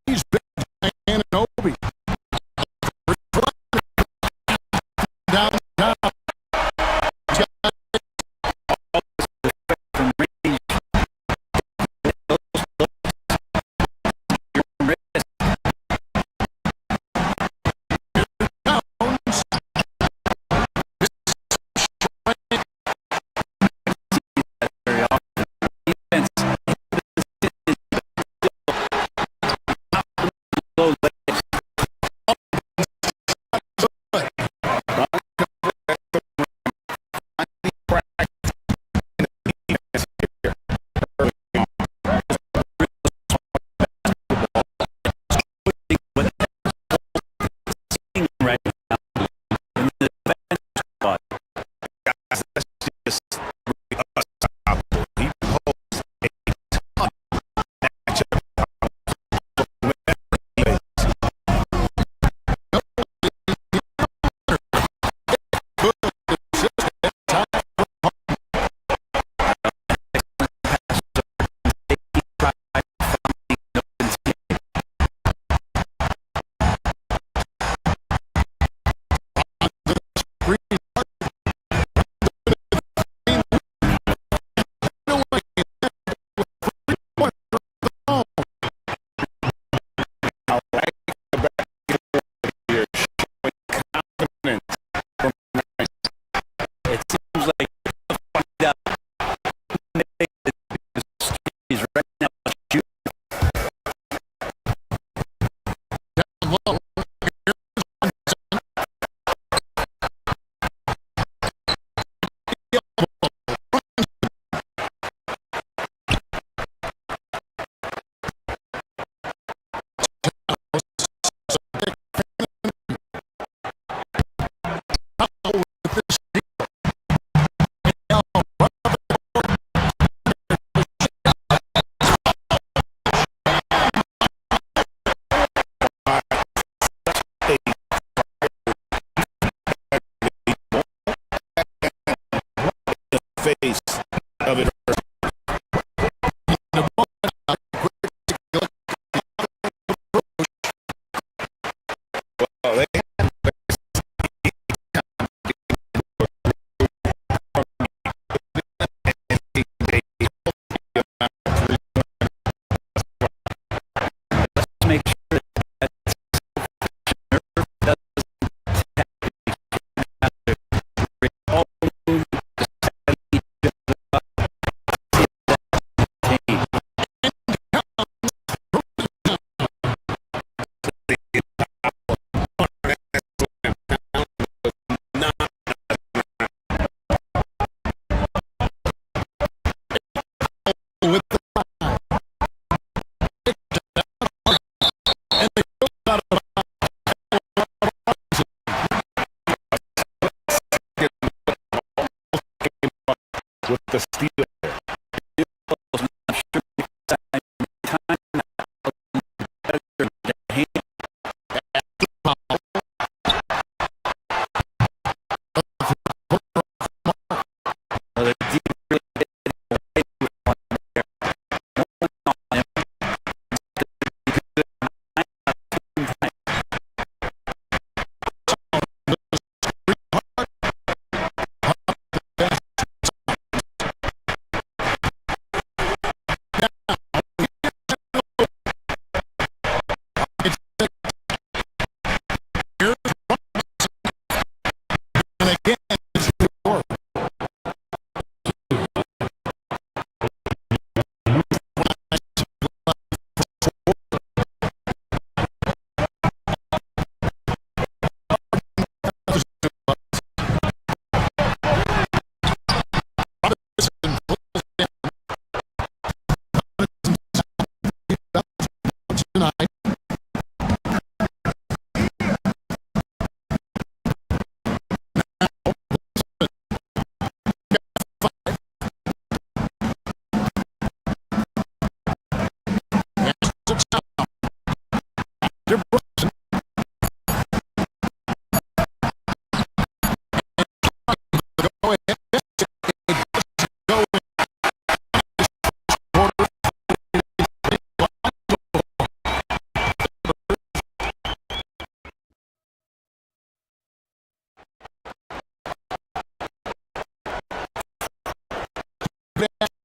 He's big and Obi. Down. steal there.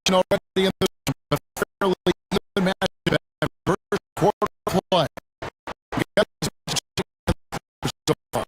Already in the fairly even match at first quarter play. So far.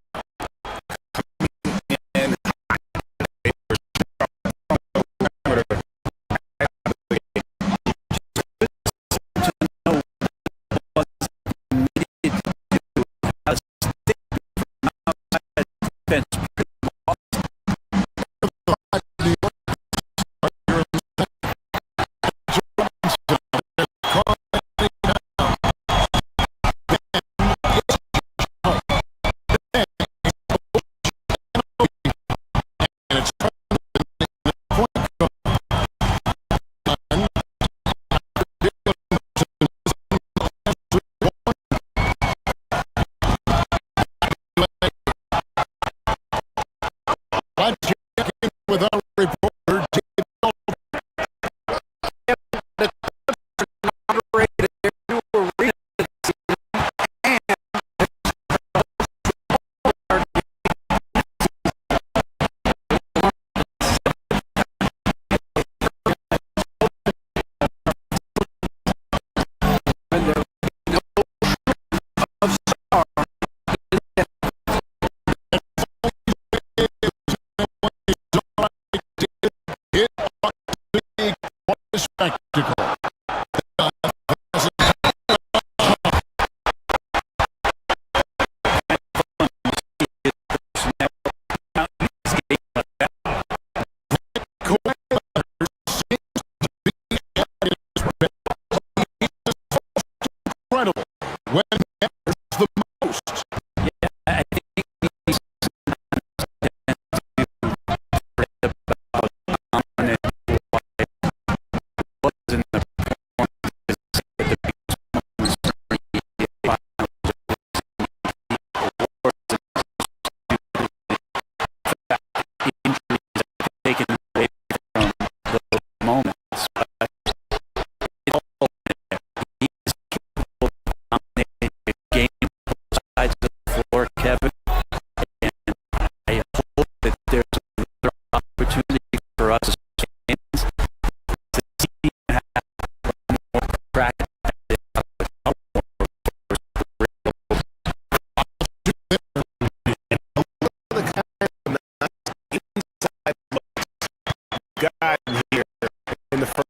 With our reporter, spectacle. Incredible when it matters the most. I think he's wasn't the taken away from those moments. He's capable of dominating the game both sides of the floor, Kevin. And I hope that there's another opportunity for us fans to see him have more practice. God here in the first.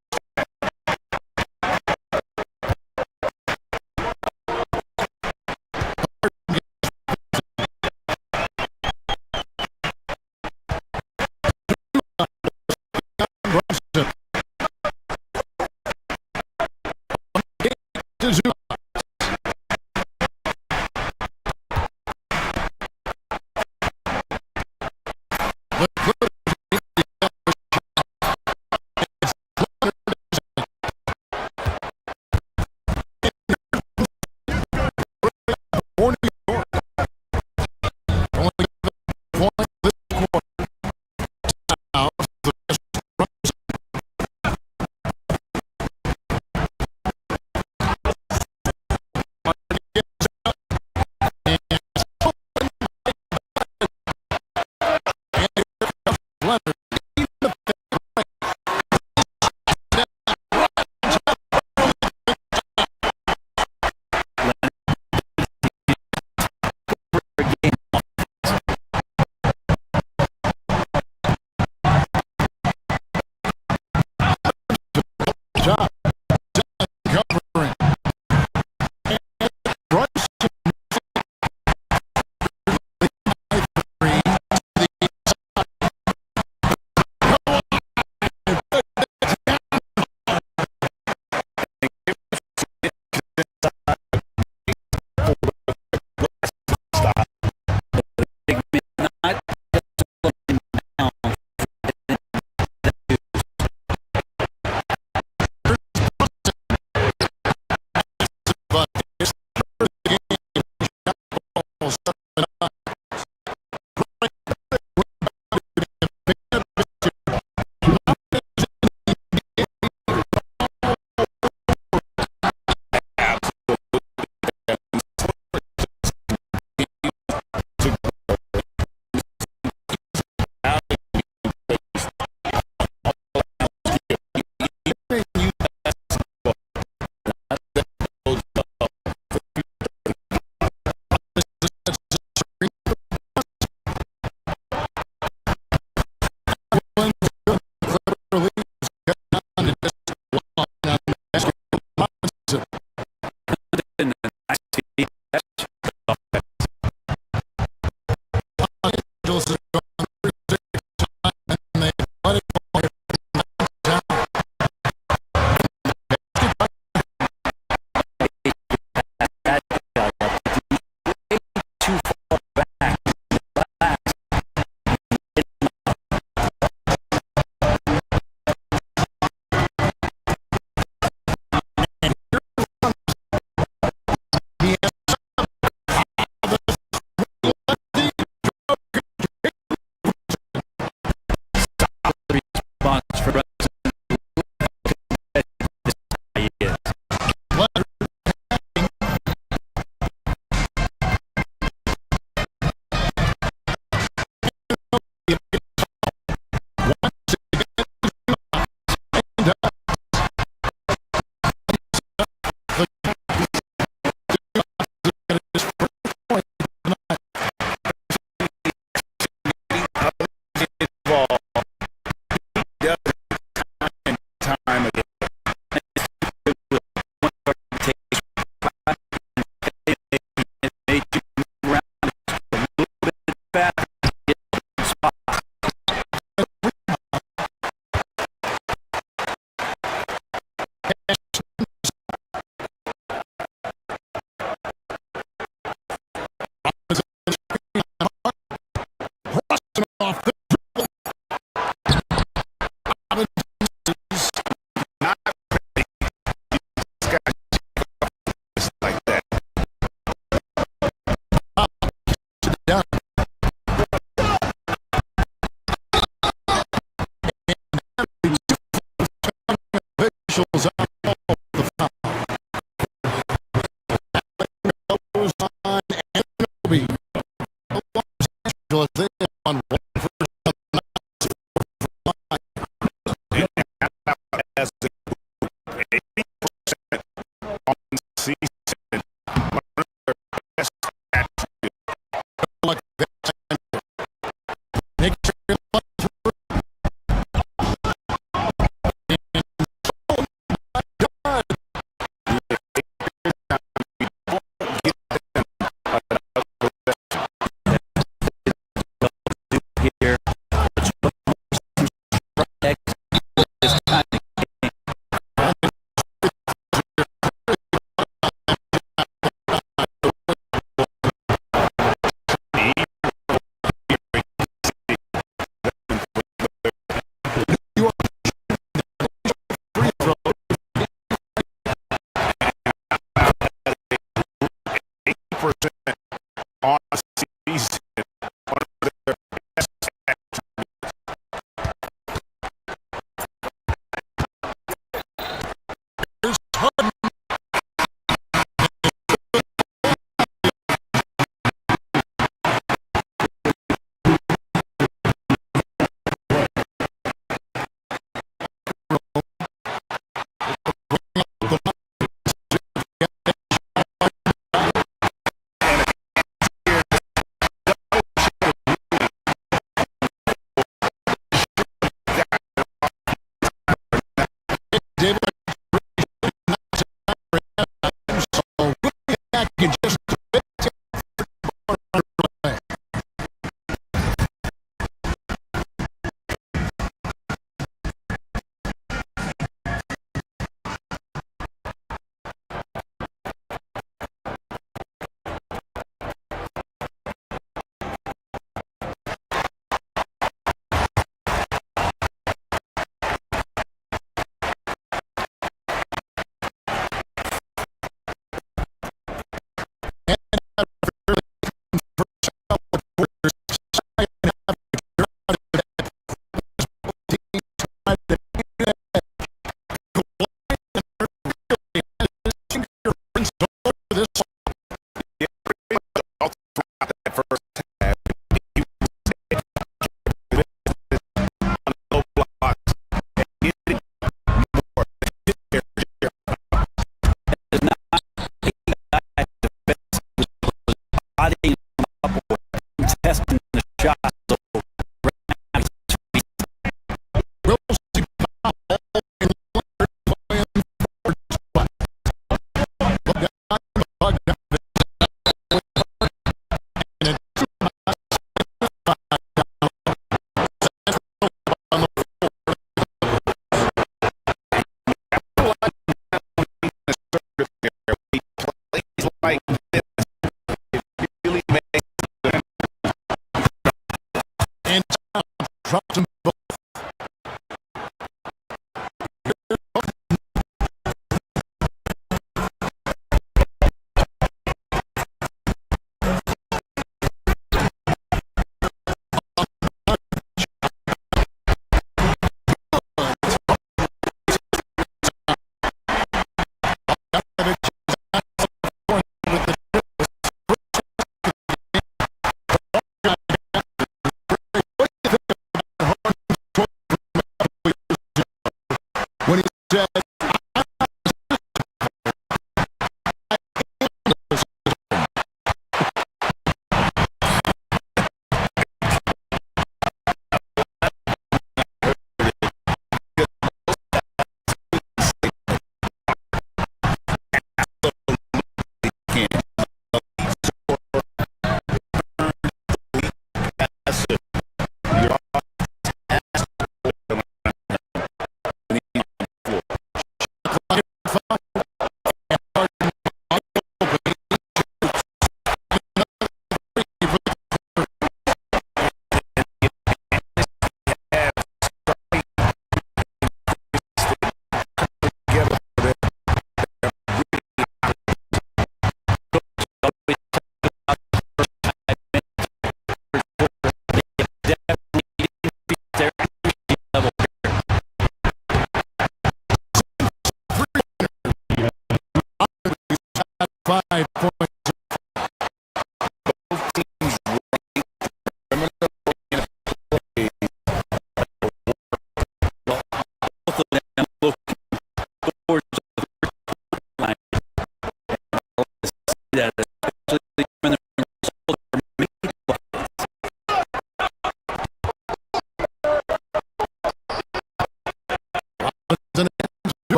said,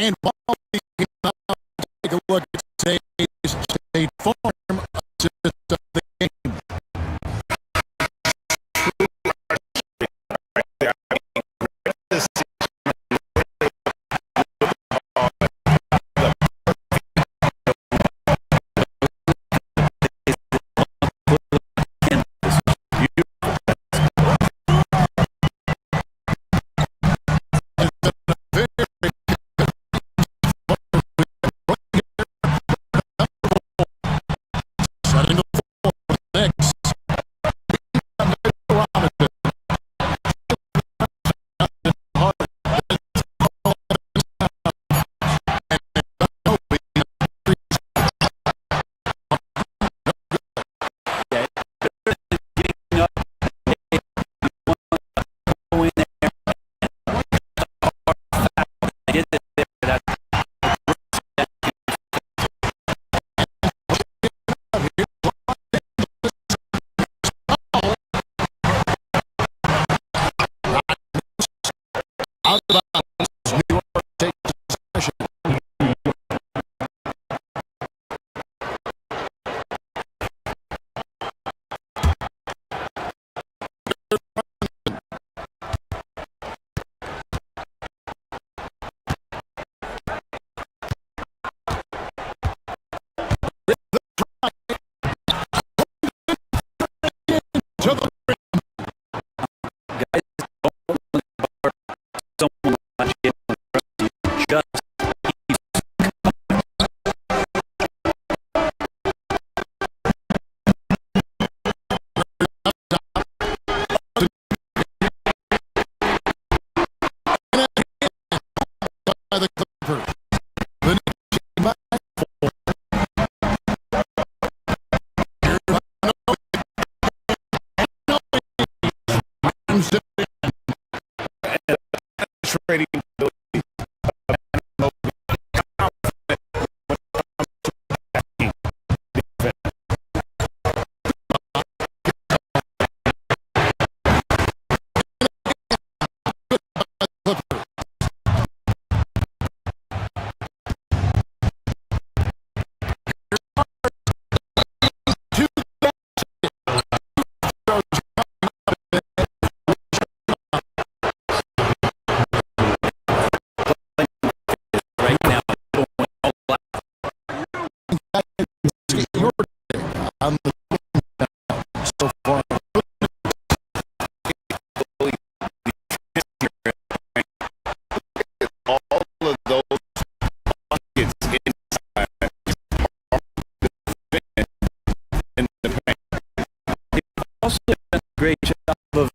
And while we can now take a look at State Farm assist of the game. Setting the floor for the Knicks. Out of bounds. New York takes possession. To the by the Clippers. The Knicks back Trading on the so far. All of those buckets inside in the paint. Also done a great job of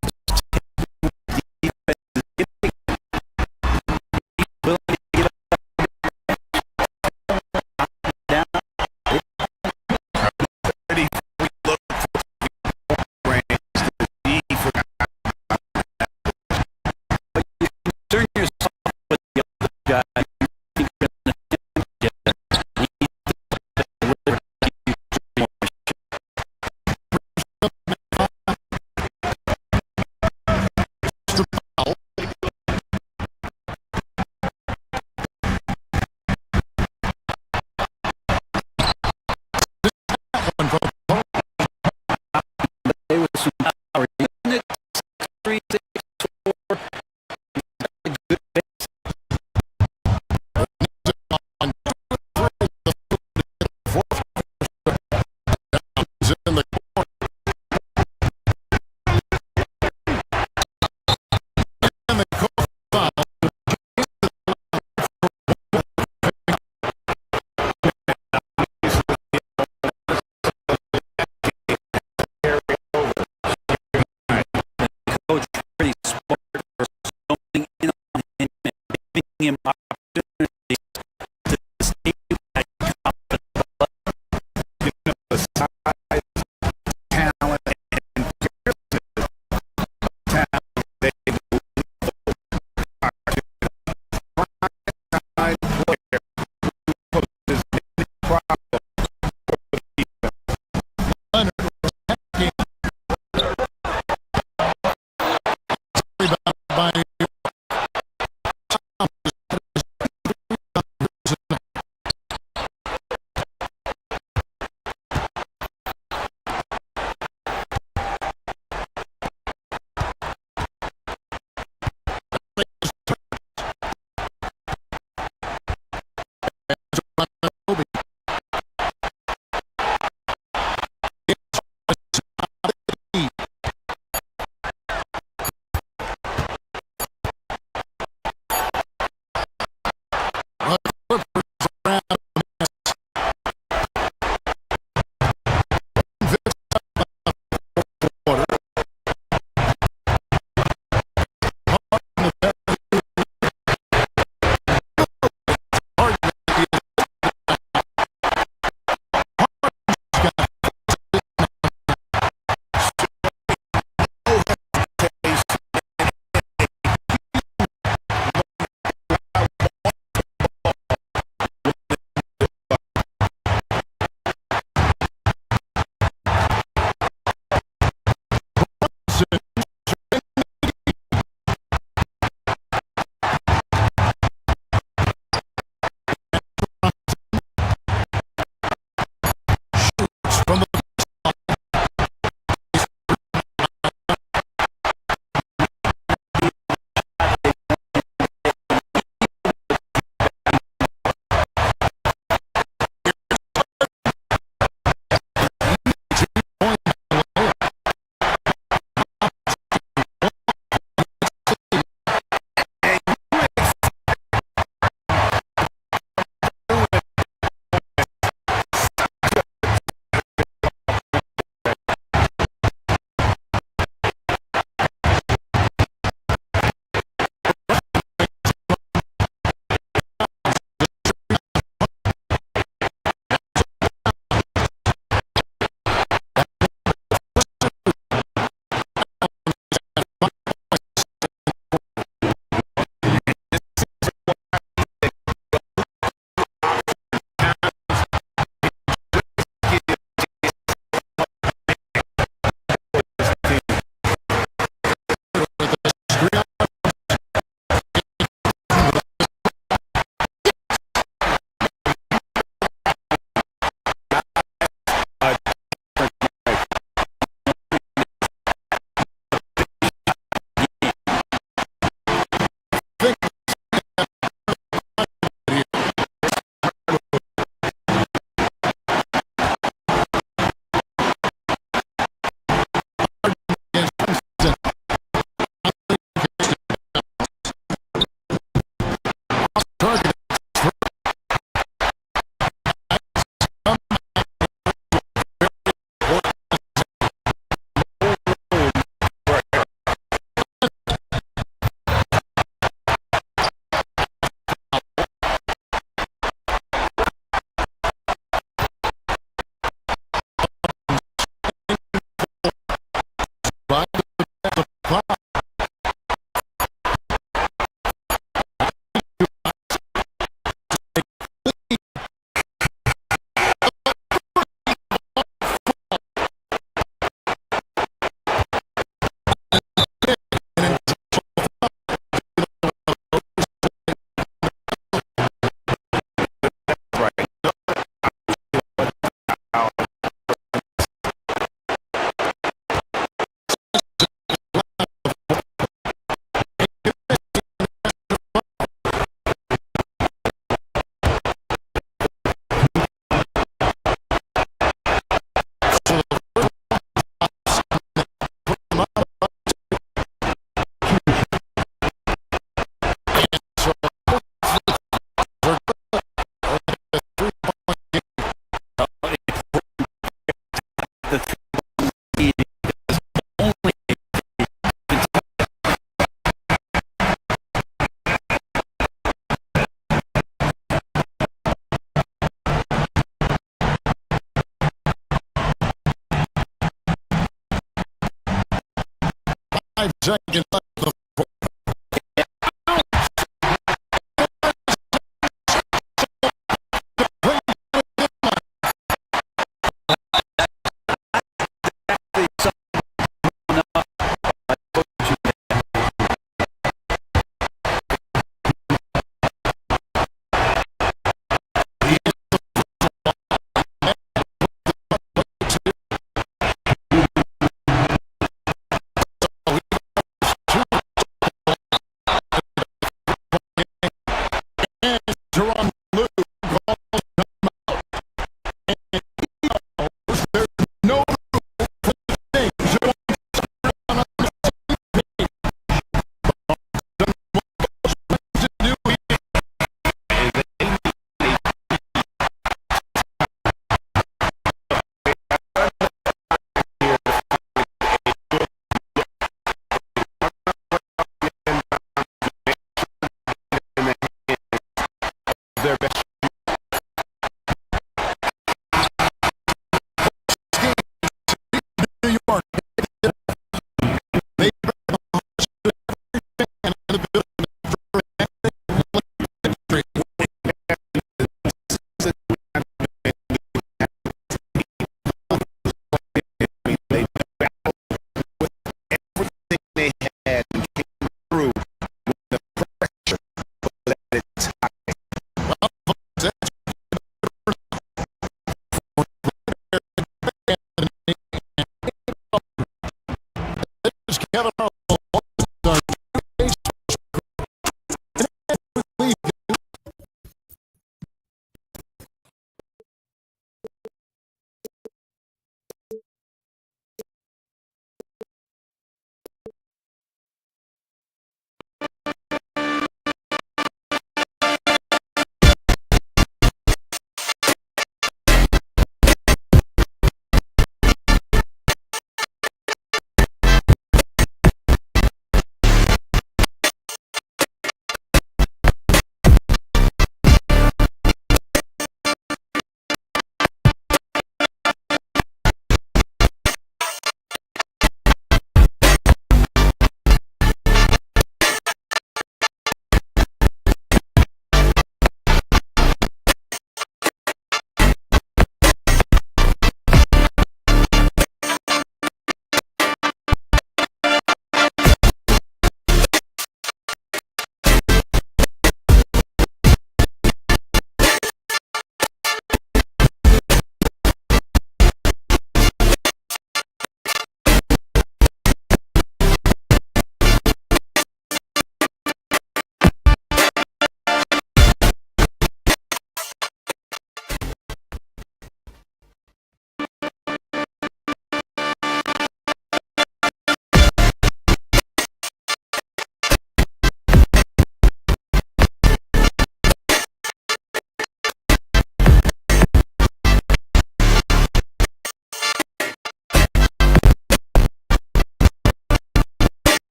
5 seconds left.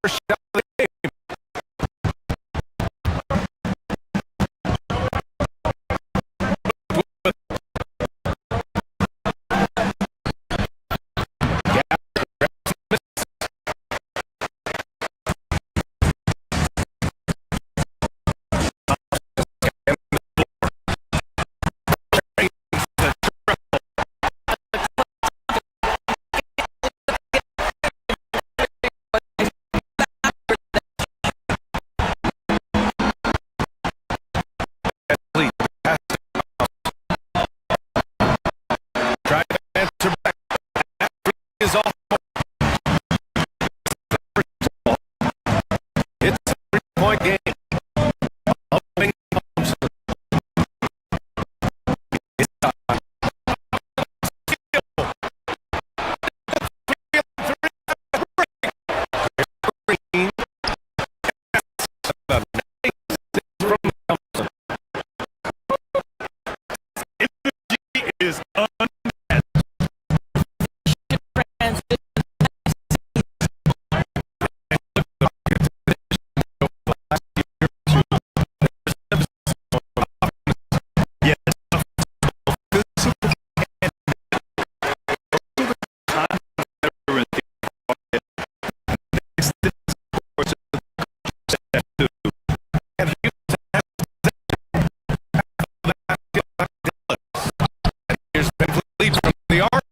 first shot of the game. Trying to answer back. Is off. It's a three-point game. Upping Thompson. Is Here's Ben Fleet from the arc.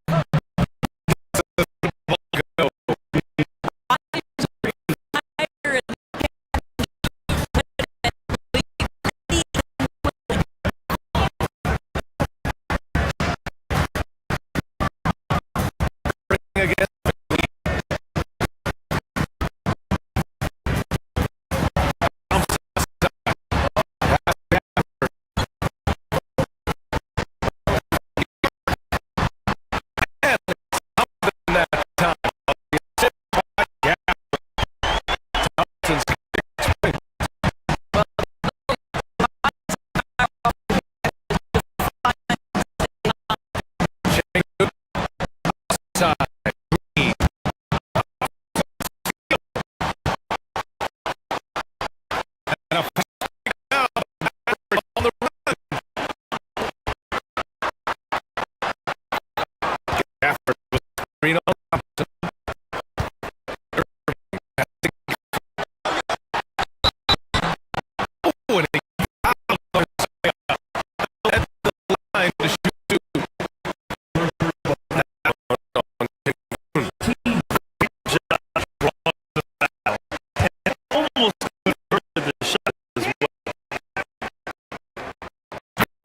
Again.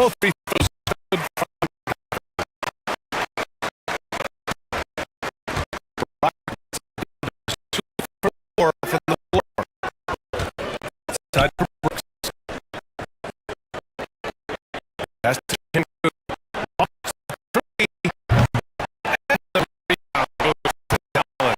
Both free throws stood from from the floor. Side for Brooks. Pass to him. Three. And the rebound goes to Dallas.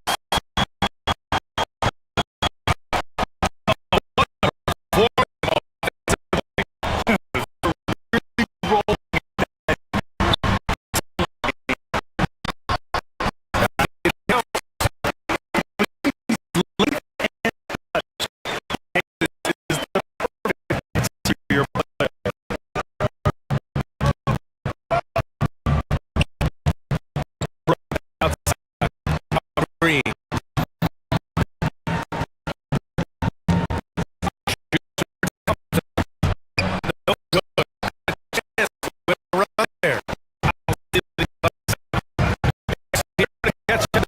Green. No good. Chance to run there. Here to catch it.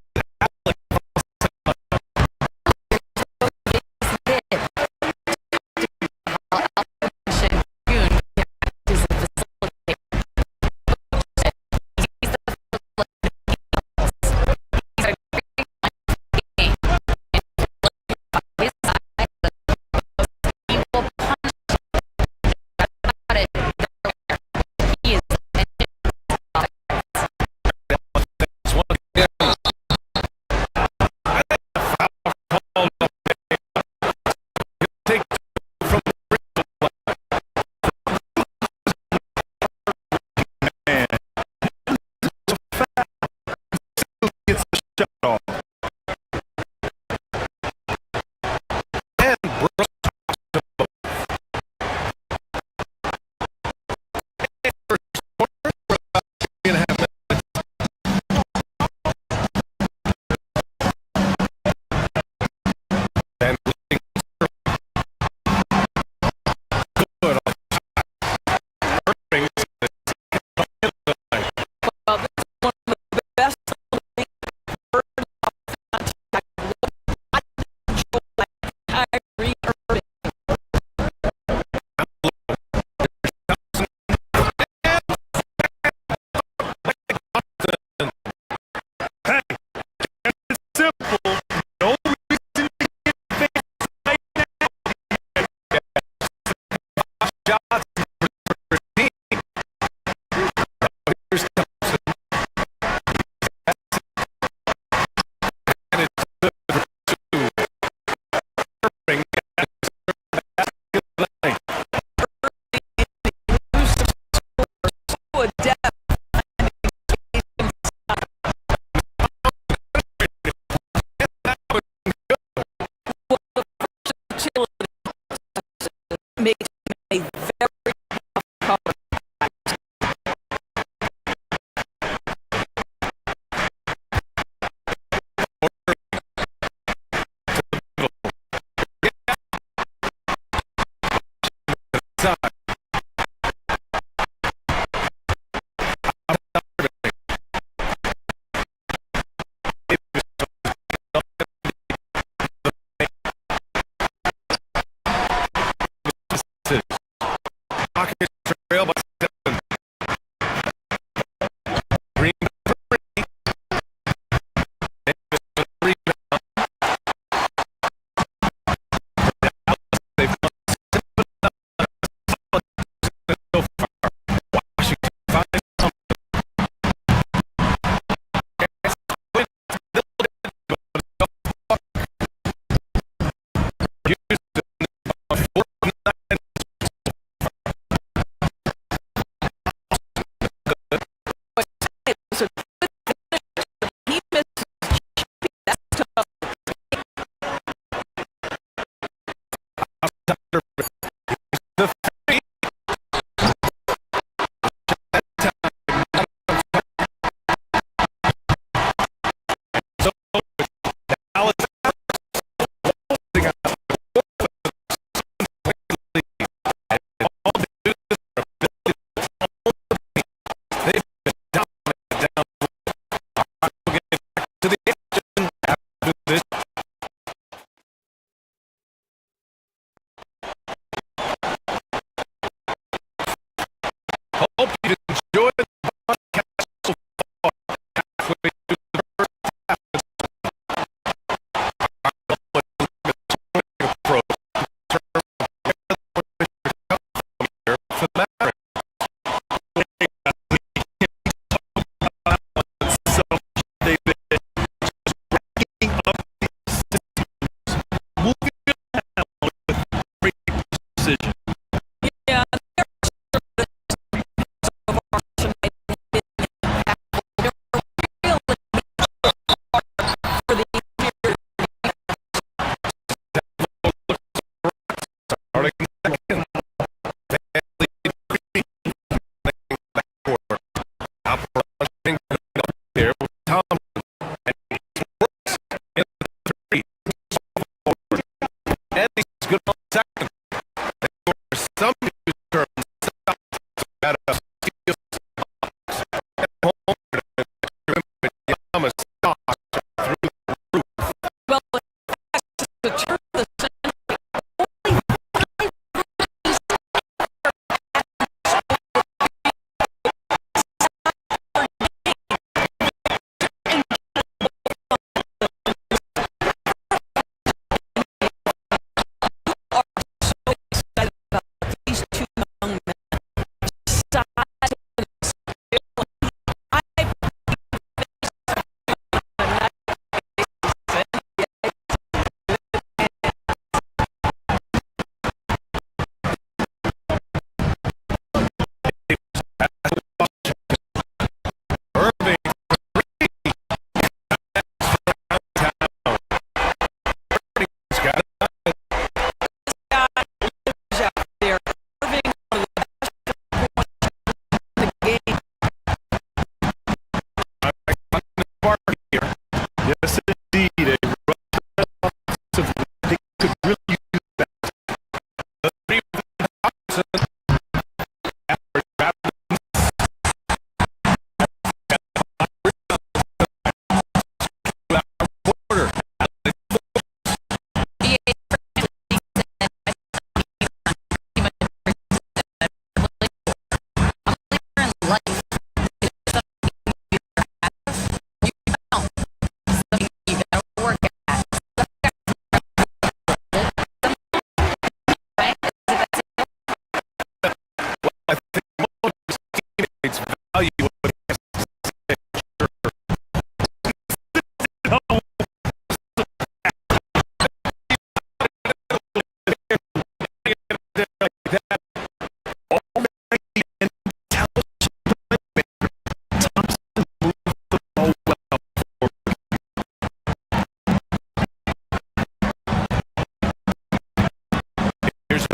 Here's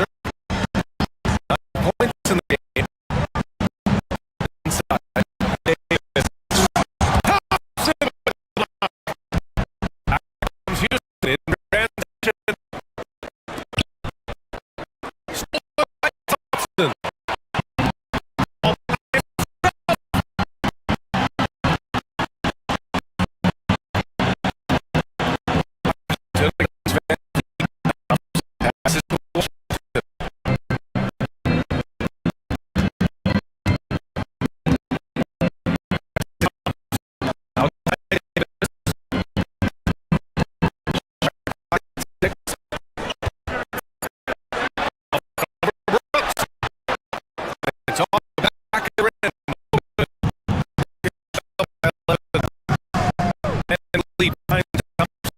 points in the game. Inside. Davis. Comes Houston in transition. Thompson. It's off the back of the rim. And lead behind the fantastic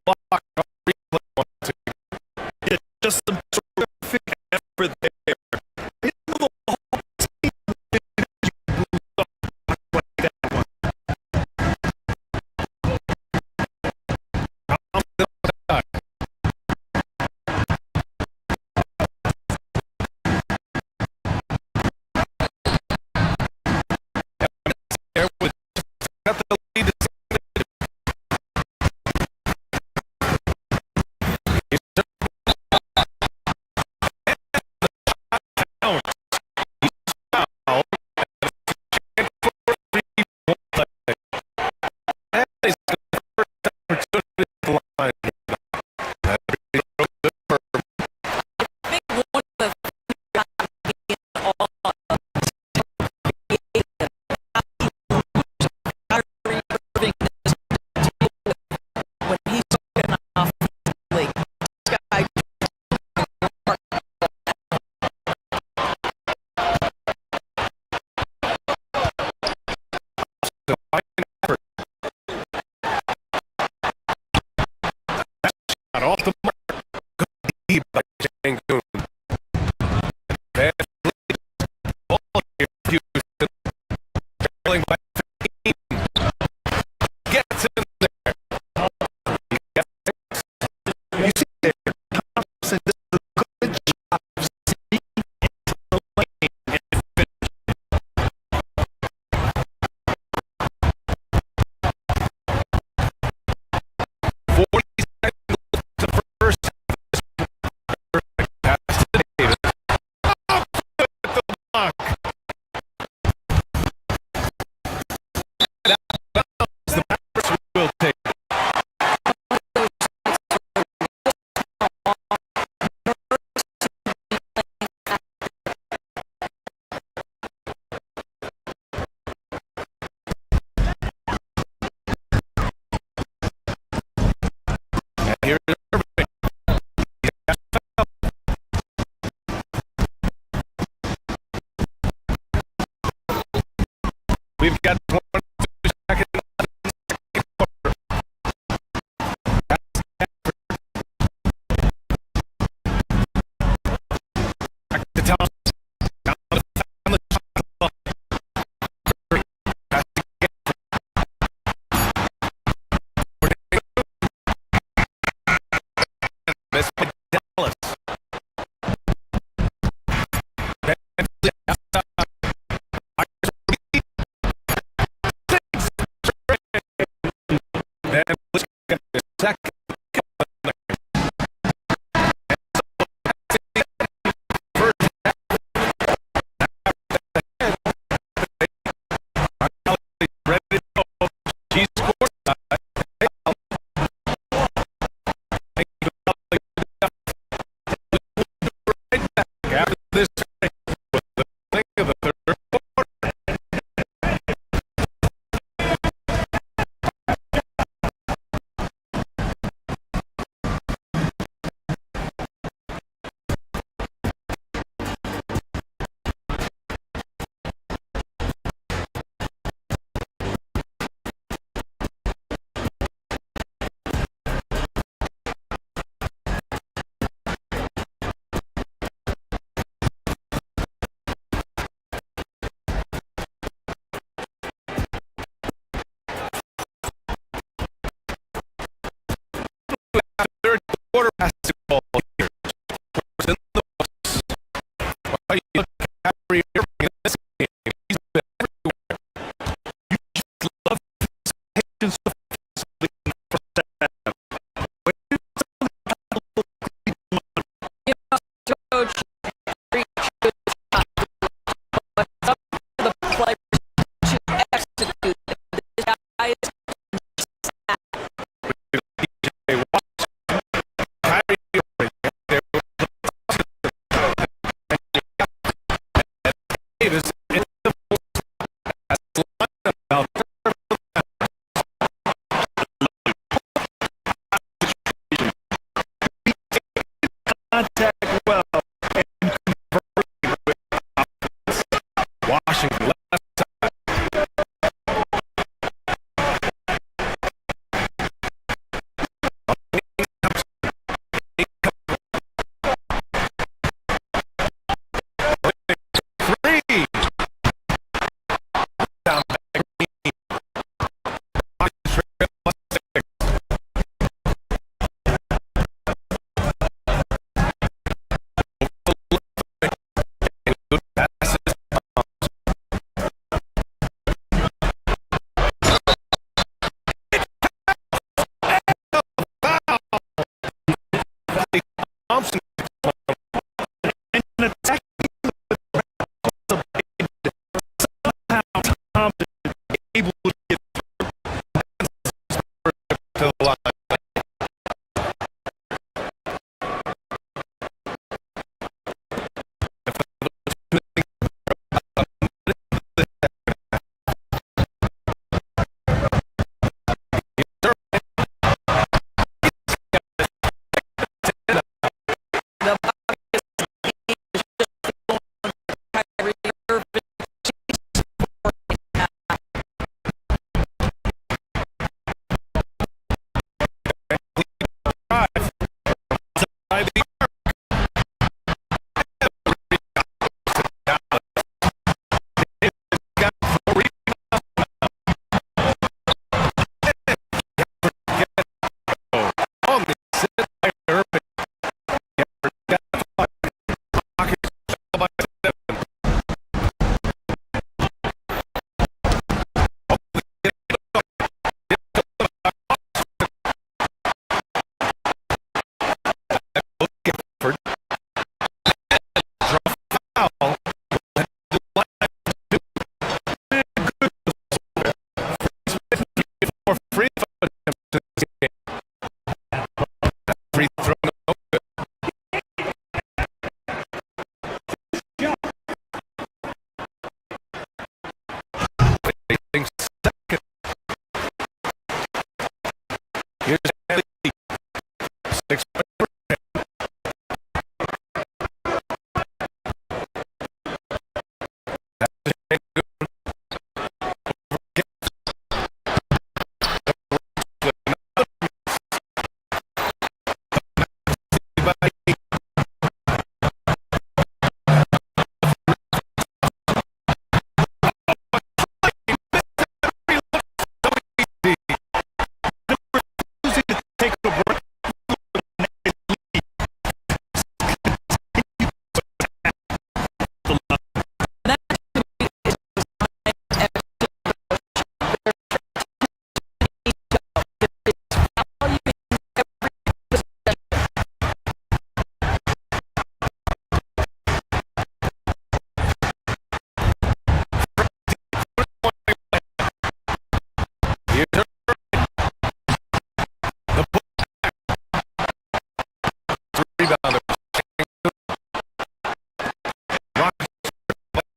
block. Just some terrific effort there. Off the mark. Good deep by Cancun. Ball here, Houston. Trailing by 15. Gets in there. You see there, Thompson does a good job of sneaking into the lane and finishing. 40 seconds to first Here's Irving. We've got 22 seconds left in the second quarter. Back to Thomas. Down the family shot clock. Pass again. Missed by Dallas. Bentley outside. Then let's get the second. Ready to go. She scored. Right back after this with the thing of the third quarter. Third quarter basketball here. It's in the books. Well, you look at Kyrie Irving in this game. He's been everywhere. You just love his patience offensively in the first half. When you Coach, but up to the players to execute. This guy is Kyrie Irving, Davis in the post. That's the line about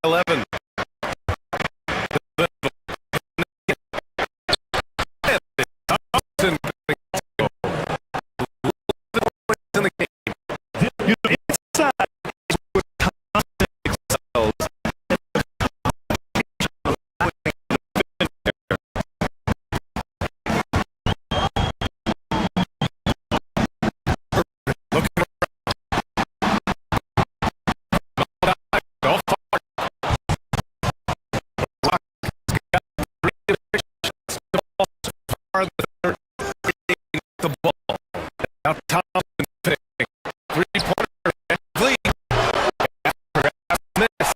11. The ball. Now Thompson finishing. Three-pointer and lead. Miss.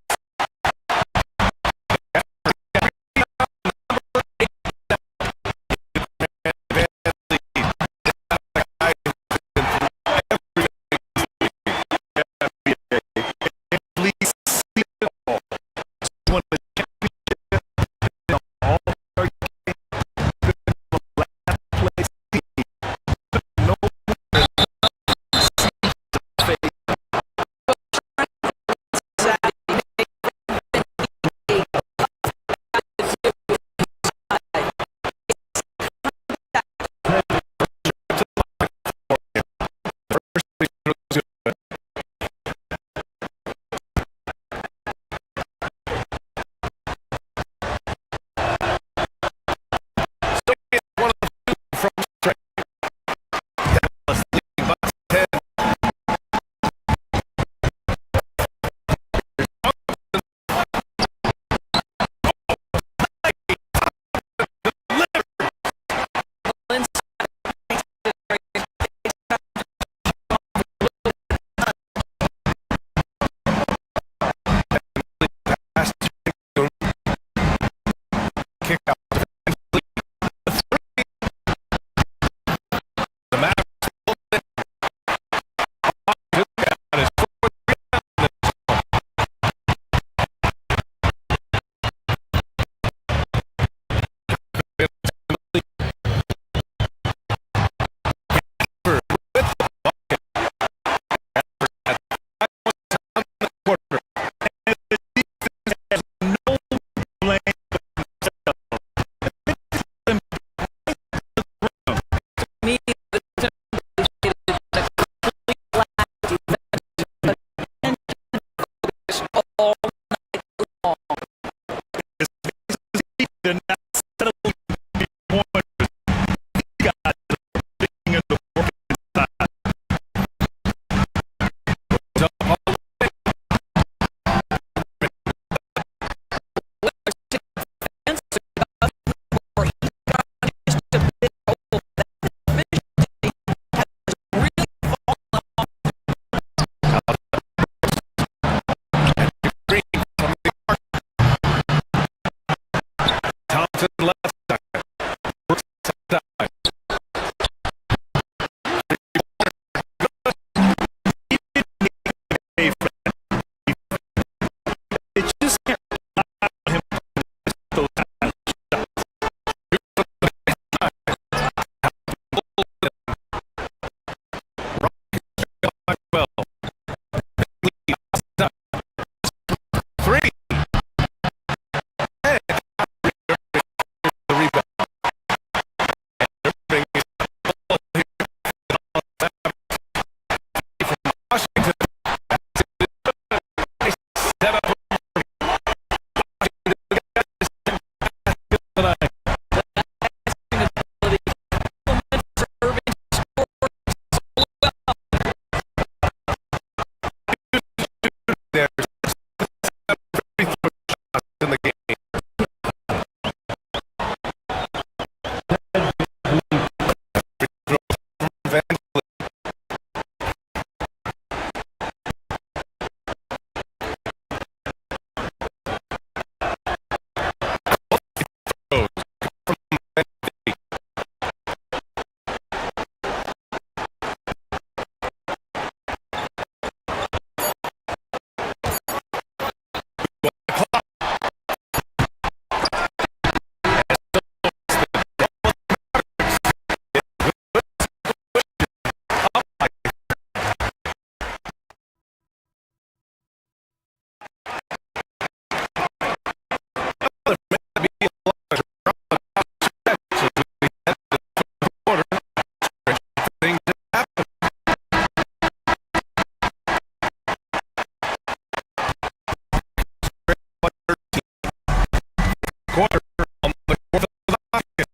quarter on the fourth of the Hawkins.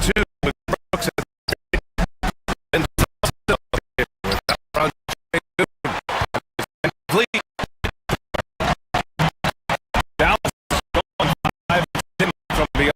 Two with Brooks and still without complete. Dallas going 5 from beyond.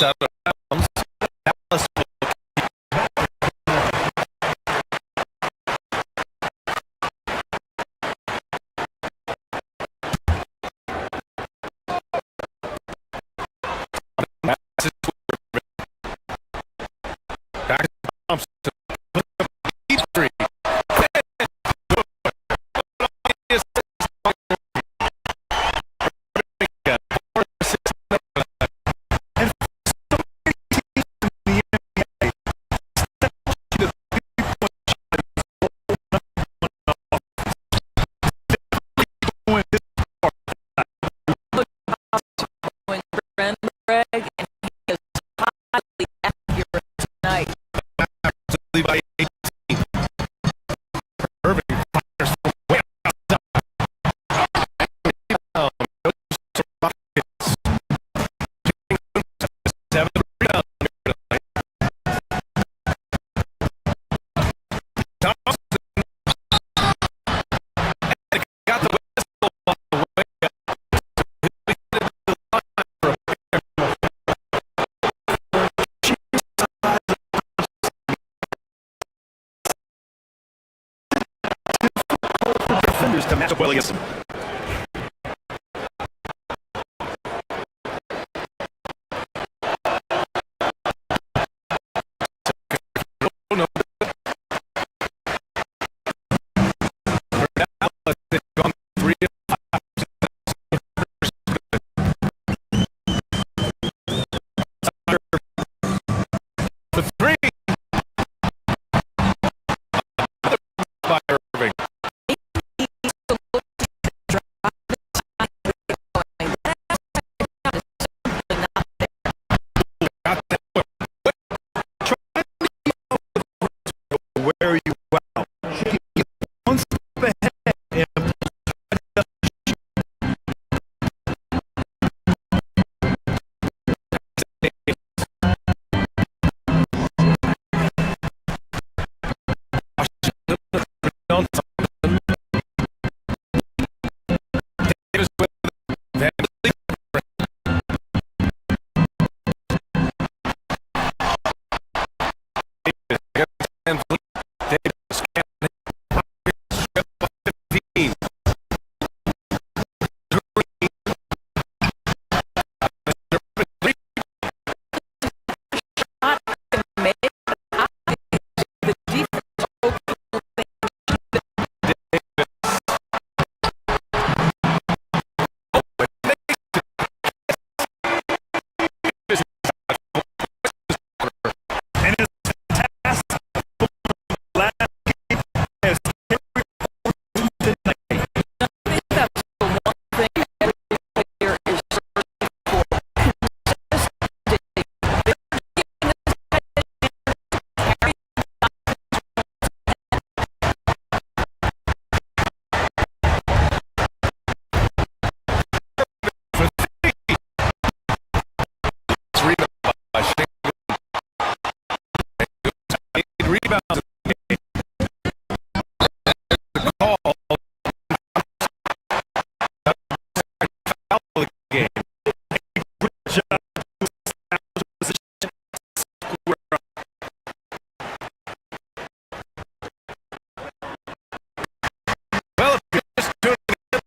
Out of bounds. Dallas will back to Thompson. Put up a deep three. By 18. Irving fires from way outside. Rockets. 7 rebounds. Thompson got the whistle on the way up. Defenders to match up well against them. By Irving. rebounds. The call. Foul of the game. Well, if you're just tuning in,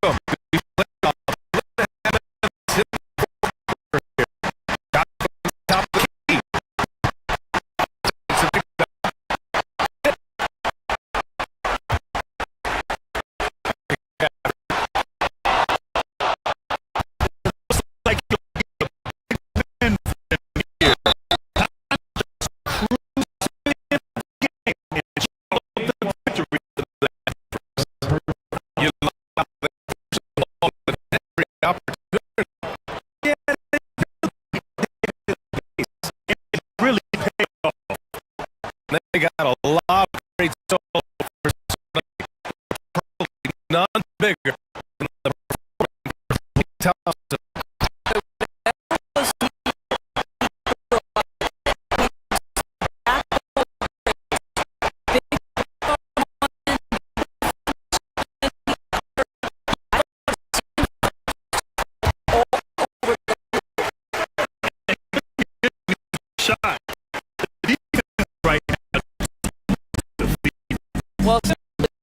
welcome. We play off. Got to the top of the key. It's a big Like you love the ball with every opportunity. really paid off. They got a lot of great solo for probably none bigger than the Thompson. Shot. Right now. Well,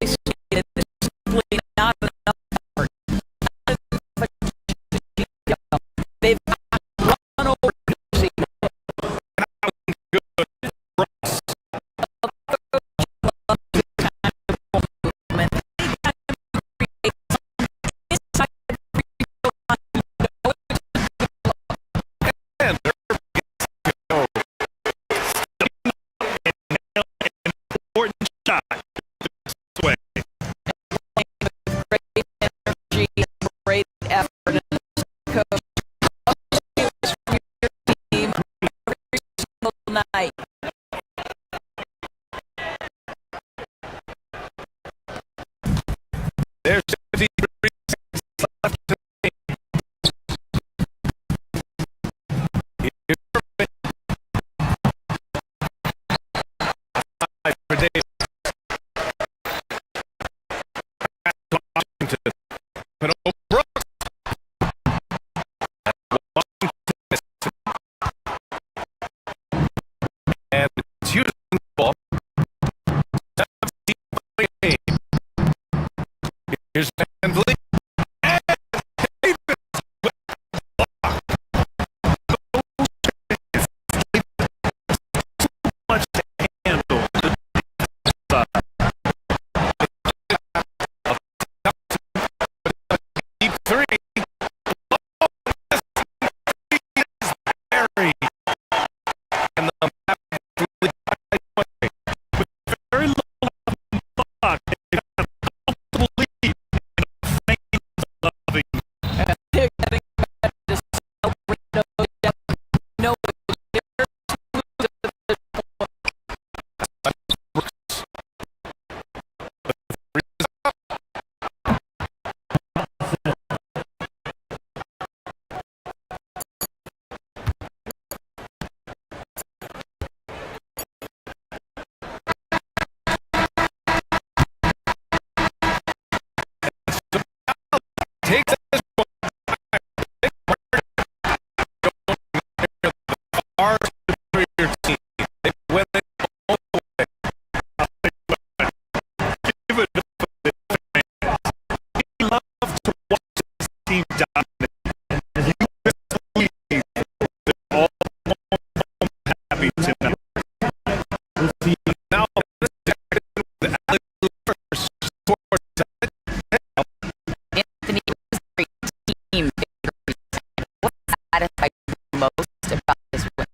it's simply not enough effort. They've run over important shot. This way. great energy, great effort, and coach from your team every single night. There's 53 seconds left to the game. For Davis. Washington. But Brooks. And it's Houston ball. 17-point game. Here's Van Vliet. And Davis with the block. Much to handle. Deep three. Barry. And the Very low block. They got a comfortable lead. Loving. They're having to celebrate. No, takes this one. Far superior team. They win it all the way. Give it up for the fans. He loves to watch his team dominate. And you believe they're all happy tonight. Now, the alley first towards Anthony was a great team. What satisfied you most about this win?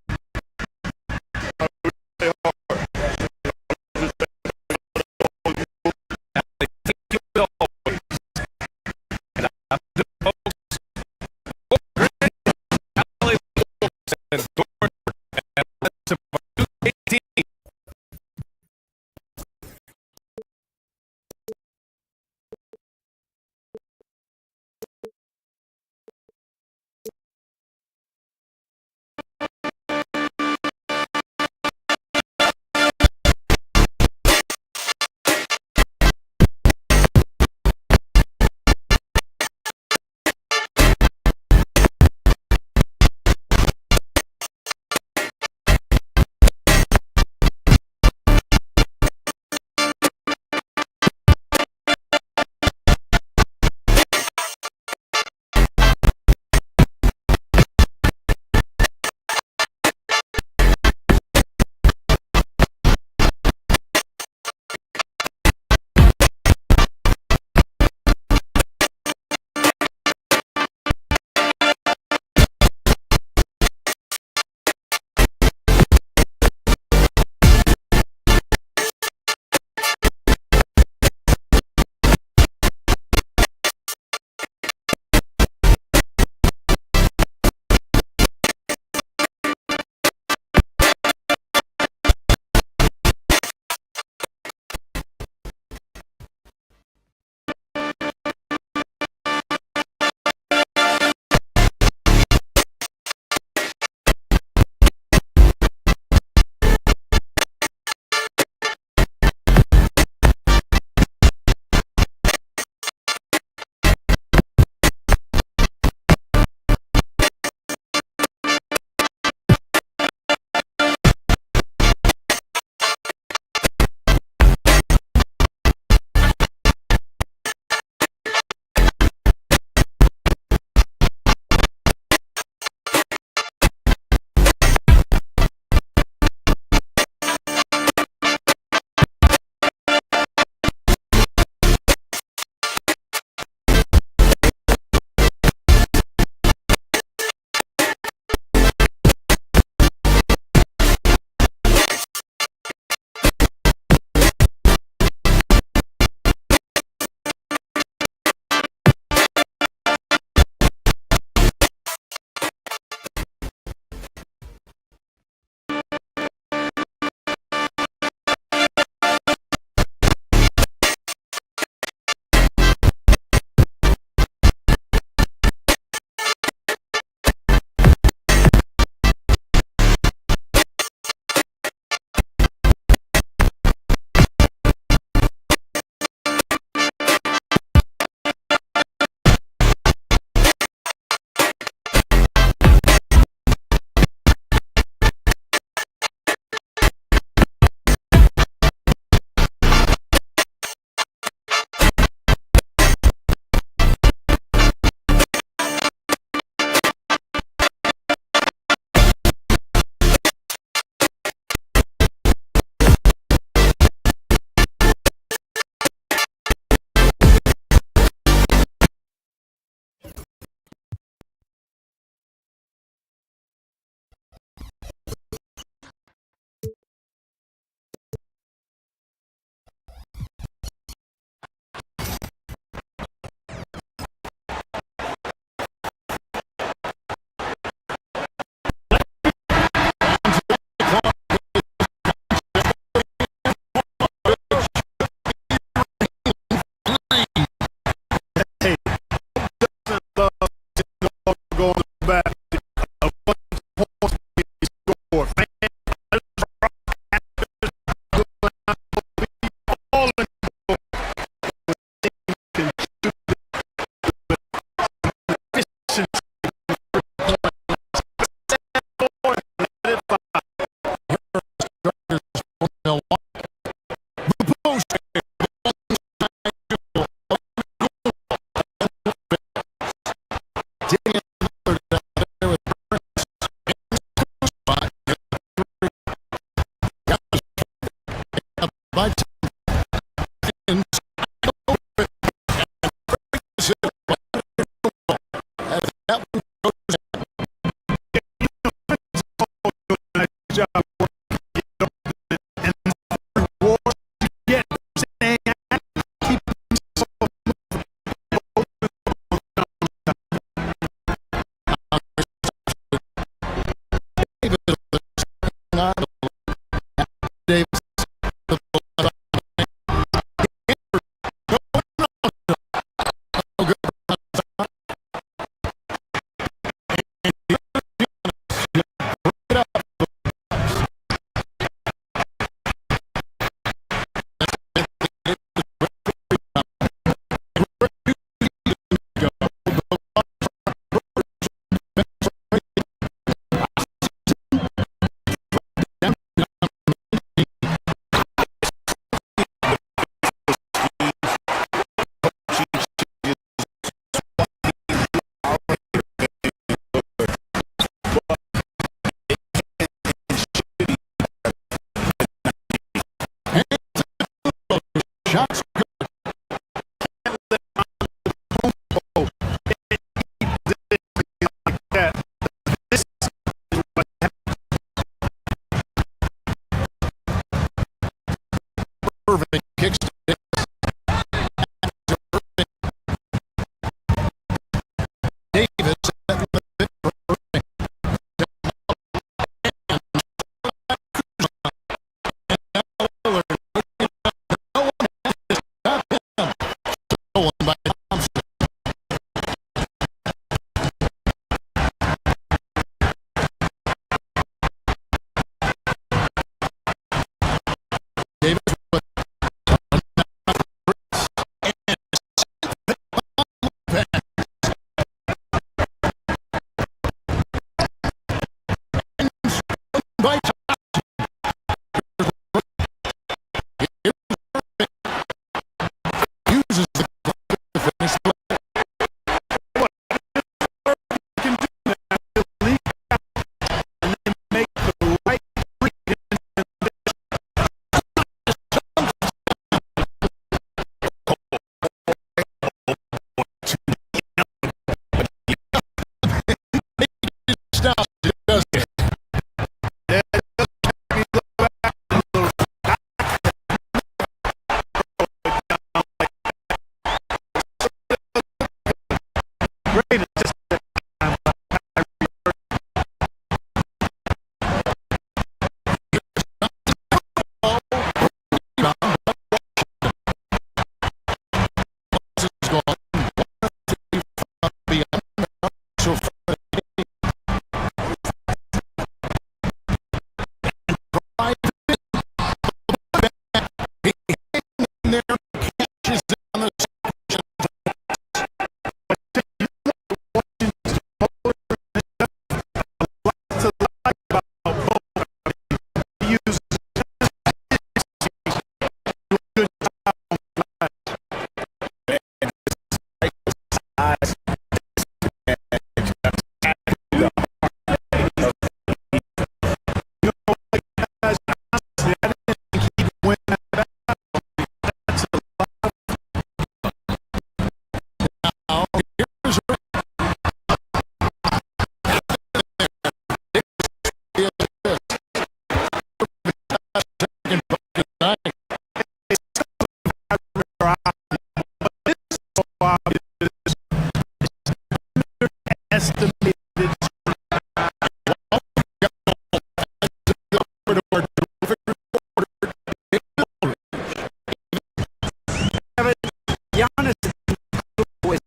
job. And the war to get keep Davis. Shots. Irving kicks to Davis. Davis at the bit for Irving. No one has stopped him. Stolen by Thompson. Davis with by uses the to finish the make the right stop. Does it? great assist. So there catches down the estimated Giannis was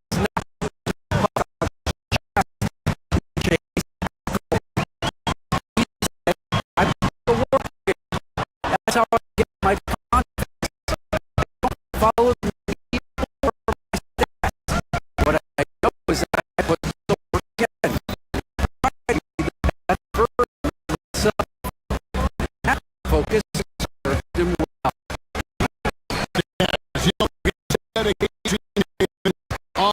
that's how I get my confidence. I don't follow the lead or my stats. What I know is that I put the work in. That version of myself. That focus served him well. dedication on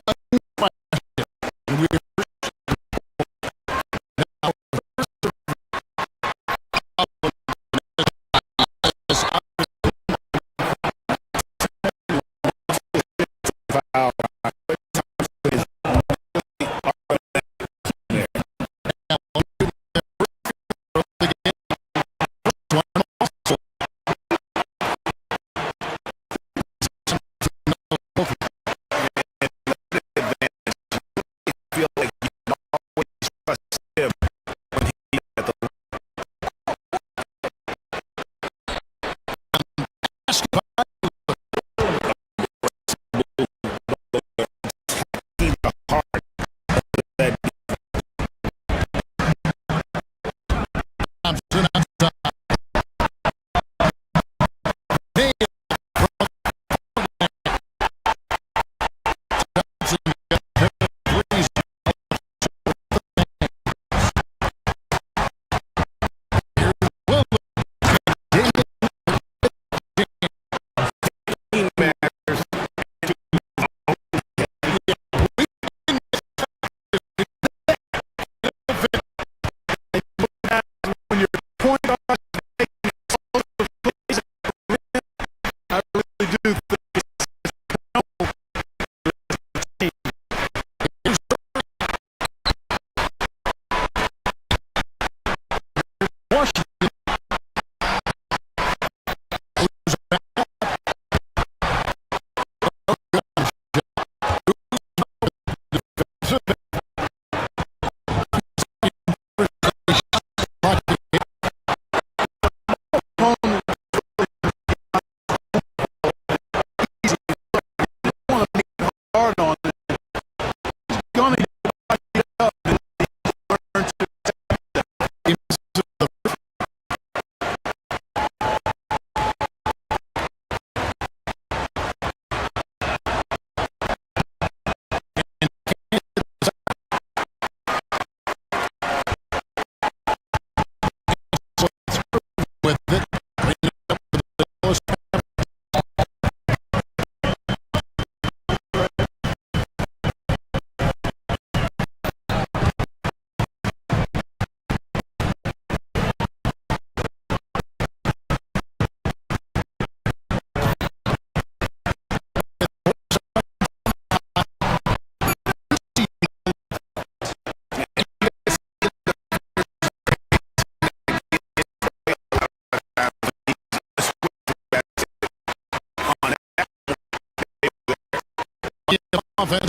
offense.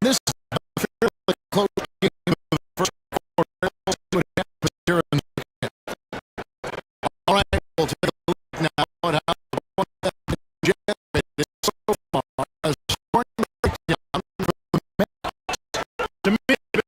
This is a fairly close game in the first quarter. We'll see what happens here in the second. All right, we'll take a look now at how the one that generated so far as scoring breakdown from the match. To me, good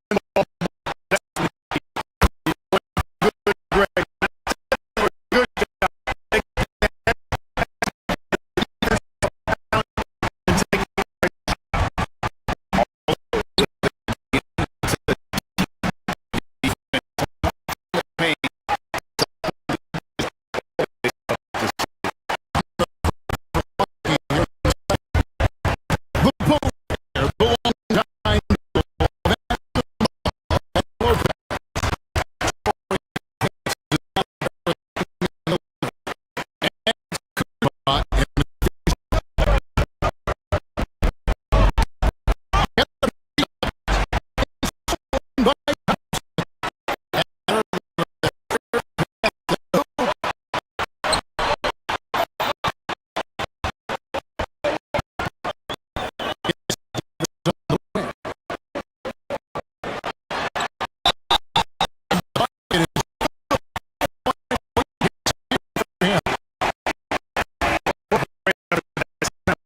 The ball player, the long-time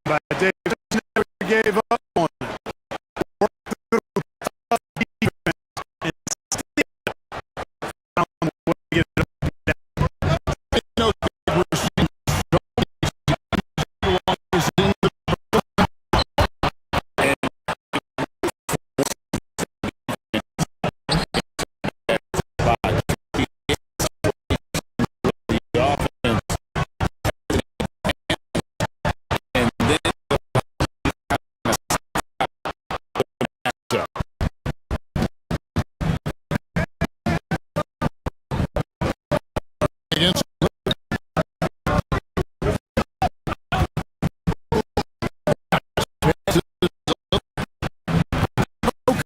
by Davis, never gave up on it. Worked through tough defense and still found a way to get it up. You know, we're seeing so many always in the against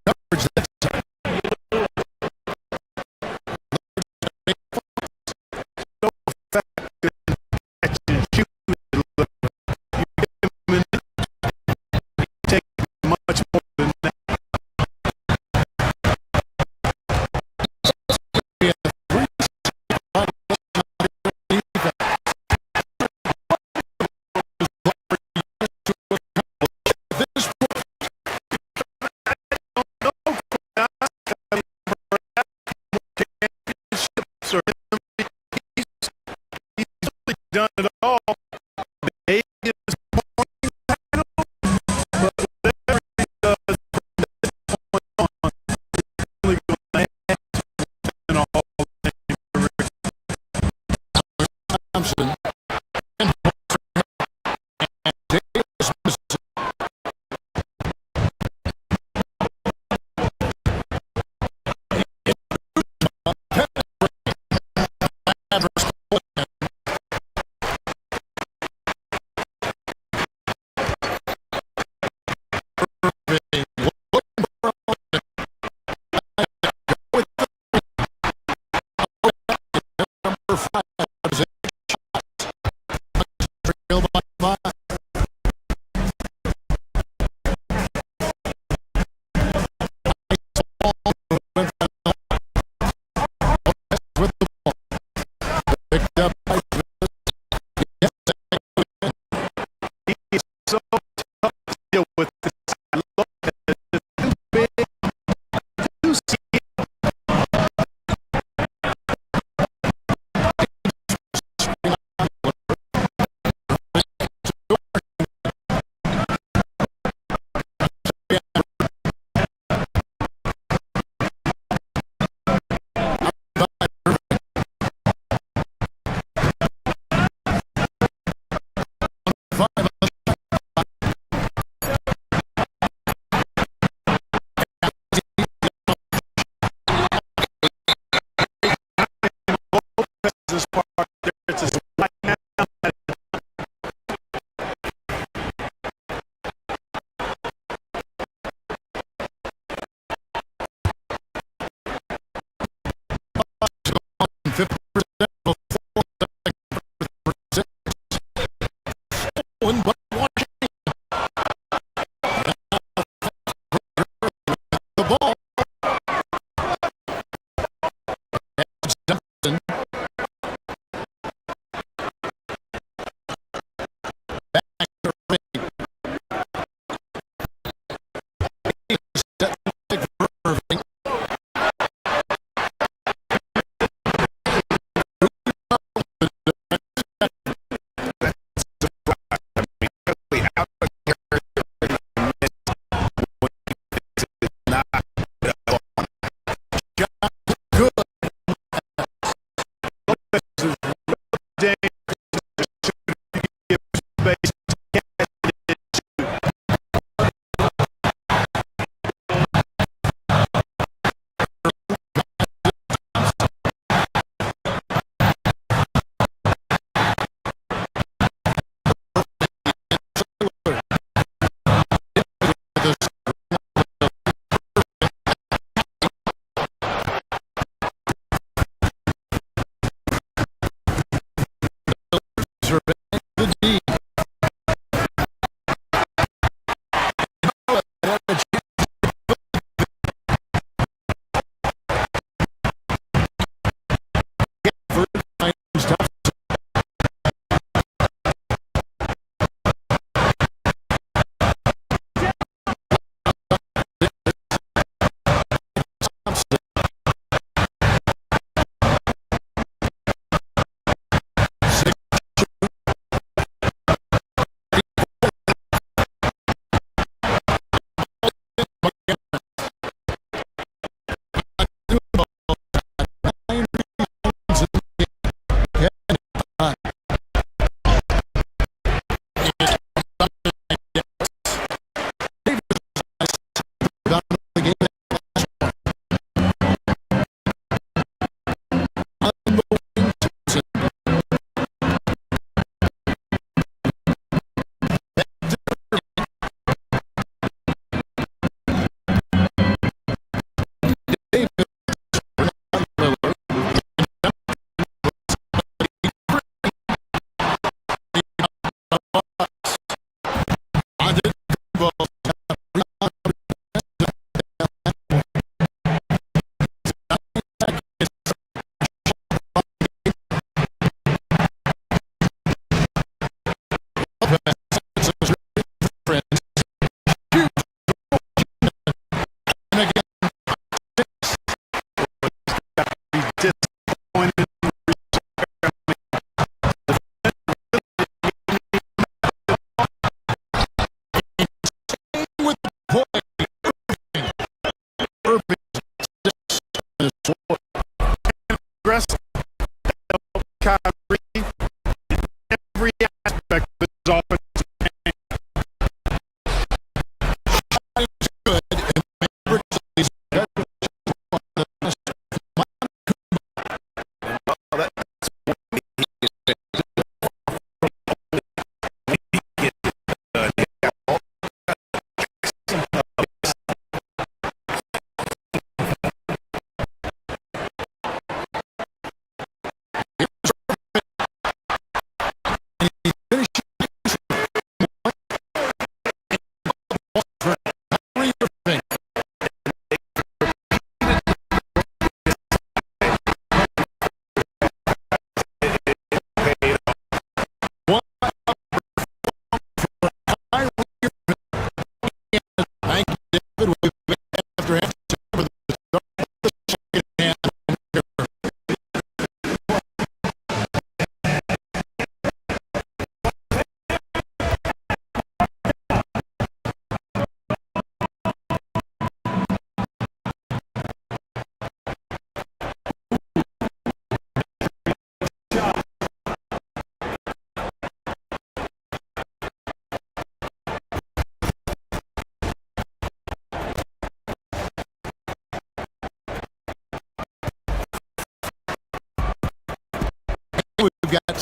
coverage that time. Take much more than that. He's done it all. Maybe it's point title, but whatever he does from this point on, he's really going to have to win a Hall of Fame career. Thompson and Davis Mississippi. Number 5. every aspect of his offense. We've got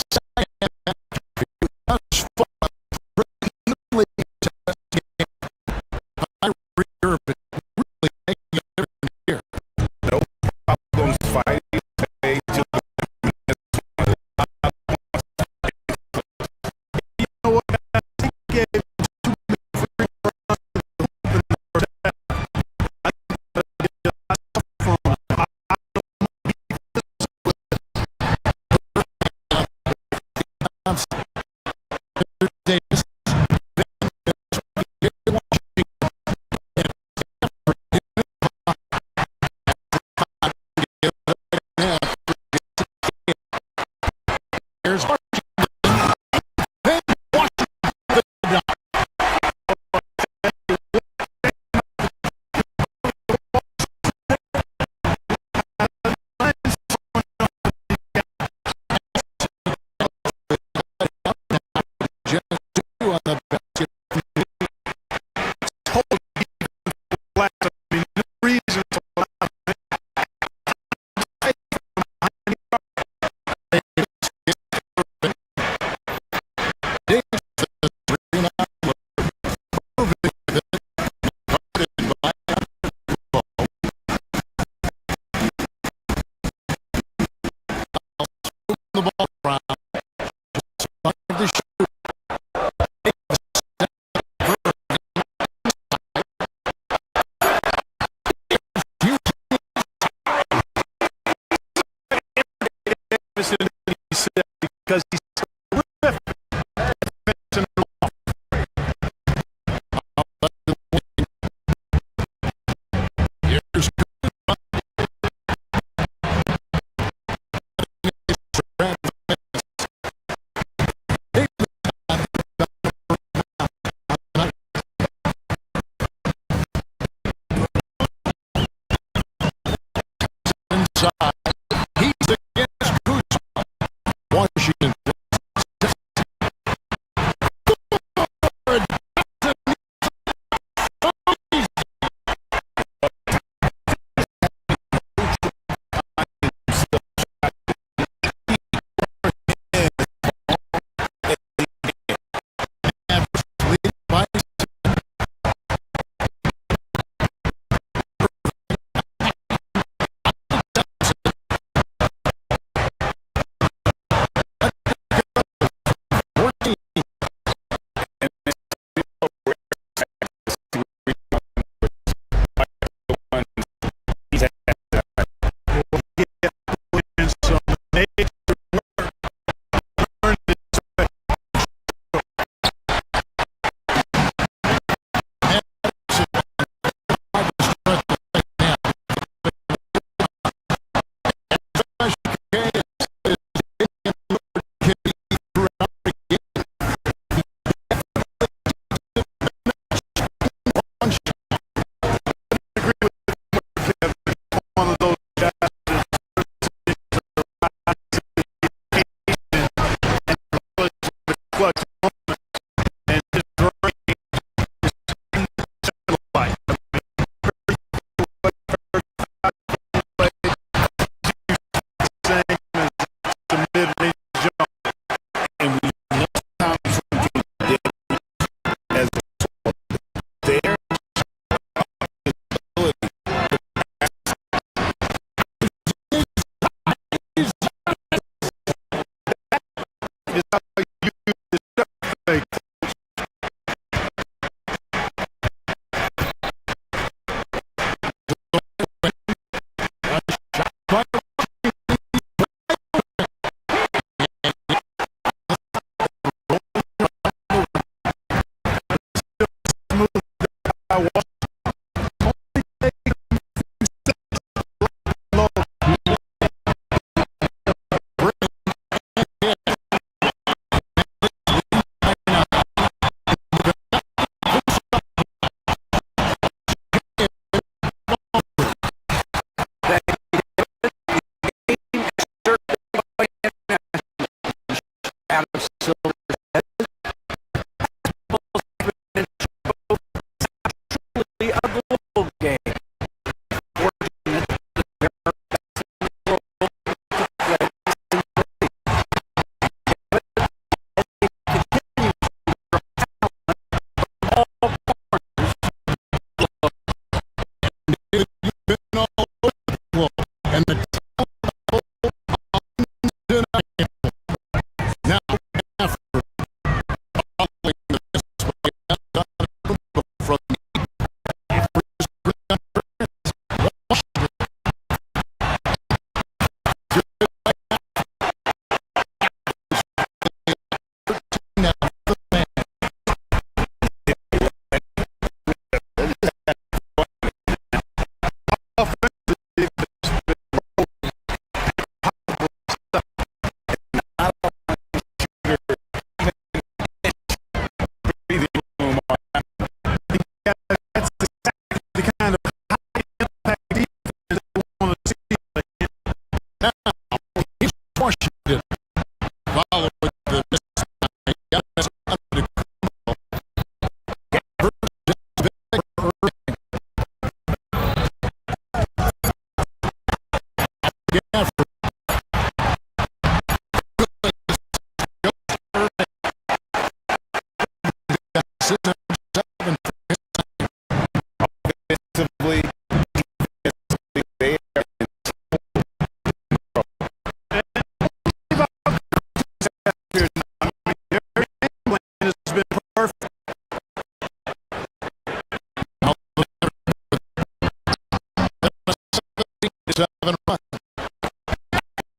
runs.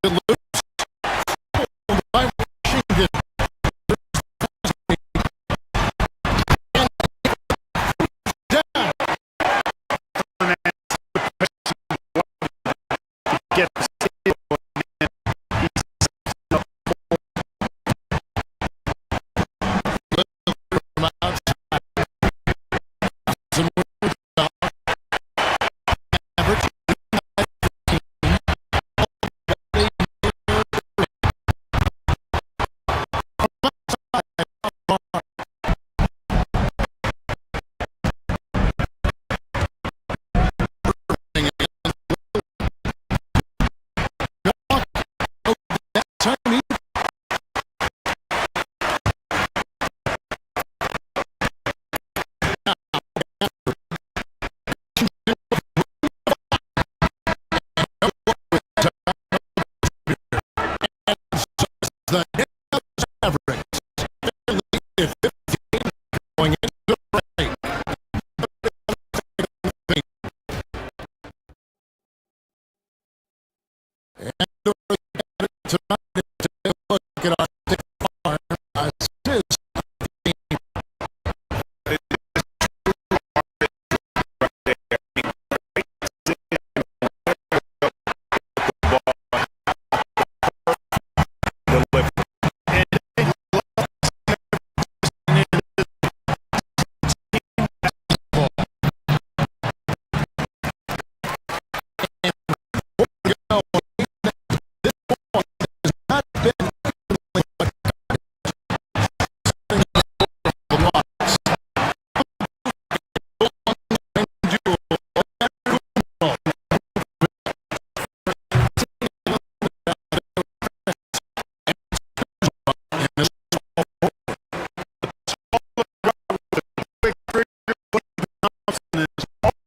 It loose. By Washington. Down. Gets from outside. The Mavericks lead 15 going into break. And tonight, take a look at our farm assist.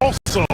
also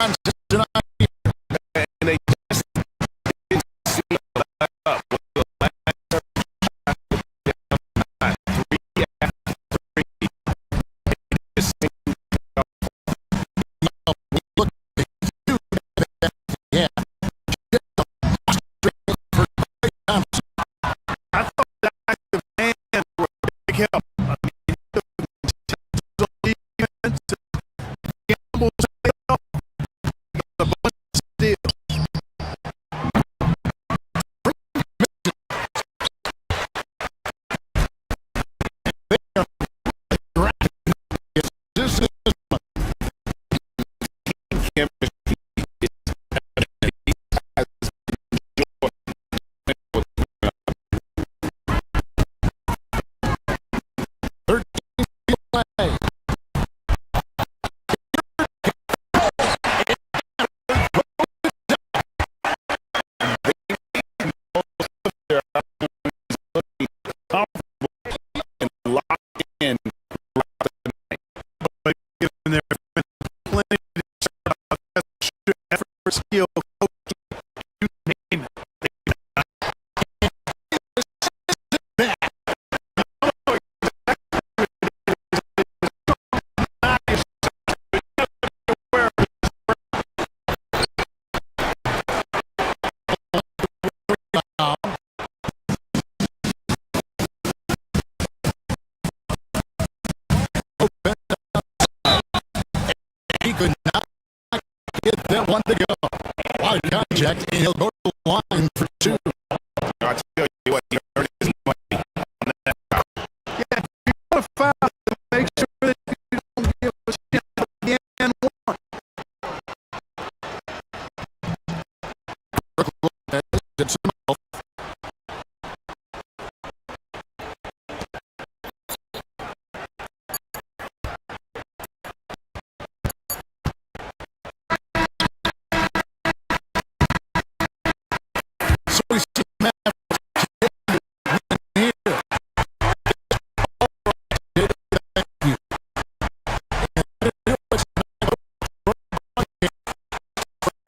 contest tonight. And they just didn't seal that up with the last three after three. It just seemed Look, yeah. I thought the active hands were a big help. I mean, defense, gambles, a bunch of steals. This is chemistry is evident. He has enjoyed what's going on. 13 play. Their opportunities looking comfortable and locked in throughout the night. But get in there, plenty of effort, skill, coaching, you name it. He could not get that one to go. Wide contact, and he'll go to the line for two. I'll tell you what, he earned his money on that foul. Yeah, you want to foul to make sure that you don't give a shit again and one. It's so we see Matt here.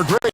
Great.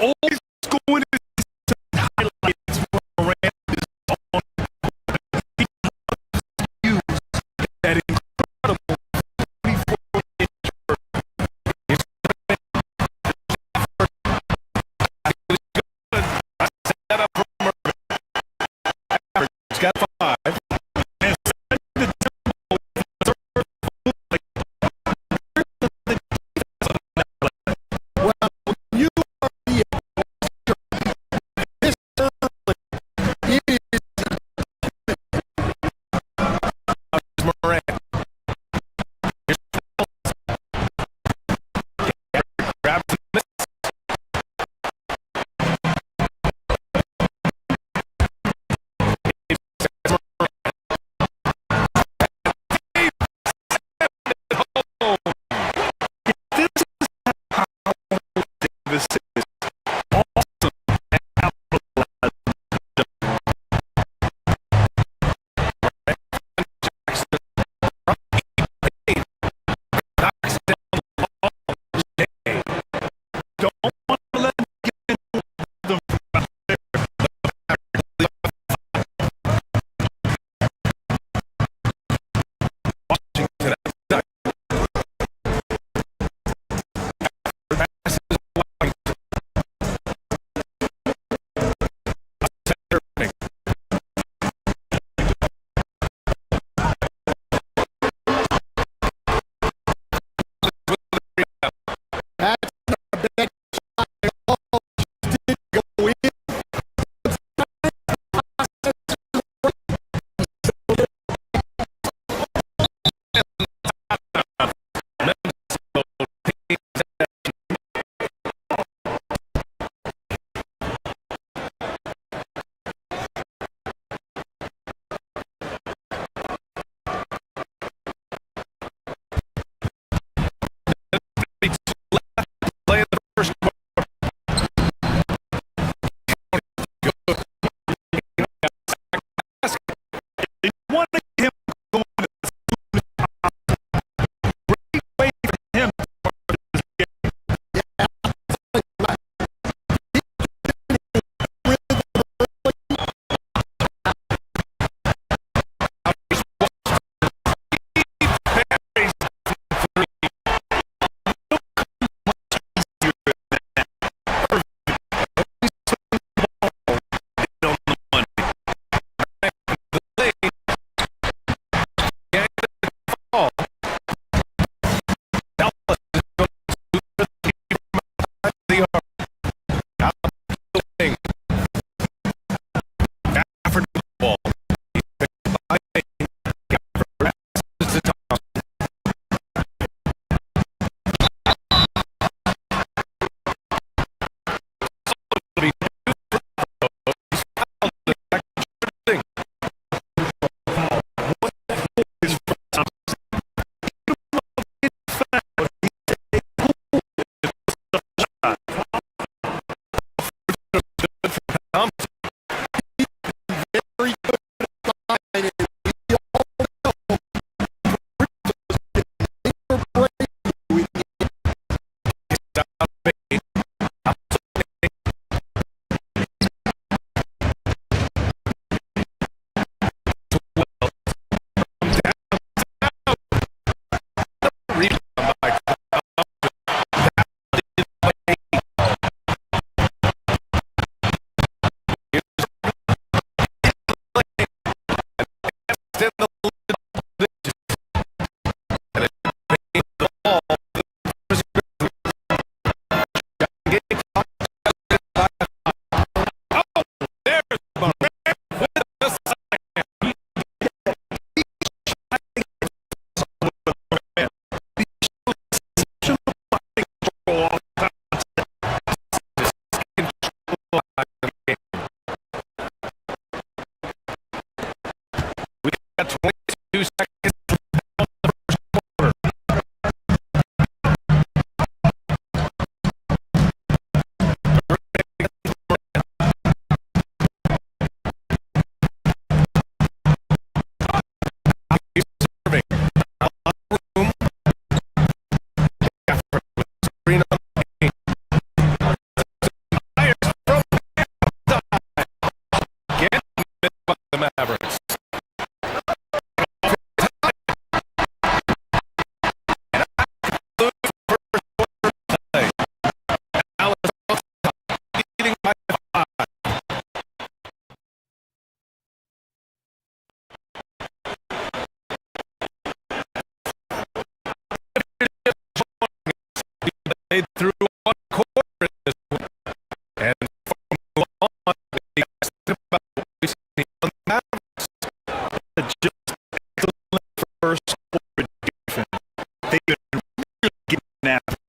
always going to highlights for Durant is on use that incredible 24-inch Set up for Murray. He's got 5. and set the tempo for the third Well, when you are the played through one quarter in this one. And from on, they asked about what we see on the Mavericks. Just excellent first quarter defense. They've been really getting after.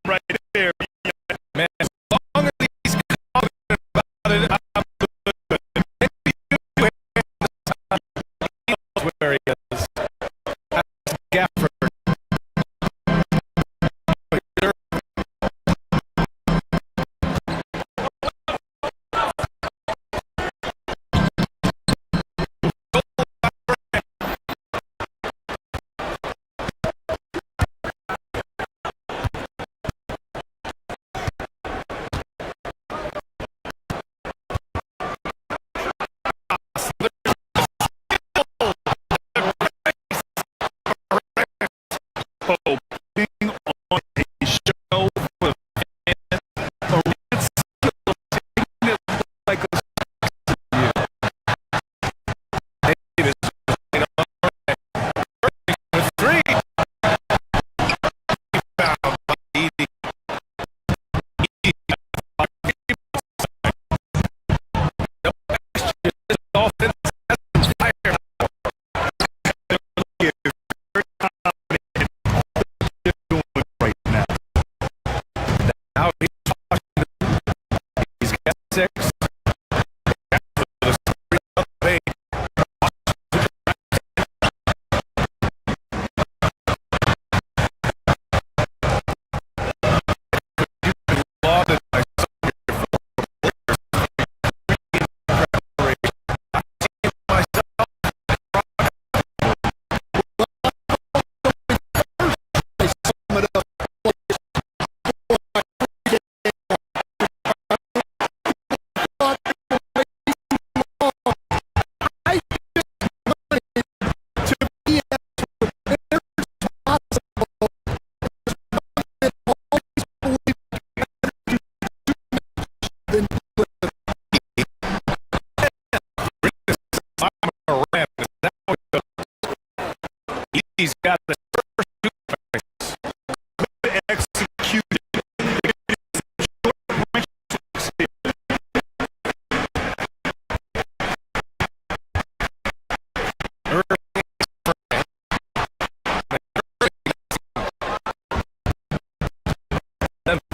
Right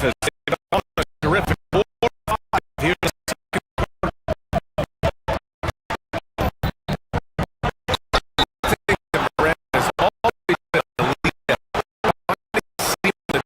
has done a terrific 4-5 here in the second quarter. I think that Durant has always been the lead that finally seen the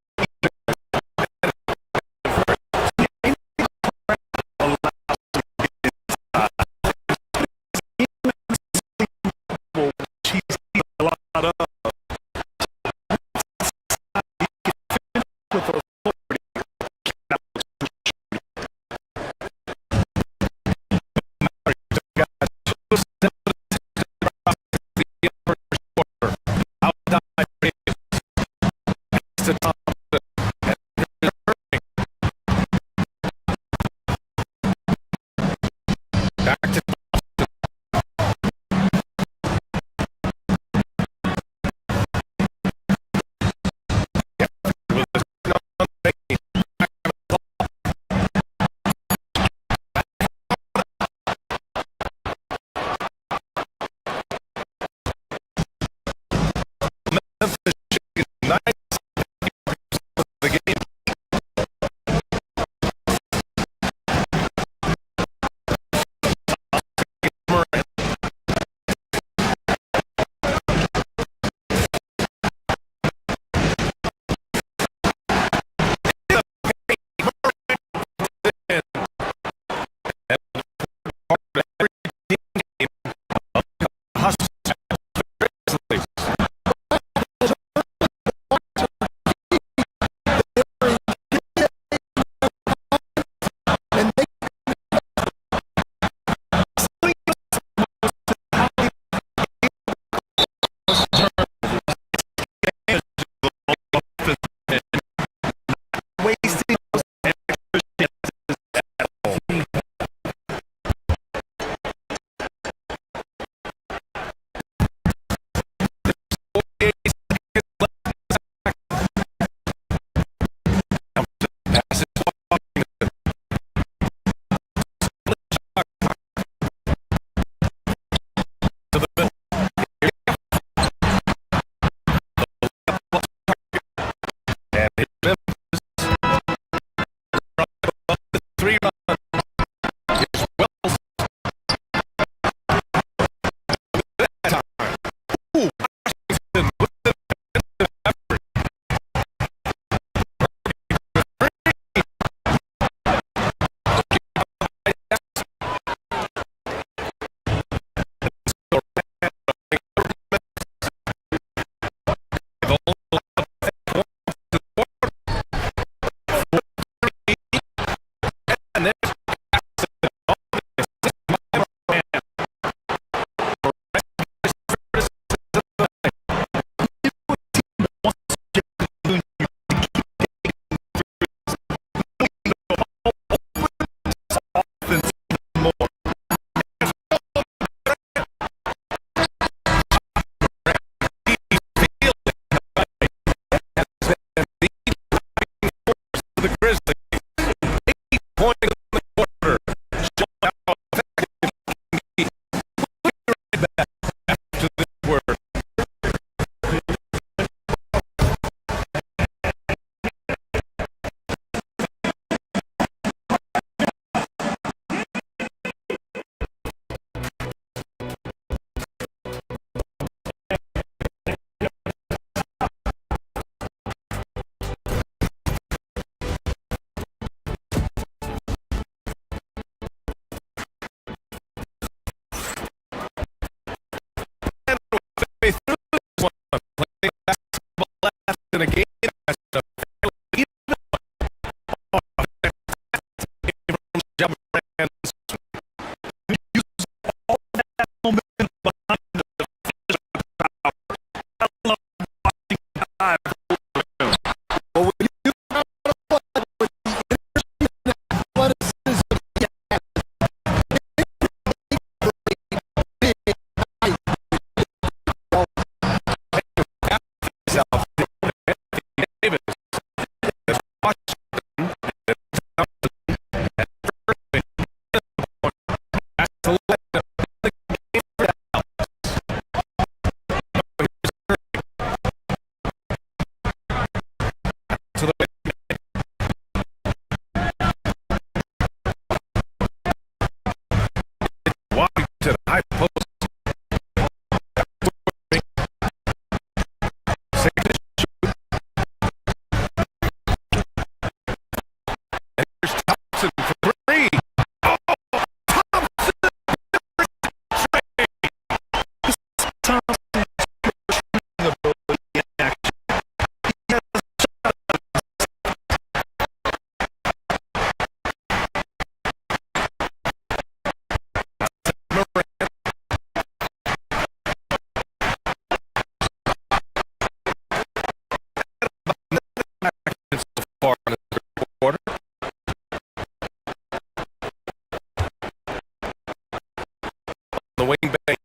the wing bay.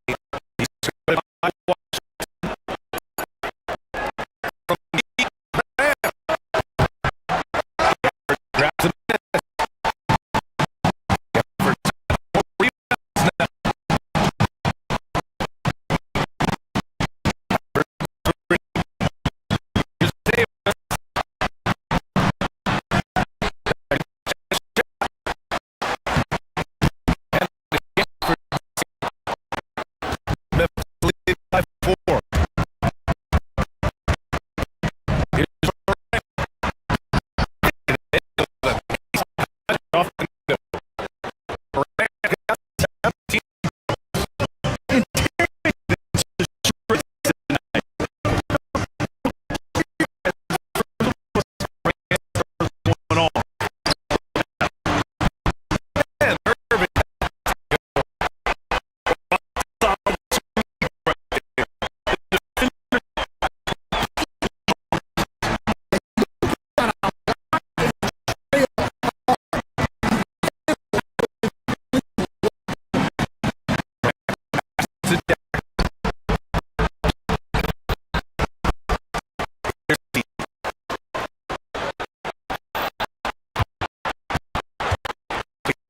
He's surrounded by from deep. Grabs it. By 4.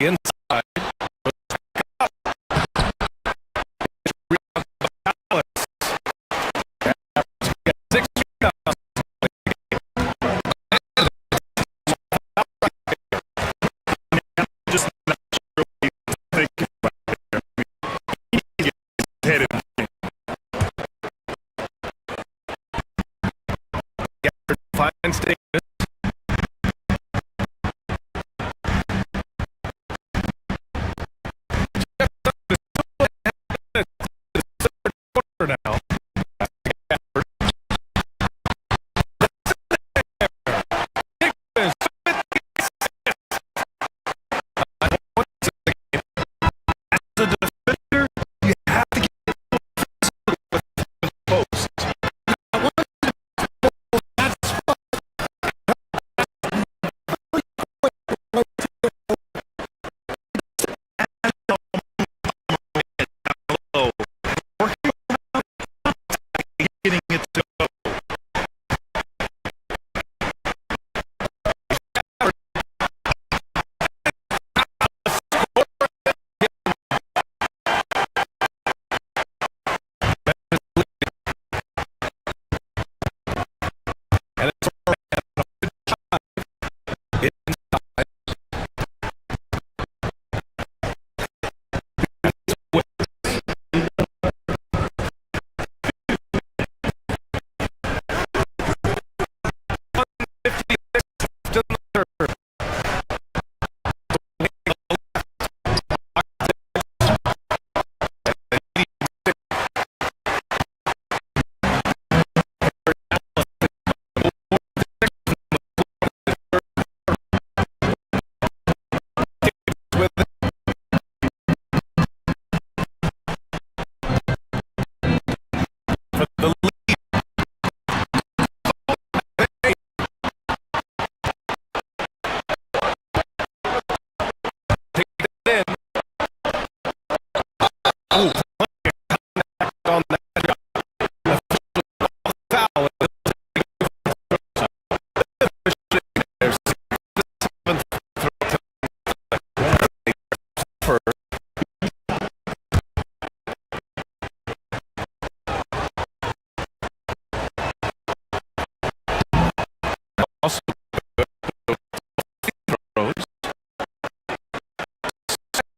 Inside. Just not sure what he's thinking about there. He gets his head in. Fine statement. Now. As a defender, you have to get with the post. Getting it to go. And it's also throws.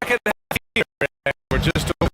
Second half here, we're just over.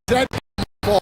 Set ball.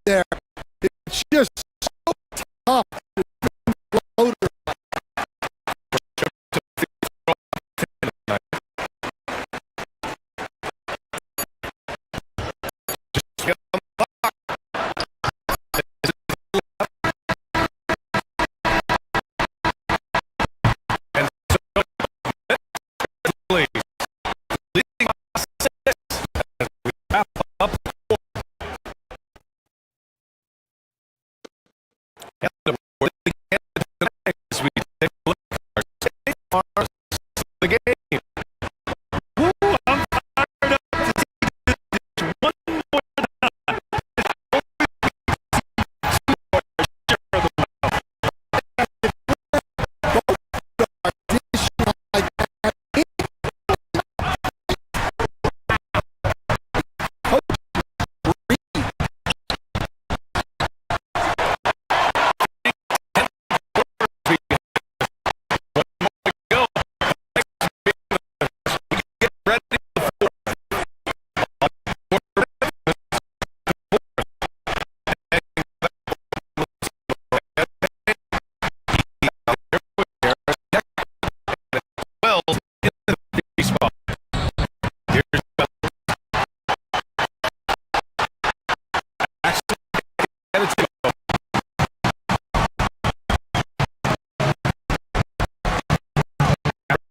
There. It's just so tough. The game. I'm fired up to see this one more time.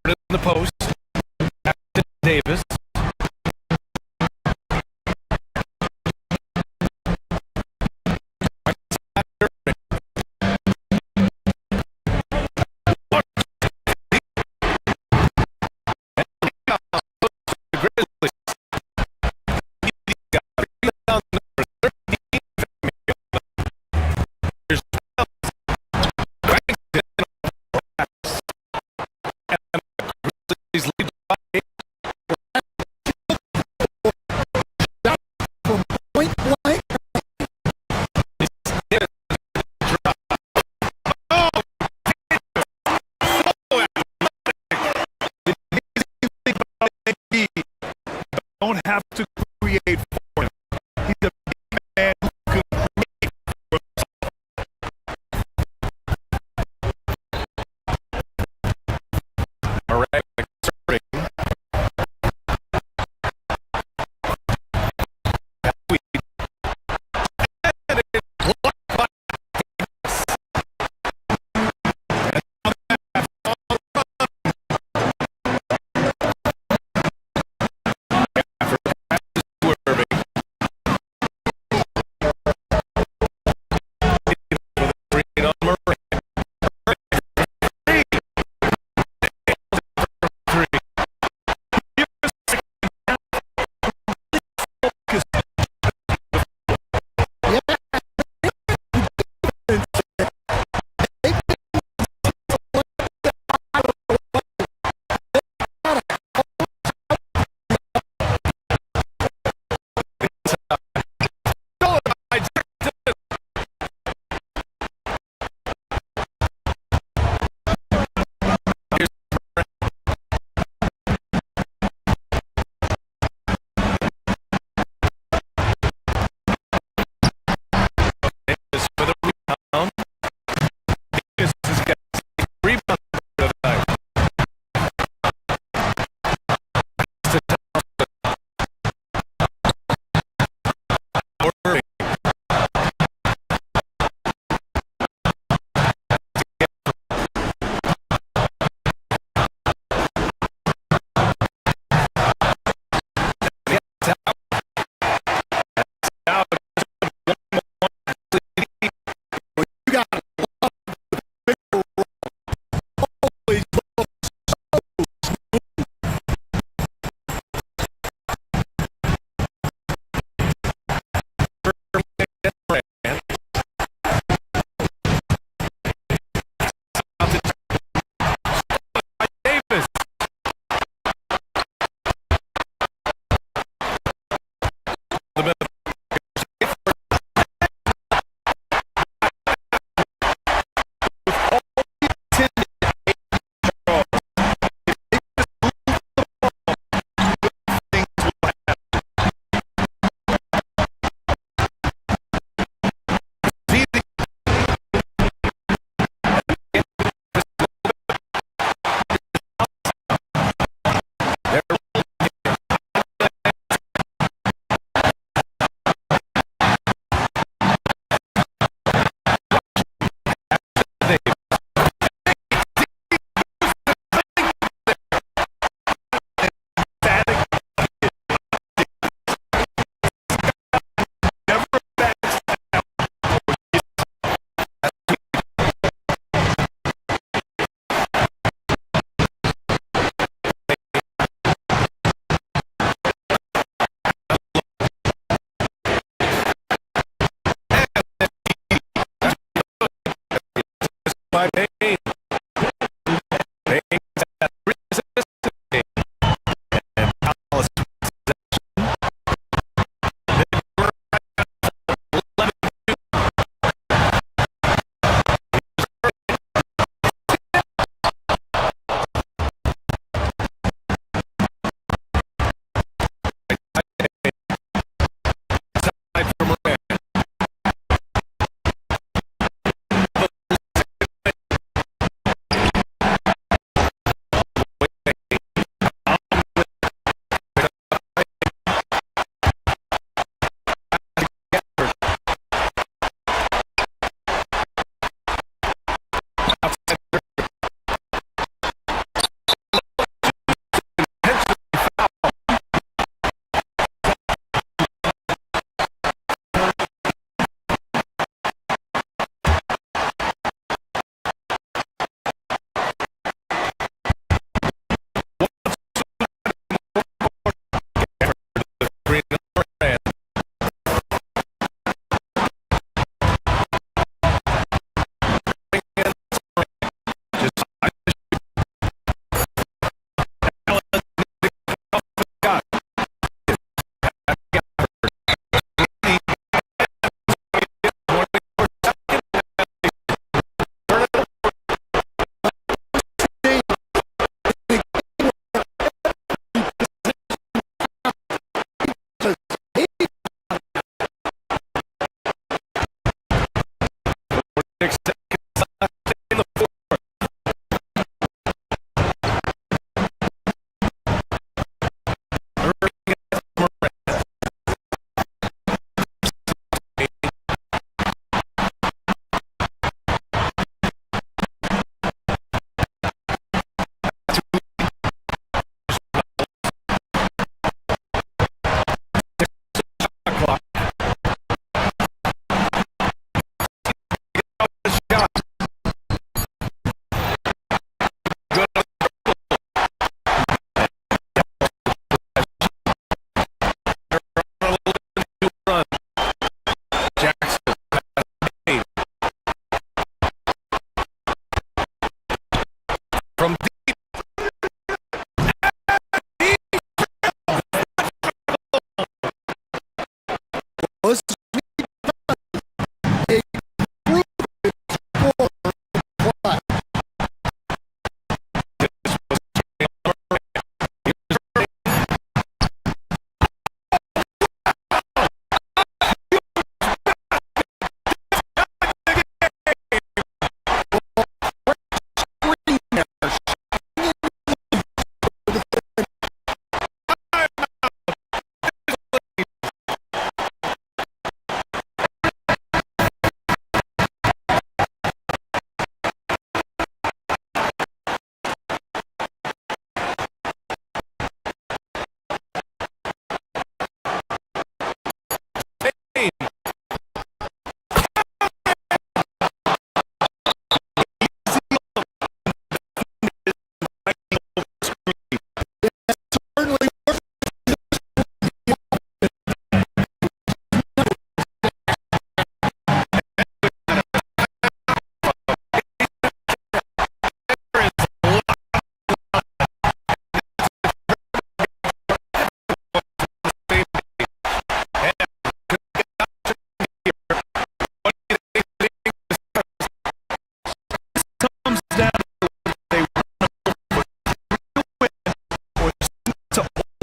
In the post, Davis. Don't have to create for him. He's a big man who can create for himself. All right, serving. Swerving. by Payne. Payne at 3 assists. And Dallas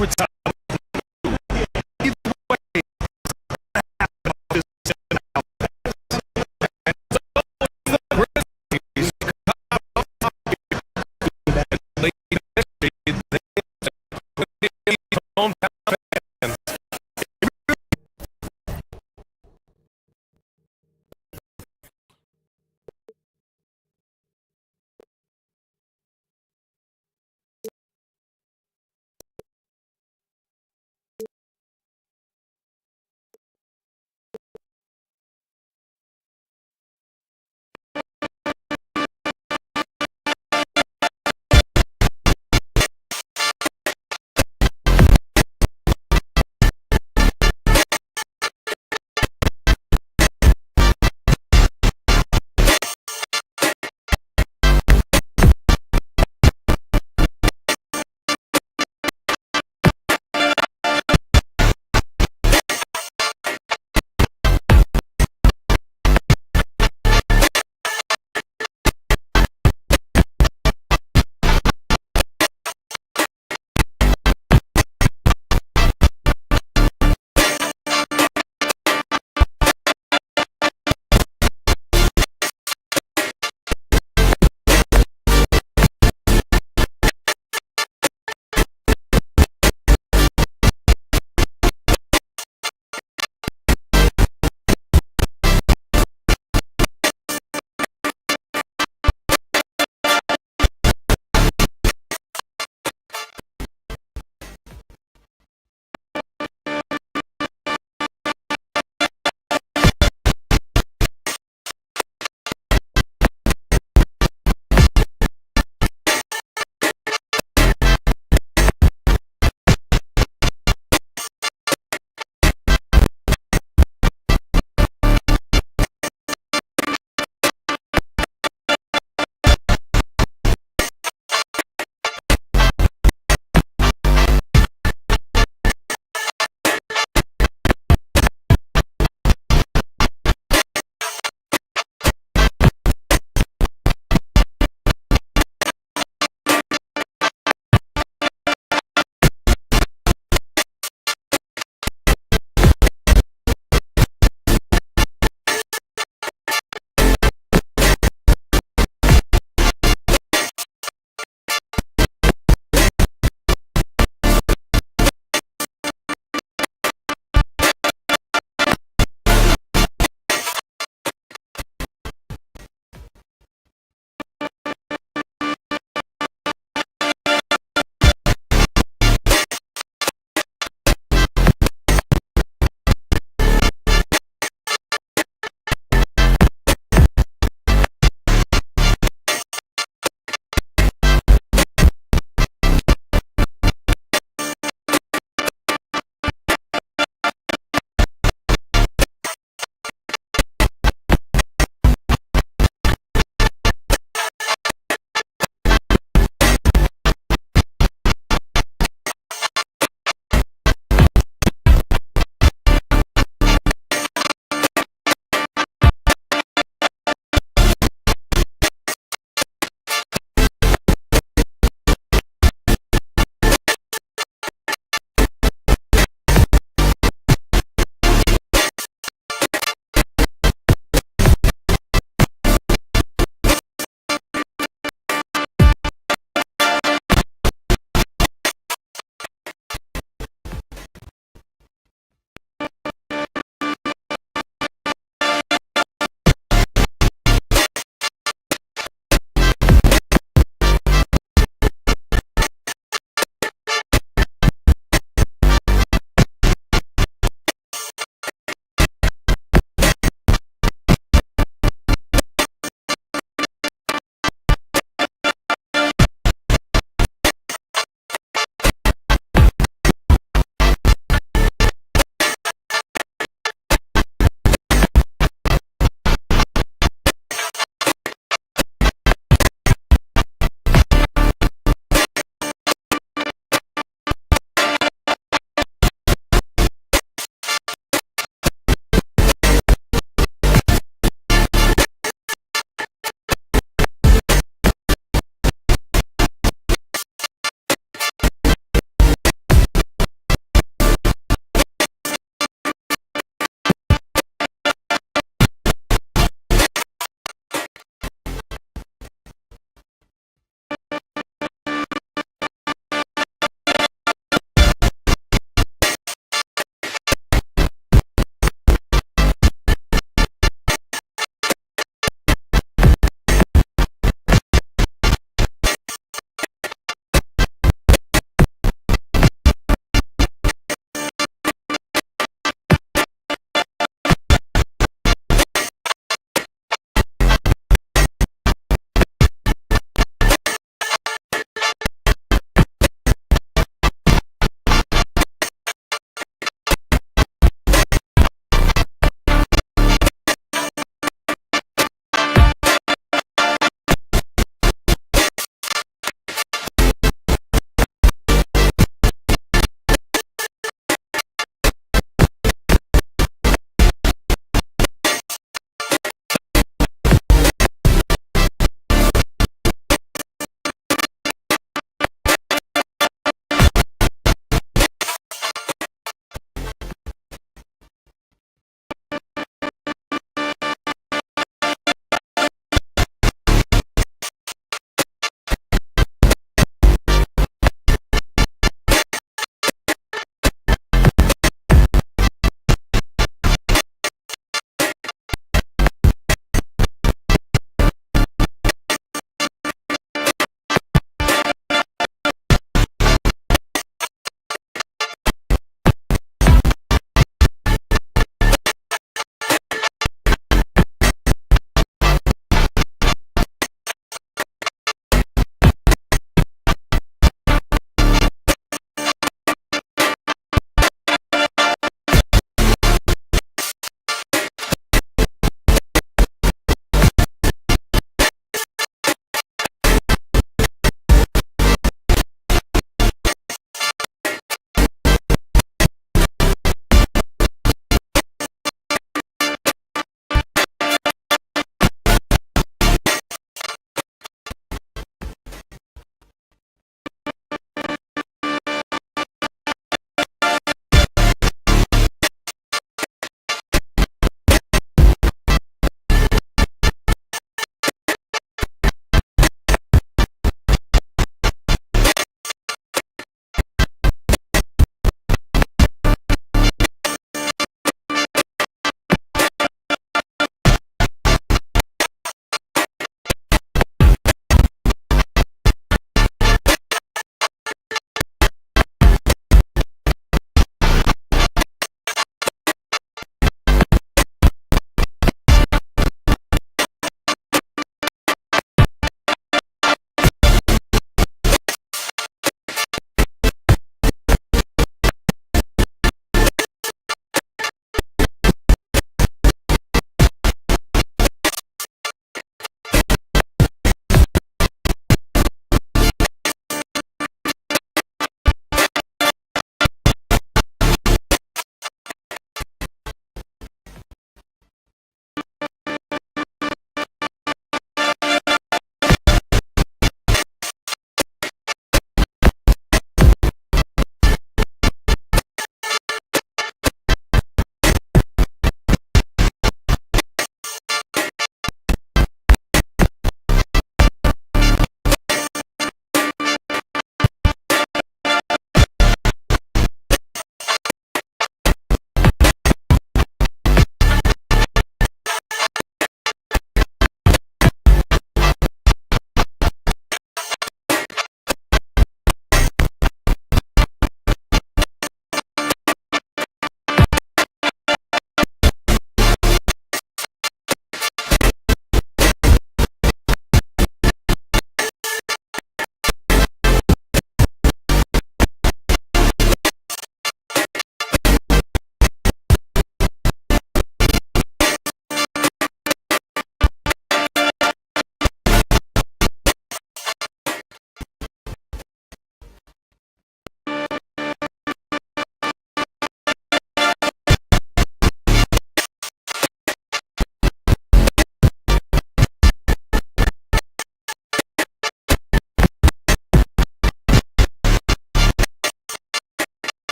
overtime.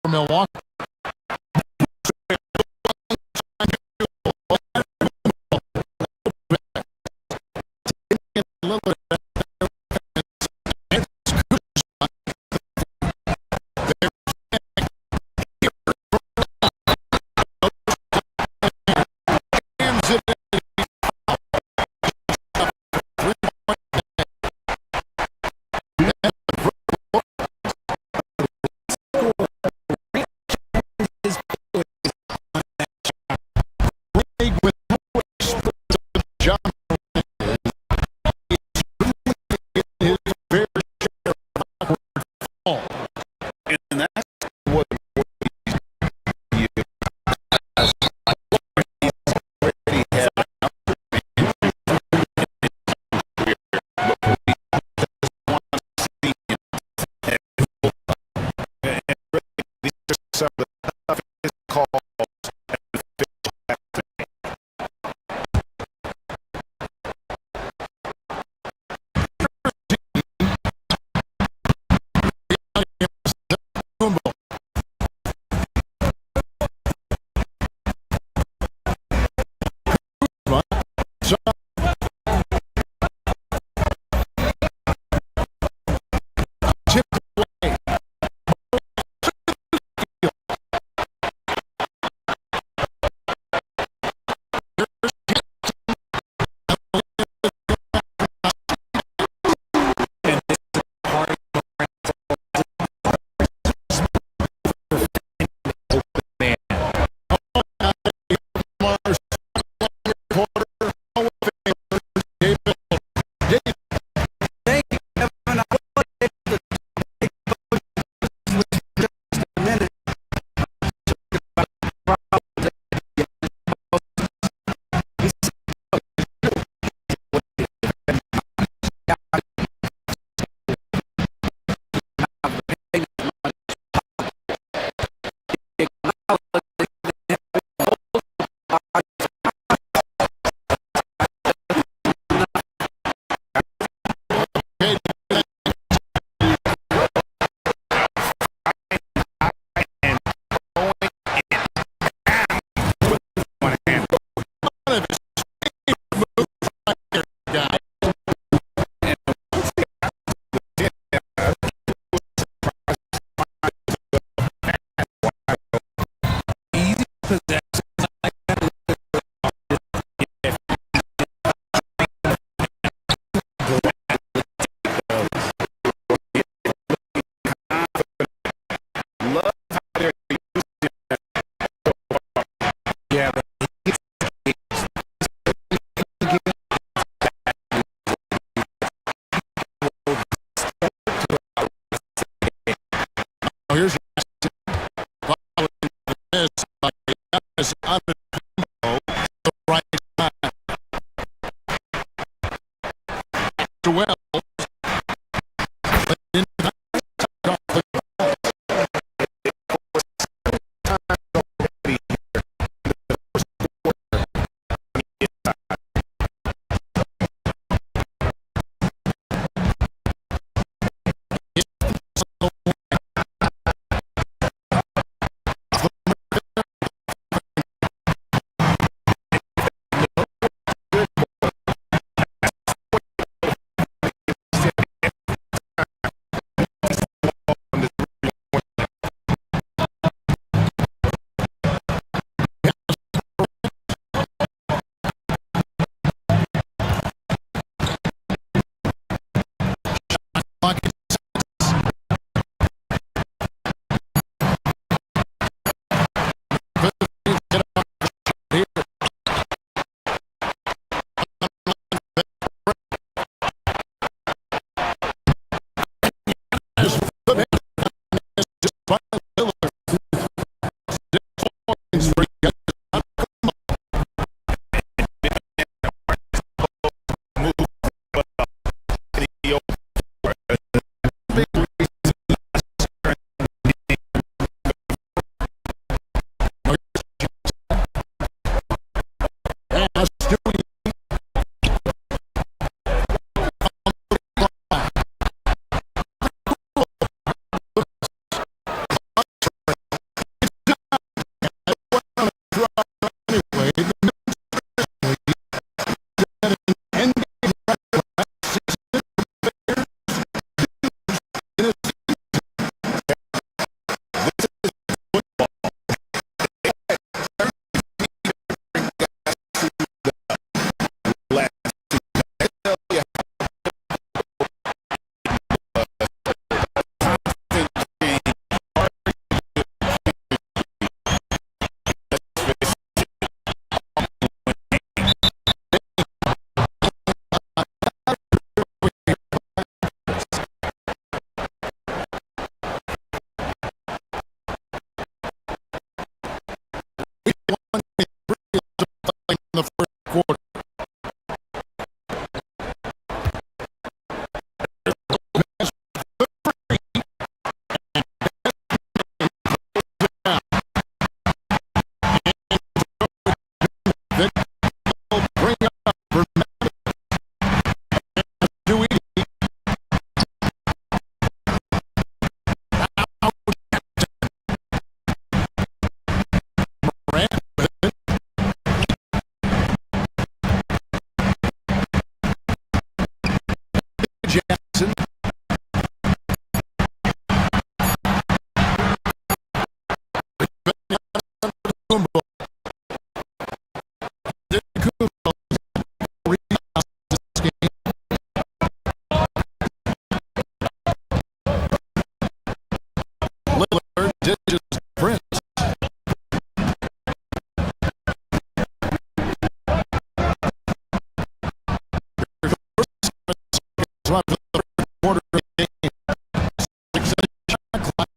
Milwaukee. Jackson. Lillard ditches Prince. Left the third quarter of the game. 6 shot clock.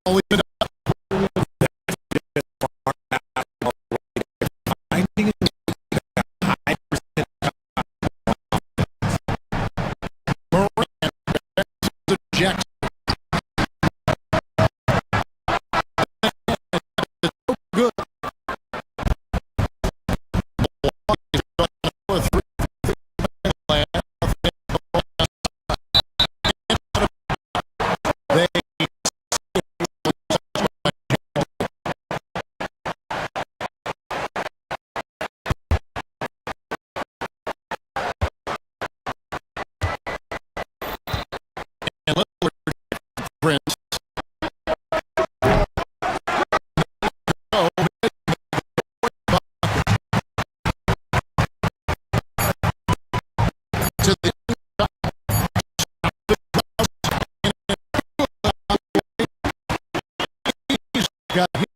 Leave it up. Moran to Jackson. Good. Prince. To the got hit.